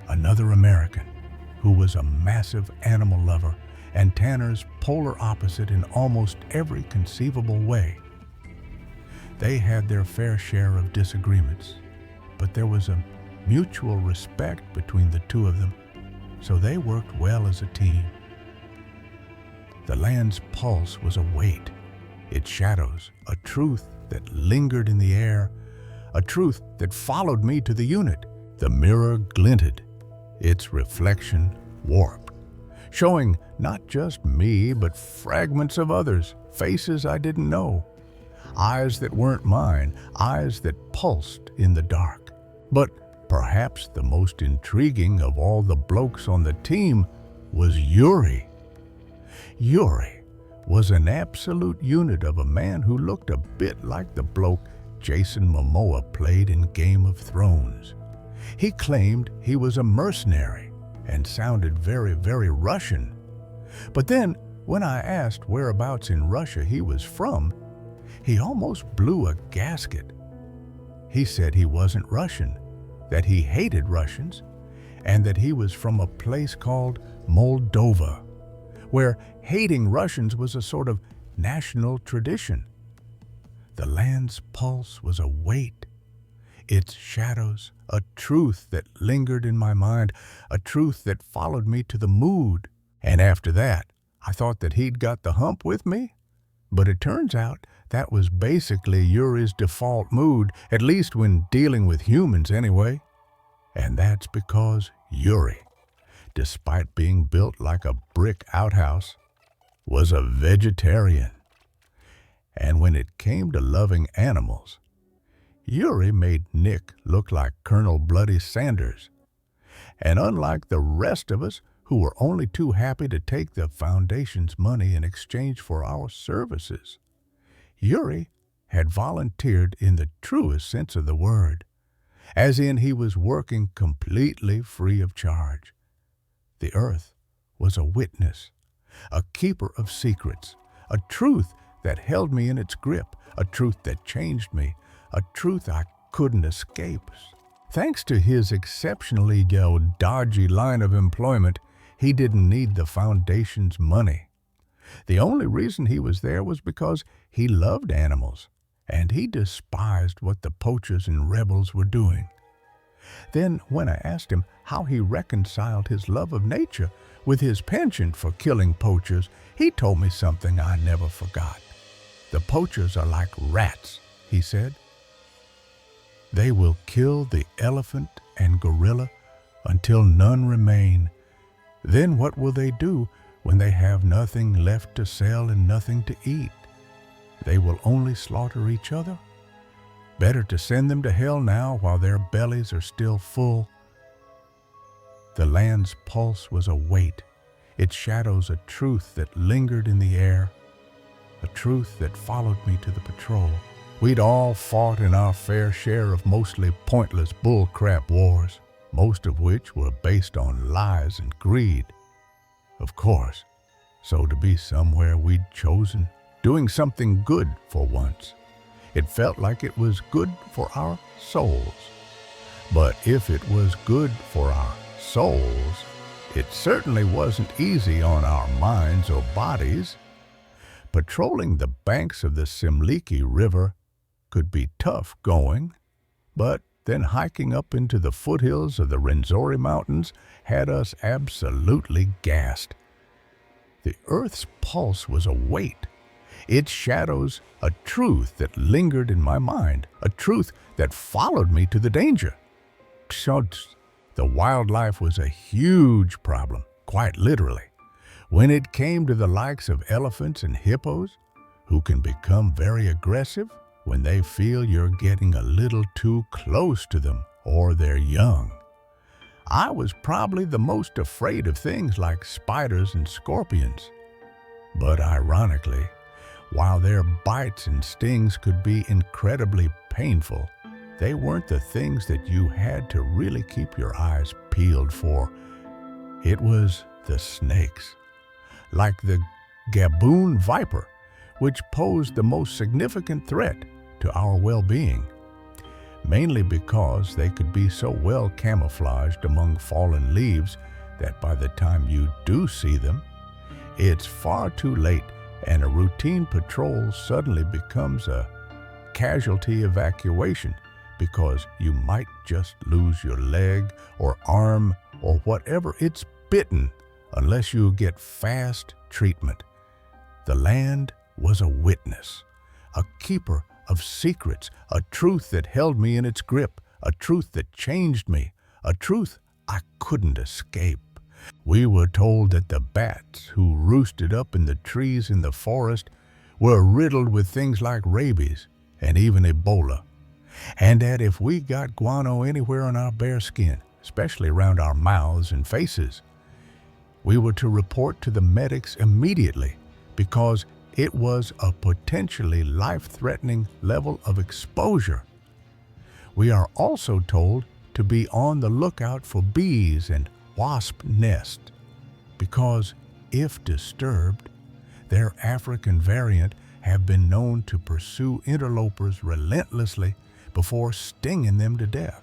another American, who was a massive animal lover and Tanner's polar opposite in almost every conceivable way. They had their fair share of disagreements, but there was a mutual respect between the two of them, so they worked well as a team. The land's pulse was a weight, its shadows a truth that lingered in the air, a truth that followed me to the unit. The mirror glinted, its reflection warped, showing not just me, but fragments of others, faces I didn't know, eyes that weren't mine, eyes that pulsed in the dark. But perhaps the most intriguing of all the blokes on the team was Yuri. Yuri was an absolute unit of a man who looked a bit like the bloke Jason Momoa played in Game of Thrones. He claimed he was a mercenary and sounded very, very Russian. But then, when I asked whereabouts in Russia he was from, he almost blew a gasket. He said he wasn't Russian, that he hated Russians, and that he was from a place called Moldova, where hating Russians was a sort of national tradition. The land's pulse was a weight, its shadows a truth that lingered in my mind, a truth that followed me to the mood. And after that, I thought that he'd got the hump with me. But it turns out that was basically Yuri's default mood, at least when dealing with humans anyway. And that's because Yuri, despite being built like a brick outhouse, was a vegetarian. And when it came to loving animals, Yuri made Nick look like Colonel Bloody Sanders. And unlike the rest of us who were only too happy to take the Foundation's money in exchange for our services, Yuri had volunteered in the truest sense of the word, as in he was working completely free of charge. The earth was a witness, a keeper of secrets, a truth that held me in its grip, a truth that changed me, a truth I couldn't escape. Thanks to his exceptionally dodgy line of employment, he didn't need the Foundation's money. The only reason he was there was because he loved animals, and he despised what the poachers and rebels were doing. Then, when I asked him how he reconciled his love of nature with his penchant for killing poachers, he told me something I never forgot. The poachers are like rats, he said. They will kill the elephant and gorilla until none remain. Then what will they do when they have nothing left to sell and nothing to eat? They will only slaughter each other. Better to send them to hell now while their bellies are still full. The land's pulse was a weight. Its shadows a truth that lingered in the air, a truth that followed me to the patrol. We'd all fought in our fair share of mostly pointless bullcrap wars, most of which were based on lies and greed. Of course, so to be somewhere we'd chosen, doing something good for once, it felt like it was good for our souls. But if it was good for our souls, it certainly wasn't easy on our minds or bodies. Patrolling the banks of the Simliki River could be tough going, but then hiking up into the foothills of the Renzori Mountains had us absolutely gassed. The earth's pulse was a weight, its shadows a truth that lingered in my mind, a truth that followed me to the danger. So the wildlife was a huge problem, quite literally. When it came to the likes of elephants and hippos, who can become very aggressive when they feel you're getting a little too close to them or they're young. I was probably the most afraid of things like spiders and scorpions. But ironically, while their bites and stings could be incredibly painful, they weren't the things that you had to really keep your eyes peeled for. It was the snakes, like the Gaboon viper, which posed the most significant threat to our well-being, mainly because they could be so well camouflaged among fallen leaves that by the time you do see them, it's far too late and a routine patrol suddenly becomes a casualty evacuation because you might just lose your leg or arm or whatever it's bitten unless you get fast treatment. The land was a witness, a keeper of secrets, a truth that held me in its grip, a truth that changed me, a truth I couldn't escape. We were told that the bats who roosted up in the trees in the forest were riddled with things like rabies and even Ebola, and that if we got guano anywhere on our bare skin, especially around our mouths and faces, we were to report to the medics immediately because it was a potentially life-threatening level of exposure. We are also told to be on the lookout for bees and wasp nests because, if disturbed, their African variant have been known to pursue interlopers relentlessly before stinging them to death.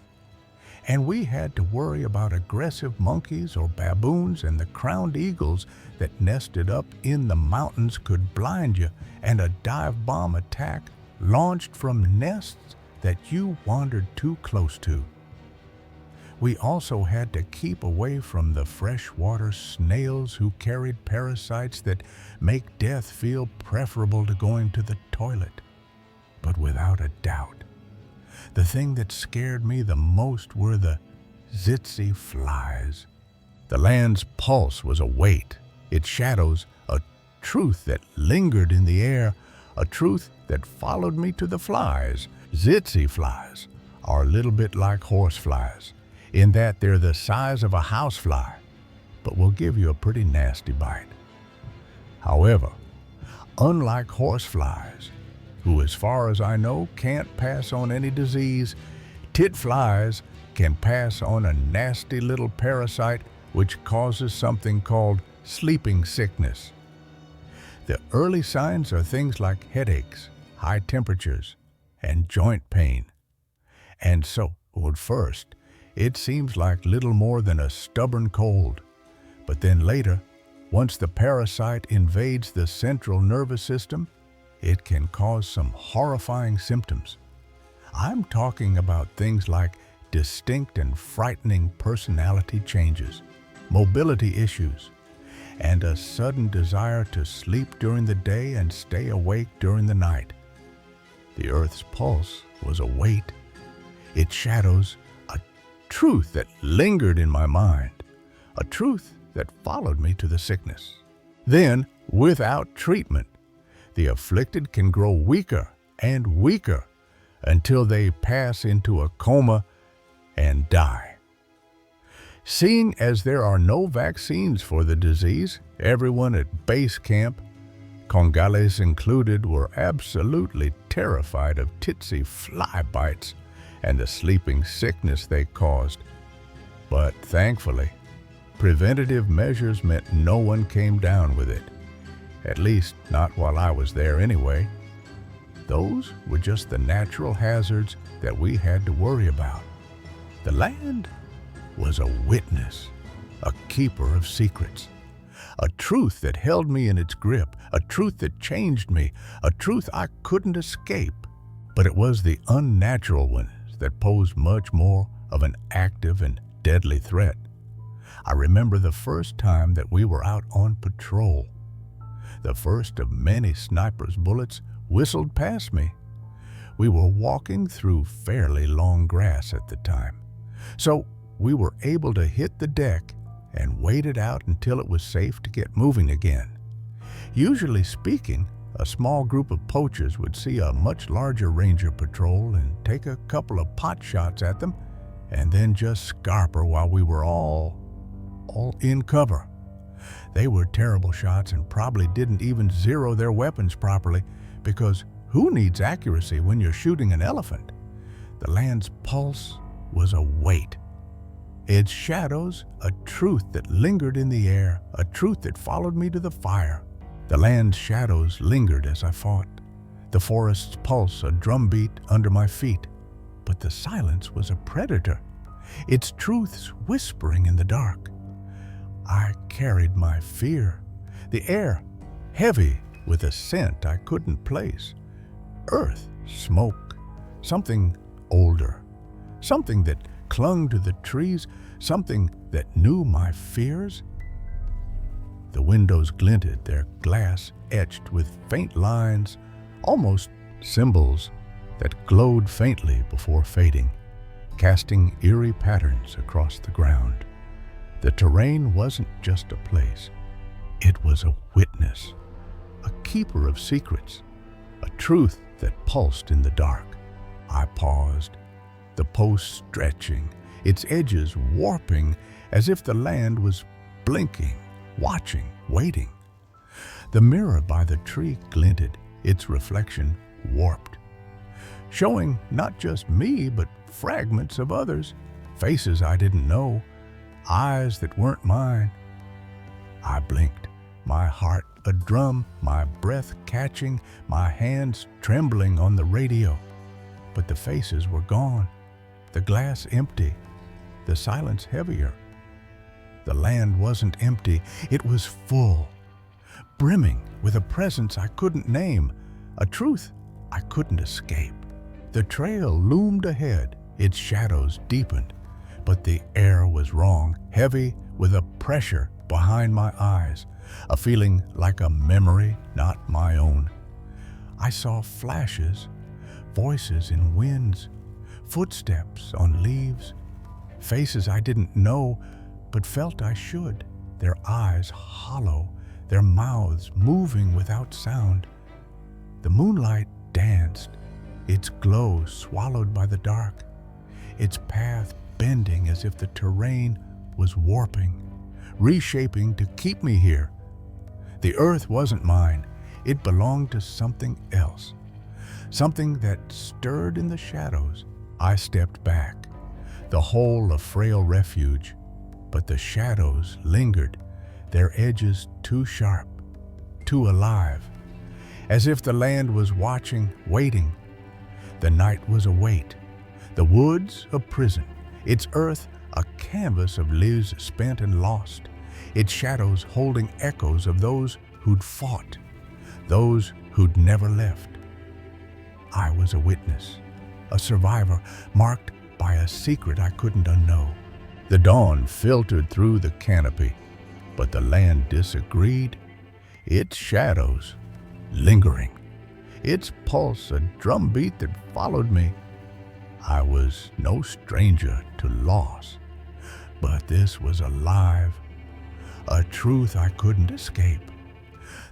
And we had to worry about aggressive monkeys or baboons, and the crowned eagles that nested up in the mountains could blind you, and a dive bomb attack launched from nests that you wandered too close to. We also had to keep away from the freshwater snails who carried parasites that make death feel preferable to going to the toilet. But without a doubt, the thing that scared me the most were the tsetse flies. The land's pulse was a weight, its shadows a truth that lingered in the air, a truth that followed me to the flies. Tsetse flies are a little bit like horse flies, in that they're the size of a housefly, but will give you a pretty nasty bite. However, unlike horse flies, who as far as I know can't pass on any disease, tit flies can pass on a nasty little parasite which causes something called sleeping sickness. The early signs are things like headaches, high temperatures, and joint pain. And so, at first, it seems like little more than a stubborn cold. But then later, once the parasite invades the central nervous system, it can cause some horrifying symptoms. I'm talking about things like distinct and frightening personality changes, mobility issues, and a sudden desire to sleep during the day and stay awake during the night. The Earth's pulse was a weight, its shadows a truth that lingered in my mind, a truth that followed me to the sickness. Then, without treatment, the afflicted can grow weaker and weaker until they pass into a coma and die. Seeing as there are no vaccines for the disease, everyone at base camp, Congolese included, were absolutely terrified of tsetse fly bites and the sleeping sickness they caused. But thankfully, preventative measures meant no one came down with it. At least, not while I was there anyway. Those were just the natural hazards that we had to worry about. The land was a witness, a keeper of secrets, a truth that held me in its grip, a truth that changed me, a truth I couldn't escape. But it was the unnatural ones that posed much more of an active and deadly threat. I remember the first time that we were out on patrol. The first of many snipers' bullets whistled past me. We were walking through fairly long grass at the time, so we were able to hit the deck and wait it out until it was safe to get moving again. Usually speaking, a small group of poachers would see a much larger ranger patrol and take a couple of pot shots at them and then just scarper while we were all in cover. They were terrible shots and probably didn't even zero their weapons properly, because who needs accuracy when you're shooting an elephant? The land's pulse was a weight, its shadows a truth that lingered in the air, a truth that followed me to the fire. The land's shadows lingered as I fought, the forest's pulse a drumbeat under my feet. But the silence was a predator, its truths whispering in the dark. I carried my fear, the air heavy with a scent I couldn't place. Earth, smoke, something older, something that clung to the trees, something that knew my fears. The windows glinted, their glass etched with faint lines, almost symbols that glowed faintly before fading, casting eerie patterns across the ground. The terrain wasn't just a place. It was a witness, a keeper of secrets, a truth that pulsed in the dark. I paused, the post stretching, its edges warping as if the land was blinking, watching, waiting. The mirror by the tree glinted, its reflection warped, showing not just me, but fragments of others, faces I didn't know, eyes that weren't mine. I blinked, my heart a drum, my breath catching, my hands trembling on the radio. But the faces were gone, the glass empty, the silence heavier. The land wasn't empty, it was full, brimming with a presence I couldn't name, a truth I couldn't escape. The trail loomed ahead, its shadows deepened, but the air was wrong, heavy with a pressure behind my eyes, a feeling like a memory not my own. I saw flashes, voices in winds, footsteps on leaves, faces I didn't know but felt I should, their eyes hollow, their mouths moving without sound. The moonlight danced, its glow swallowed by the dark, its path bending as if the terrain was warping, reshaping to keep me here. The earth wasn't mine, it belonged to something else, something that stirred in the shadows. I stepped back, the hole a frail refuge, but the shadows lingered, their edges too sharp, too alive, as if the land was watching, waiting. The night was a weight, the woods a prison, its earth a canvas of lives spent and lost, its shadows holding echoes of those who'd fought, those who'd never left. I was a witness, a survivor marked by a secret I couldn't unknow. The dawn filtered through the canopy, but the land disagreed. Its shadows lingering, its pulse a drumbeat that followed me. I was no stranger to loss, but this was alive, a truth I couldn't escape.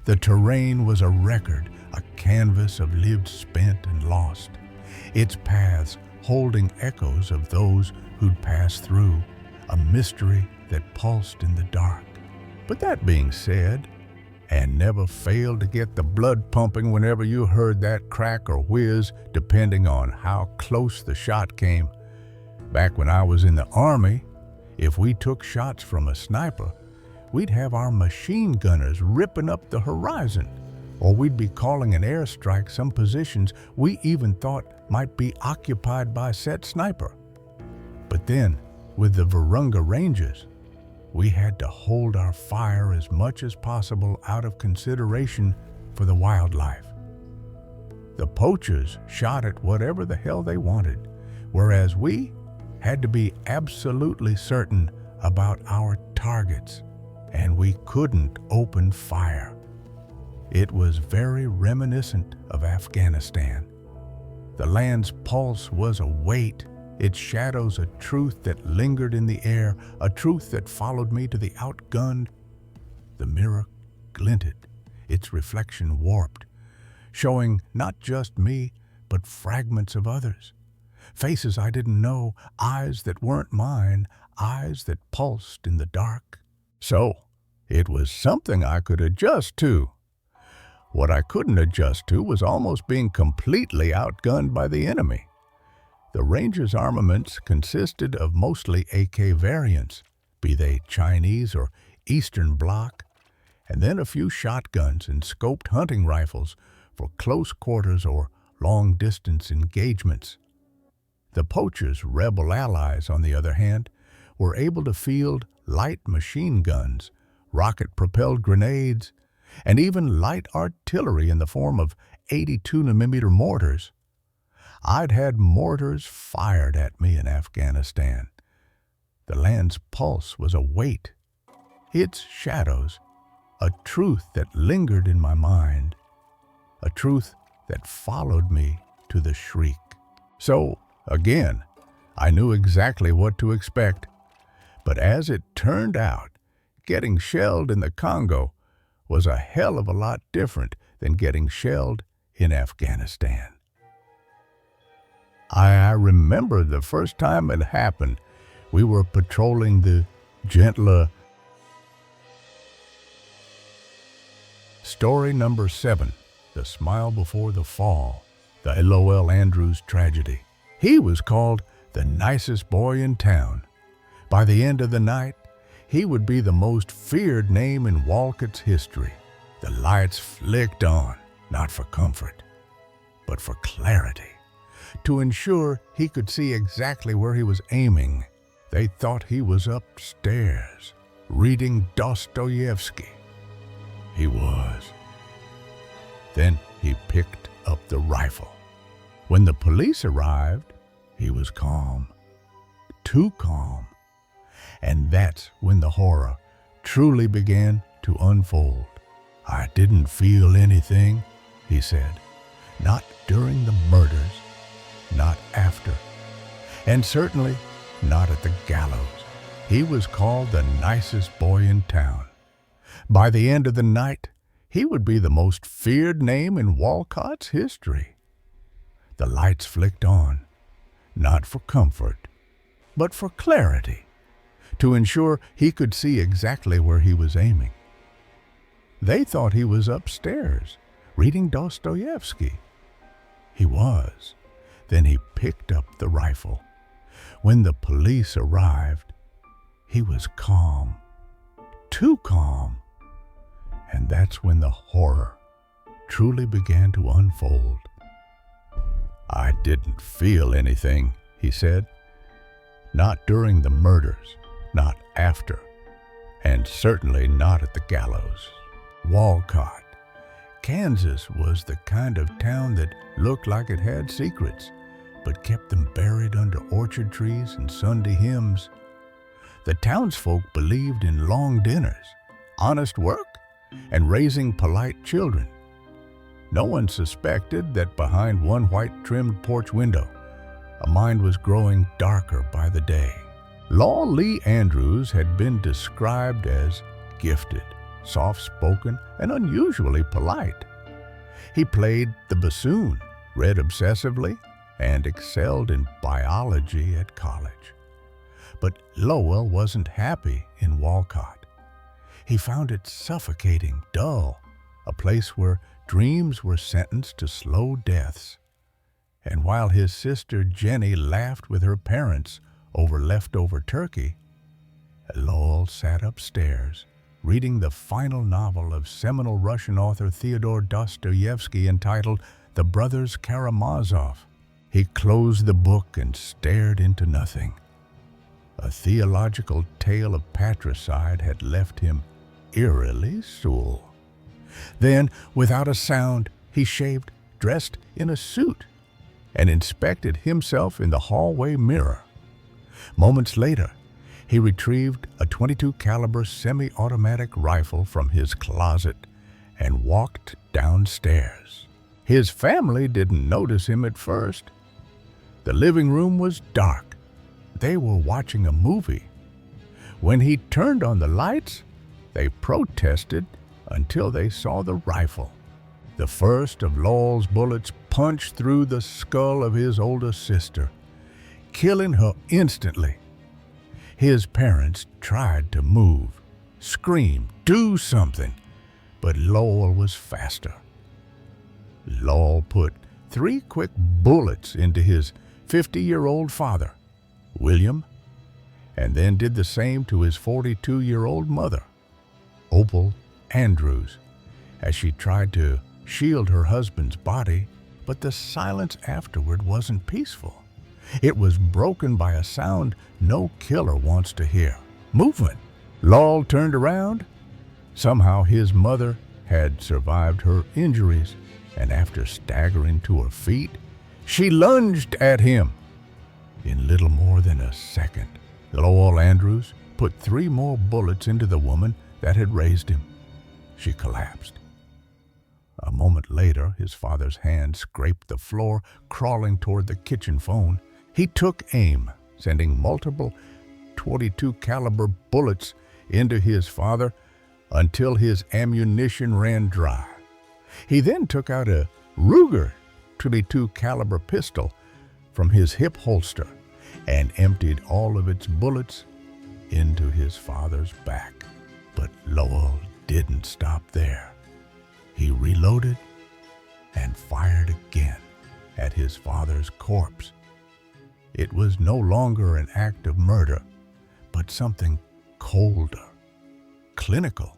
The terrain was a record, a canvas of lived spent and lost, its paths holding echoes of those who'd passed through, a mystery that pulsed in the dark. But that being said, and never failed to get the blood pumping whenever you heard that crack or whiz, depending on how close the shot came. Back when I was in the Army, if we took shots from a sniper, we'd have our machine gunners ripping up the horizon, or we'd be calling an airstrike some positions we even thought might be occupied by said sniper. But then, with the Virunga Rangers, we had to hold our fire as much as possible out of consideration for the wildlife. The poachers shot at whatever the hell they wanted, whereas we had to be absolutely certain about our targets, and we couldn't open fire. It was very reminiscent of Afghanistan. The land's pulse was a weight, its shadows a truth that lingered in the air, a truth that followed me to the outgunned. The mirror glinted, its reflection warped, showing not just me, but fragments of others. Faces I didn't know, eyes that weren't mine, eyes that pulsed in the dark. So, it was something I could adjust to. What I couldn't adjust to was almost being completely outgunned by the enemy. The Rangers' armaments consisted of mostly AK variants, be they Chinese or Eastern Bloc, and then a few shotguns and scoped hunting rifles for close quarters or long-distance engagements. The poachers' rebel allies, on the other hand, were able to field light machine guns, rocket-propelled grenades, and even light artillery in the form of 82mm mortars. I'd had mortars fired at me in Afghanistan. The land's pulse was a weight, its shadows, a truth that lingered in my mind, a truth that followed me to the shriek. So, again, I knew exactly what to expect, but as it turned out, getting shelled in the Congo was a hell of a lot different than getting shelled in Afghanistan. I remember the first time it happened, we were patrolling the gentler. Story number 7, The Smile Before the Fall, the LOL Andrews tragedy. He was called the nicest boy in town. By the end of the night, he would be the most feared name in Walcott's history. The lights flicked on, not for comfort, but for clarity. To ensure he could see exactly where he was aiming, they thought he was upstairs, reading Dostoevsky. He was. Then he picked up the rifle. When the police arrived, he was calm. Too calm. And that's when the horror truly began to unfold. "I didn't feel anything," he said. "Not during the murders, not after, and certainly not at the gallows." He was called the nicest boy in town. By the end of the night, he would be the most feared name in Walcott's history. The lights flicked on, not for comfort, but for clarity, to ensure he could see exactly where he was aiming. They thought he was upstairs, reading Dostoevsky. He was. Then he picked up the rifle. When the police arrived, he was calm, too calm. And that's when the horror truly began to unfold. "I didn't feel anything," he said. "Not during the murders, not after, and certainly not at the gallows." Walcott, Kansas was the kind of town that looked like it had secrets, but kept them buried under orchard trees and Sunday hymns. The townsfolk believed in long dinners, honest work, and raising polite children. No one suspected that behind one white-trimmed porch window, a mind was growing darker by the day. Lowell Lee Andrews had been described as gifted, soft-spoken, and unusually polite. He played the bassoon, read obsessively, and excelled in biology at college. But Lowell wasn't happy in Walcott. He found it suffocating, dull, a place where dreams were sentenced to slow deaths. And while his sister Jenny laughed with her parents over leftover turkey, Lowell sat upstairs, reading the final novel of seminal Russian author Fyodor Dostoevsky entitled The Brothers Karamazov. He closed the book and stared into nothing. A theological tale of patricide had left him eerily sore. Then, without a sound, he shaved, dressed in a suit, and inspected himself in the hallway mirror. Moments later, he retrieved a .22 caliber semi-automatic rifle from his closet and walked downstairs. His family didn't notice him at first. The living room was dark. They were watching a movie. When he turned on the lights, they protested until they saw the rifle. The first of Lowell's bullets punched through the skull of his older sister, killing her instantly. His parents tried to move, scream, do something, but Lowell was faster. Lowell put 3 quick bullets into his 50-year-old father, William, and then did the same to his 42-year-old mother, Opal Andrews, as she tried to shield her husband's body, but the silence afterward wasn't peaceful. It was broken by a sound no killer wants to hear: movement. Lowell turned around. Somehow his mother had survived her injuries, and after staggering to her feet, she lunged at him. In little more than a second, Lowell Andrews put 3 more bullets into the woman that had raised him. She collapsed. A moment later, his father's hand scraped the floor, crawling toward the kitchen phone. He took aim, sending multiple .22 caliber bullets into his father until his ammunition ran dry. He then took out a Ruger .22 caliber pistol from his hip holster and emptied all of its bullets into his father's back. But Lowell didn't stop there. He reloaded and fired again at his father's corpse. It was no longer an act of murder, but something colder, clinical.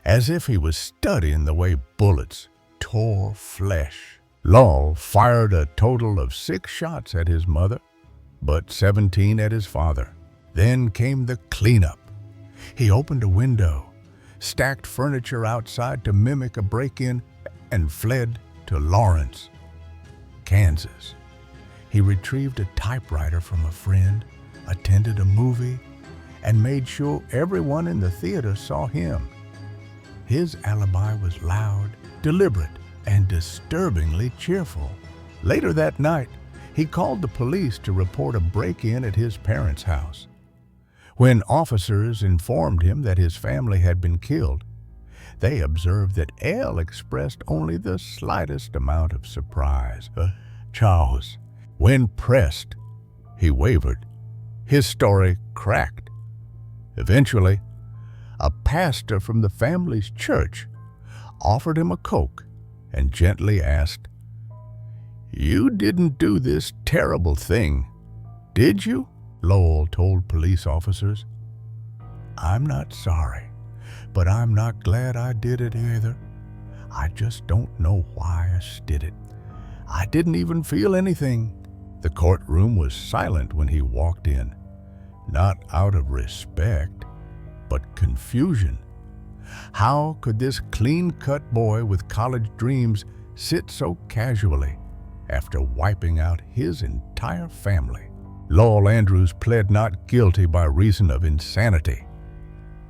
As if he was studying the way bullets tore flesh. Lowell fired a total of 6 shots at his mother, but 17 at his father. Then came the cleanup. He opened a window, stacked furniture outside to mimic a break-in, and fled to Lawrence, Kansas. He retrieved a typewriter from a friend, attended a movie, and made sure everyone in the theater saw him. His alibi was loud, deliberate, and disturbingly cheerful. Later that night, he called the police to report a break-in at his parents' house. When officers informed him that his family had been killed, they observed that L expressed only the slightest amount of surprise. Charles. When pressed, he wavered. His story cracked. Eventually, a pastor from the family's church offered him a Coke and gently asked, "You didn't do this terrible thing, did you?" Lowell told police officers, "I'm not sorry, but I'm not glad I did it either. I just don't know why I did it. I didn't even feel anything." The courtroom was silent when he walked in, not out of respect, but confusion. How could this clean-cut boy with college dreams sit so casually after wiping out his entire family. Lowell Andrews pled not guilty by reason of insanity.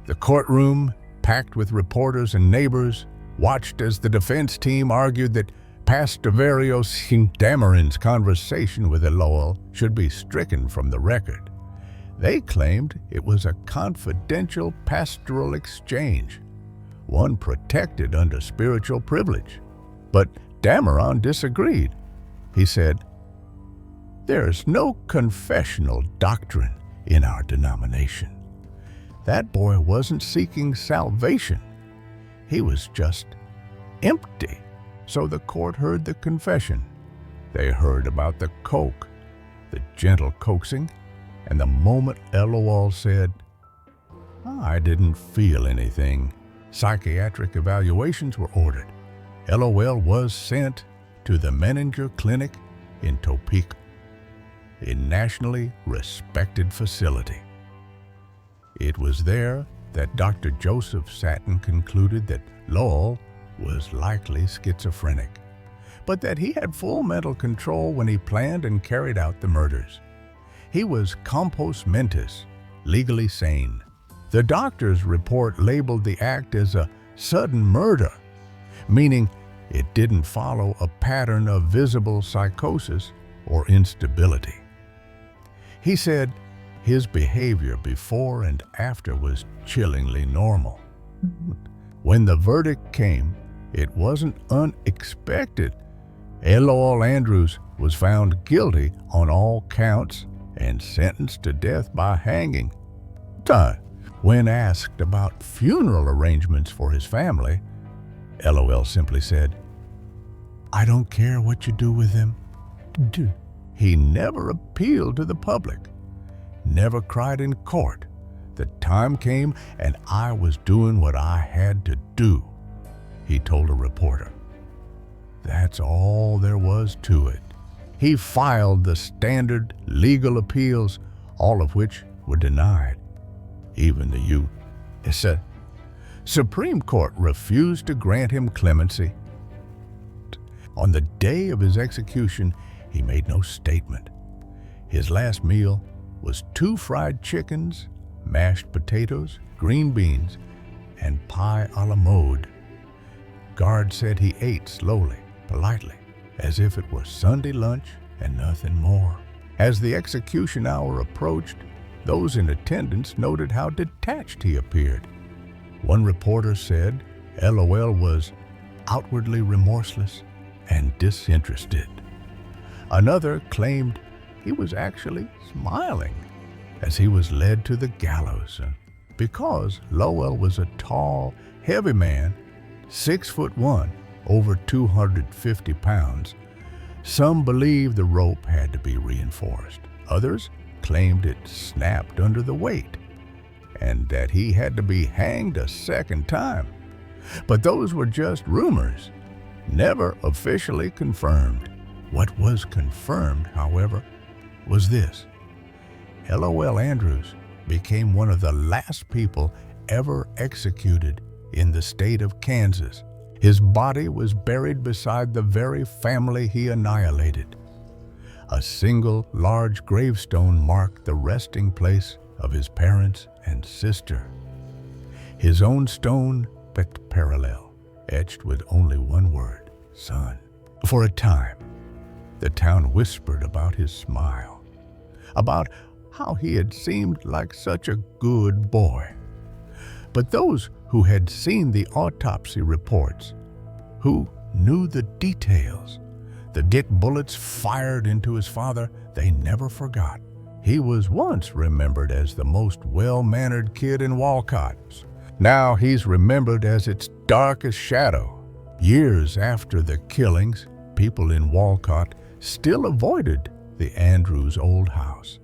The courtroom, packed with reporters and neighbors, watched as the defense team argued that Pastor Varios Damarin's conversation with Lowell should be stricken from the record. They claimed it was a confidential pastoral exchange, one protected under spiritual privilege. But Dameron disagreed. He said, "There's no confessional doctrine in our denomination. That boy wasn't seeking salvation. He was just empty." So the court heard the confession. They heard about the coke, the gentle coaxing, and the moment Lowell said, "I didn't feel anything," psychiatric evaluations were ordered. Lowell was sent to the Menninger Clinic in Topeka, a nationally respected facility. It was there that Dr. Joseph Satin concluded that Lowell was likely schizophrenic, but that he had full mental control when he planned and carried out the murders. He was compos mentis, legally sane. The doctor's report labeled the act as a sudden murder, meaning it didn't follow a pattern of visible psychosis or instability. He said his behavior before and after was chillingly normal. When the verdict came, it wasn't unexpected. Lowell Andrews was found guilty on all counts and sentenced to death by hanging. When asked about funeral arrangements for his family, Lowell simply said, "I don't care what you do with them." He never appealed to the public, never cried in court. The time came and I was doing what I had to do, he told a reporter. That's all there was to it. He filed the standard legal appeals, all of which were denied. Even the U.S. Supreme Court refused to grant him clemency. On the day of his execution, he made no statement. His last meal was 2 fried chickens, mashed potatoes, green beans, and pie a la mode. Guard said he ate slowly, politely, as if it were Sunday lunch and nothing more. As the execution hour approached, those in attendance noted how detached he appeared. One reporter said LOL was outwardly remorseless and disinterested. Another claimed he was actually smiling as he was led to the gallows. Because Lowell was a tall, heavy man, 6'1", over 250 pounds, some believed the rope had to be reinforced. Others claimed it snapped under the weight and that he had to be hanged a second time. But those were just rumors, never officially confirmed. What was confirmed, however, was this. LOL Andrews became one of the last people ever executed in the state of Kansas. His body was buried beside the very family he annihilated. A single large gravestone marked the resting place of his parents and sister. His own stone but parallel, etched with only one word, son. For a time, the town whispered about his smile, about how he had seemed like such a good boy. But those who had seen the autopsy reports, who knew the details, the dick bullets fired into his father, they never forgot. He was once remembered as the most well-mannered kid in Walcott. Now he's remembered as its darkest shadow. Years after the killings, people in Walcott still avoided the Andrews old house.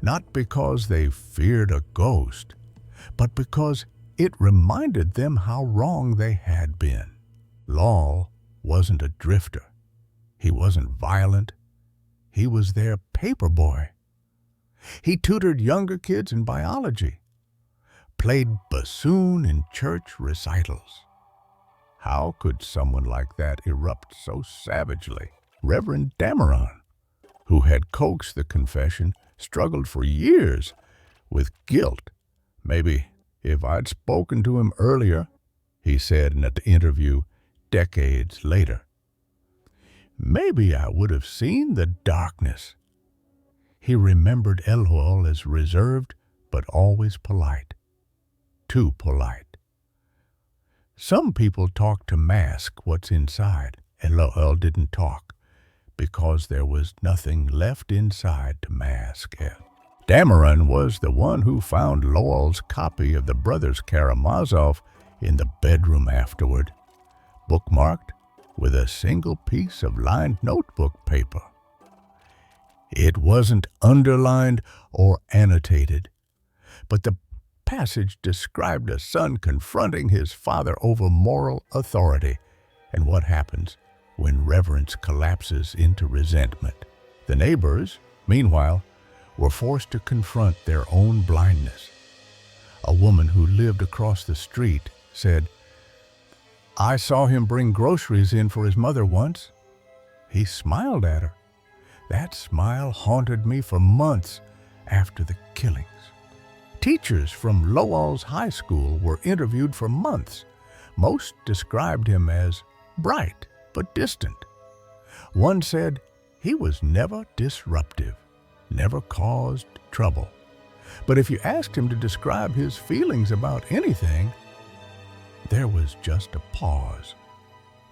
Not because they feared a ghost, but because it reminded them how wrong they had been. Lowell wasn't a drifter. He wasn't violent. He was their paper boy. He tutored younger kids in biology, played bassoon in church recitals. How could someone like that erupt so savagely? Reverend Dameron, who had coaxed the confession, struggled for years with guilt. "Maybe if I'd spoken to him earlier," he said in an interview decades later, "maybe I would have seen the darkness." He remembered Elul as reserved but always polite. Too polite. Some people talk to mask what's inside. Elul didn't talk because there was nothing left inside to mask. Dameron was the one who found Lowell's copy of the Brothers Karamazov in the bedroom afterward, bookmarked with a single piece of lined notebook paper. It wasn't underlined or annotated, but the passage described a son confronting his father over moral authority and what happens when reverence collapses into resentment. The neighbors, meanwhile, were forced to confront their own blindness. A woman who lived across the street said, "I saw him bring groceries in for his mother once. He smiled at her. That smile haunted me for months after the killings." Teachers from Lowell's high school were interviewed for months. Most described him as bright but distant. One said he was never disruptive, never caused trouble. But if you asked him to describe his feelings about anything, there was just a pause,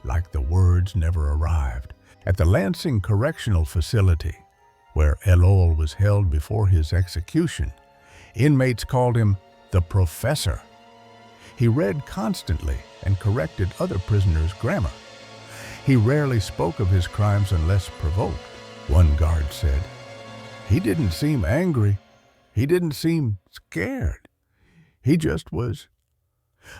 like the words never arrived. At the Lansing Correctional Facility, where Elul was held before his execution, inmates called him the Professor. He read constantly and corrected other prisoners' grammar. He rarely spoke of his crimes unless provoked. One guard said, "He didn't seem angry. He didn't seem scared. He just was."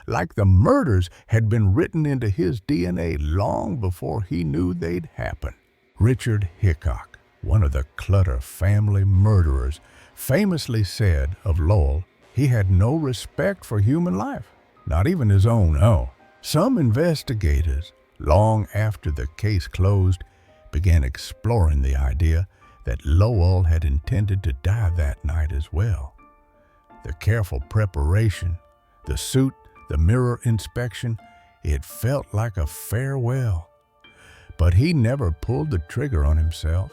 Like the murders had been written into his DNA long before he knew they'd happen. Richard Hickok, one of the Clutter family murderers, famously said of Lowell, he had no respect for human life, not even his own. Oh, some investigators, long after the case closed, began exploring the idea that Lowell had intended to die that night as well. The careful preparation, the suit, the mirror inspection, it felt like a farewell. But he never pulled the trigger on himself.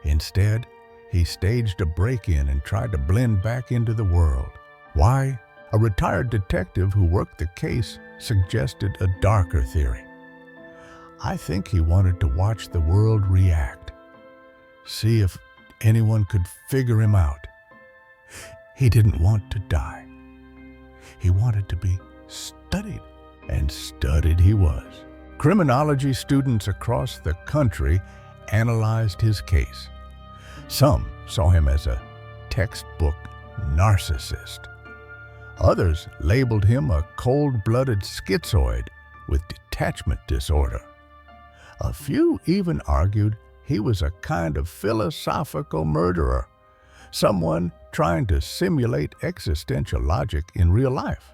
Instead, he staged a break-in and tried to blend back into the world. Why? A retired detective who worked the case suggested a darker theory. I think he wanted to watch the world react, see if anyone could figure him out. He didn't want to die. He wanted to be studied, and studied he was. Criminology students across the country analyzed his case. Some saw him as a textbook narcissist. Others labeled him a cold-blooded schizoid with detachment disorder. A few even argued he was a kind of philosophical murderer, someone trying to simulate existential logic in real life.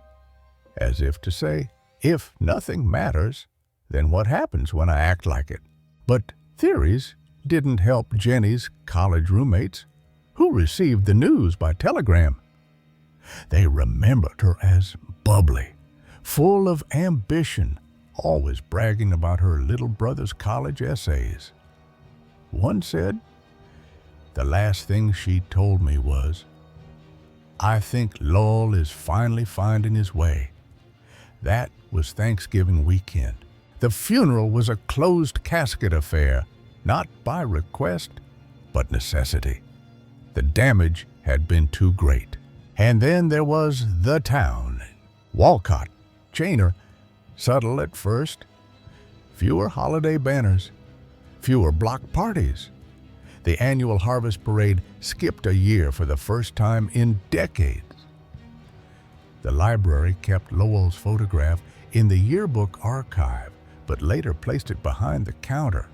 As if to say, if nothing matters, then what happens when I act like it? But theories didn't help Jenny's college roommates, who received the news by telegram. They remembered her as bubbly, full of ambition, always bragging about her little brother's college essays. One said, "The last thing she told me was, 'I think Lowell is finally finding his way.'" That was Thanksgiving weekend. The funeral was a closed casket affair, not by request, but necessity. The damage had been too great. And then there was the town. Walcott, Chainer, subtle at first. Fewer holiday banners, fewer block parties. The annual harvest parade skipped a year for the first time in decades. The library kept Lowell's photograph in the yearbook archive, but later placed it behind the counter.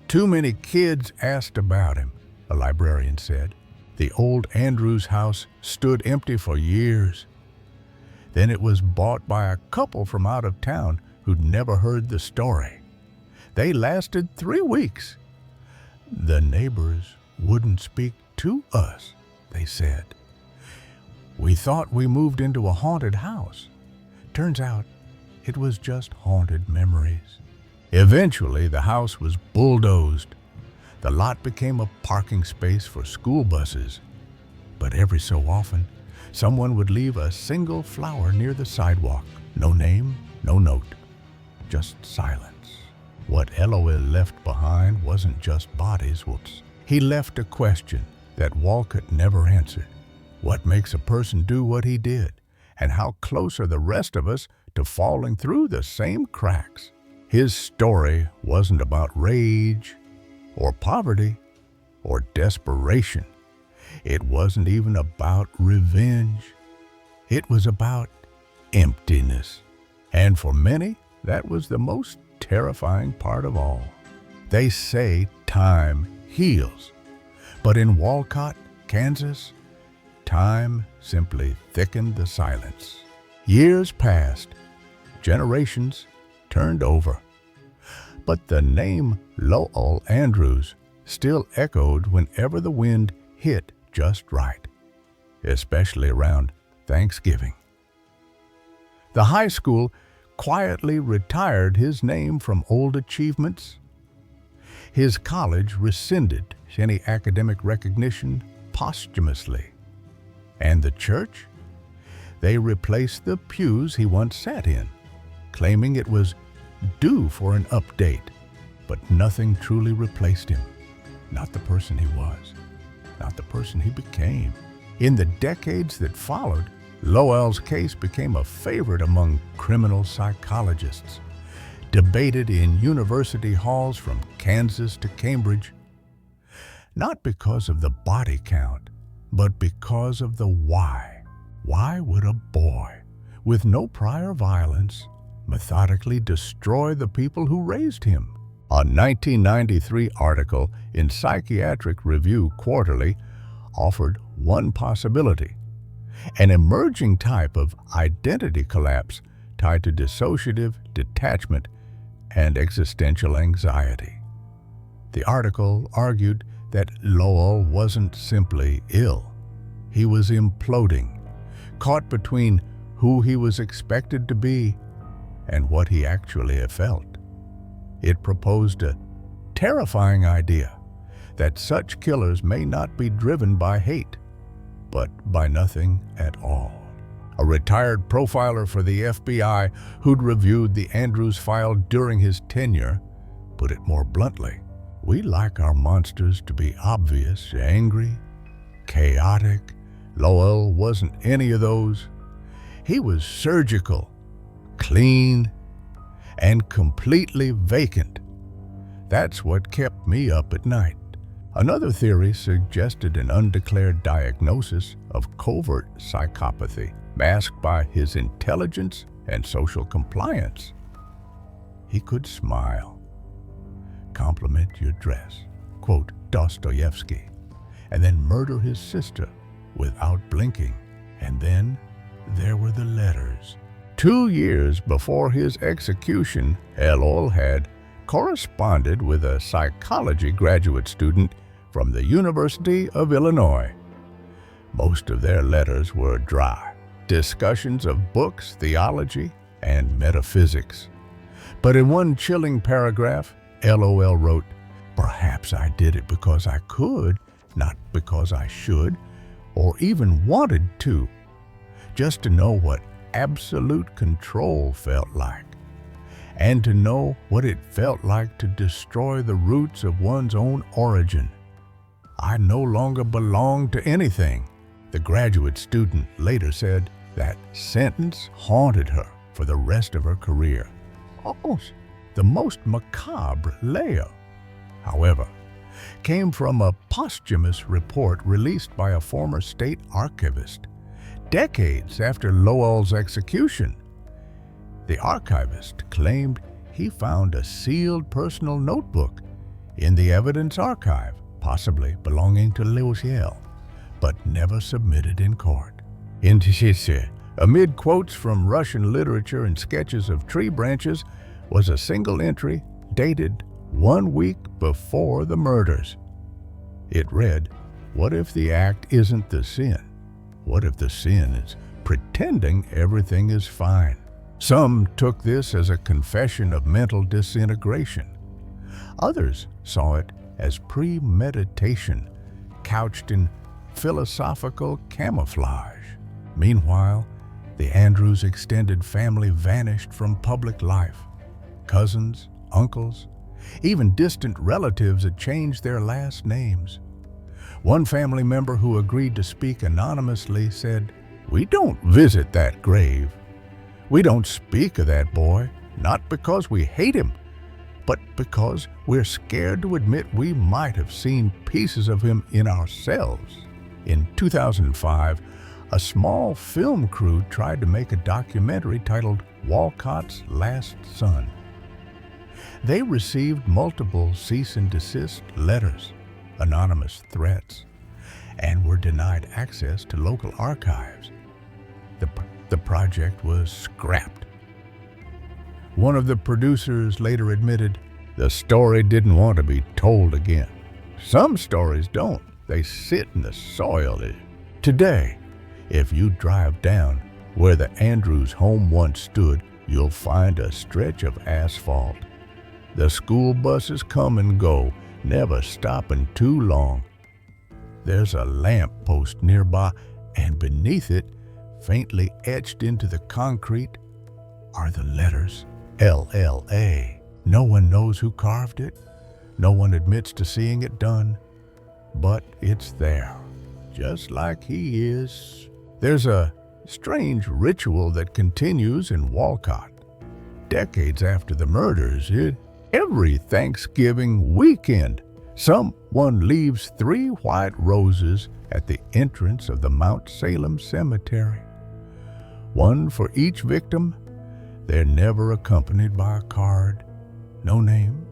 Too many kids asked about him, a librarian said. The old Andrews house stood empty for years. Then it was bought by a couple from out of town who'd never heard the story. They lasted 3 weeks. The neighbors wouldn't speak to us, they said. We thought we moved into a haunted house. Turns out it was just haunted memories. Eventually, the house was bulldozed. The lot became a parking space for school buses. But every so often, someone would leave a single flower near the sidewalk. No name, no note, just silence. What LOL left behind wasn't just bodies, whoops. He left a question that Walcott never answered. What makes a person do what he did? And how close are the rest of us to falling through the same cracks? His story wasn't about rage or poverty or desperation. It wasn't even about revenge. It was about emptiness. And for many, that was the most terrifying part of all. They say time heals, but in Walcott, Kansas, time simply thickened the silence. Years passed, generations turned over, but the name Lowell Andrews still echoed whenever the wind hit just right, especially around Thanksgiving. The high school quietly retired his name from old achievements. His college rescinded any academic recognition posthumously. And the church? They replaced the pews he once sat in, claiming it was due for an update. But nothing truly replaced him. Not the person he was, not the person he became. In the decades that followed, Lowell's case became a favorite among criminal psychologists, debated in university halls from Kansas to Cambridge, not because of the body count, but because of the why. Why would a boy with no prior violence methodically destroy the people who raised him? A 1993 article in Psychiatric Review Quarterly offered one possibility: an emerging type of identity collapse tied to dissociative detachment and existential anxiety. The article argued that Lowell wasn't simply ill. He was imploding, caught between who he was expected to be and what he actually felt. It proposed a terrifying idea that such killers may not be driven by hate, but by nothing at all. A retired profiler for the FBI who'd reviewed the Andrews file during his tenure put it more bluntly: we like our monsters to be obvious, angry, chaotic. Lowell wasn't any of those. He was surgical, clean, and completely vacant. That's what kept me up at night. Another theory suggested an undeclared diagnosis of covert psychopathy, masked by his intelligence and social compliance. He could smile, compliment your dress, quote Dostoevsky, and then murder his sister without blinking. And then there were the letters. 2 years before his execution, Lowell had corresponded with a psychology graduate student from the University of Illinois. Most of their letters were dry discussions of books, theology, and metaphysics. But in one chilling paragraph, Lowell wrote, "Perhaps I did it because I could, not because I should, or even wanted to, just to know what absolute control felt like, and to know what it felt like to destroy the roots of one's own origin. I no longer belong to anything." The graduate student later said that sentence haunted her for the rest of her career. Almost the most macabre layer, however, came from a posthumous report released by a former state archivist decades after Lowell's execution. The archivist claimed he found a sealed personal notebook in the evidence archive, possibly belonging to Lowell, but never submitted in court. In Tishise, amid quotes from Russian literature and sketches of tree branches, was a single entry dated 1 week before the murders. It read, "What if the act isn't the sin? What if the sin is pretending everything is fine?" Some took this as a confession of mental disintegration. Others saw it as premeditation, couched in philosophical camouflage. Meanwhile, the Andrews extended family vanished from public life. Cousins, uncles, even distant relatives had changed their last names. One family member who agreed to speak anonymously said, "We don't visit that grave. We don't speak of that boy, not because we hate him, but because we're scared to admit we might have seen pieces of him in ourselves." In 2005, a small film crew tried to make a documentary titled Walcott's Last Son. They received multiple cease and desist letters, anonymous threats, and were denied access to local archives. The project was scrapped. One of the producers later admitted, "The story didn't want to be told again." Some stories don't. They sit in the soil. Today, if you drive down where the Andrews home once stood, you'll find a stretch of asphalt. The school buses come and go, never stopping too long. There's a lamp post nearby, and beneath it, faintly etched into the concrete, are the letters LLA. No one knows who carved it. No one admits to seeing it done. But it's there, just like he is. There's a strange ritual that continues in Walcott. Decades after the murders, every Thanksgiving weekend, someone leaves 3 white roses at the entrance of the Mount Salem Cemetery. One for each victim. They're never accompanied by a card. No name,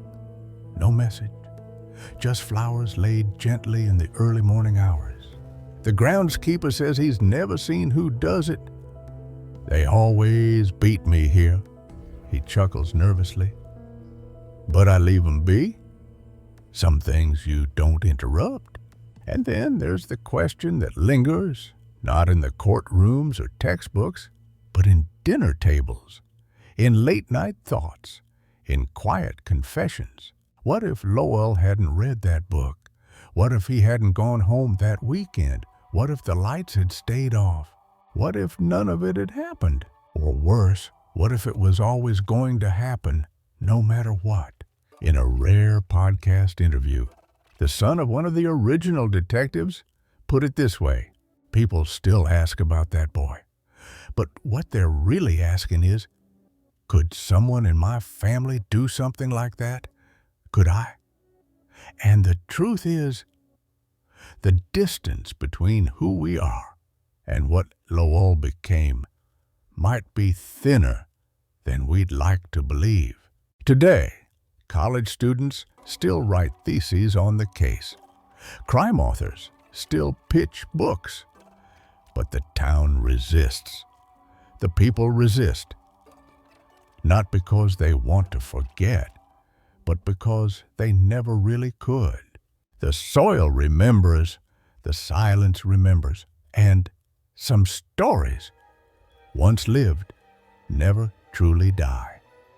no message. Just flowers laid gently in the early morning hours. The groundskeeper says he's never seen who does it. "They always beat me here," he chuckles nervously. "But I leave 'em be. Some things you don't interrupt." And then there's the question that lingers, not in the courtrooms or textbooks, but in dinner tables, in late-night thoughts, in quiet confessions. What if Lowell hadn't read that book? What if he hadn't gone home that weekend? What if the lights had stayed off? What if none of it had happened? Or worse, what if it was always going to happen, no matter what? In a rare podcast interview, the son of one of the original detectives put it this way: "People still ask about that boy. But what they're really asking is, could someone in my family do something like that? Could I?" And the truth is, the distance between who we are and what Lowell became might be thinner than we'd like to believe. Today, college students still write theses on the case. Crime authors still pitch books. But the town resists. The people resist. Not because they want to forget, but because they never really could. The soil remembers, the silence remembers, and some stories, once lived, never truly die.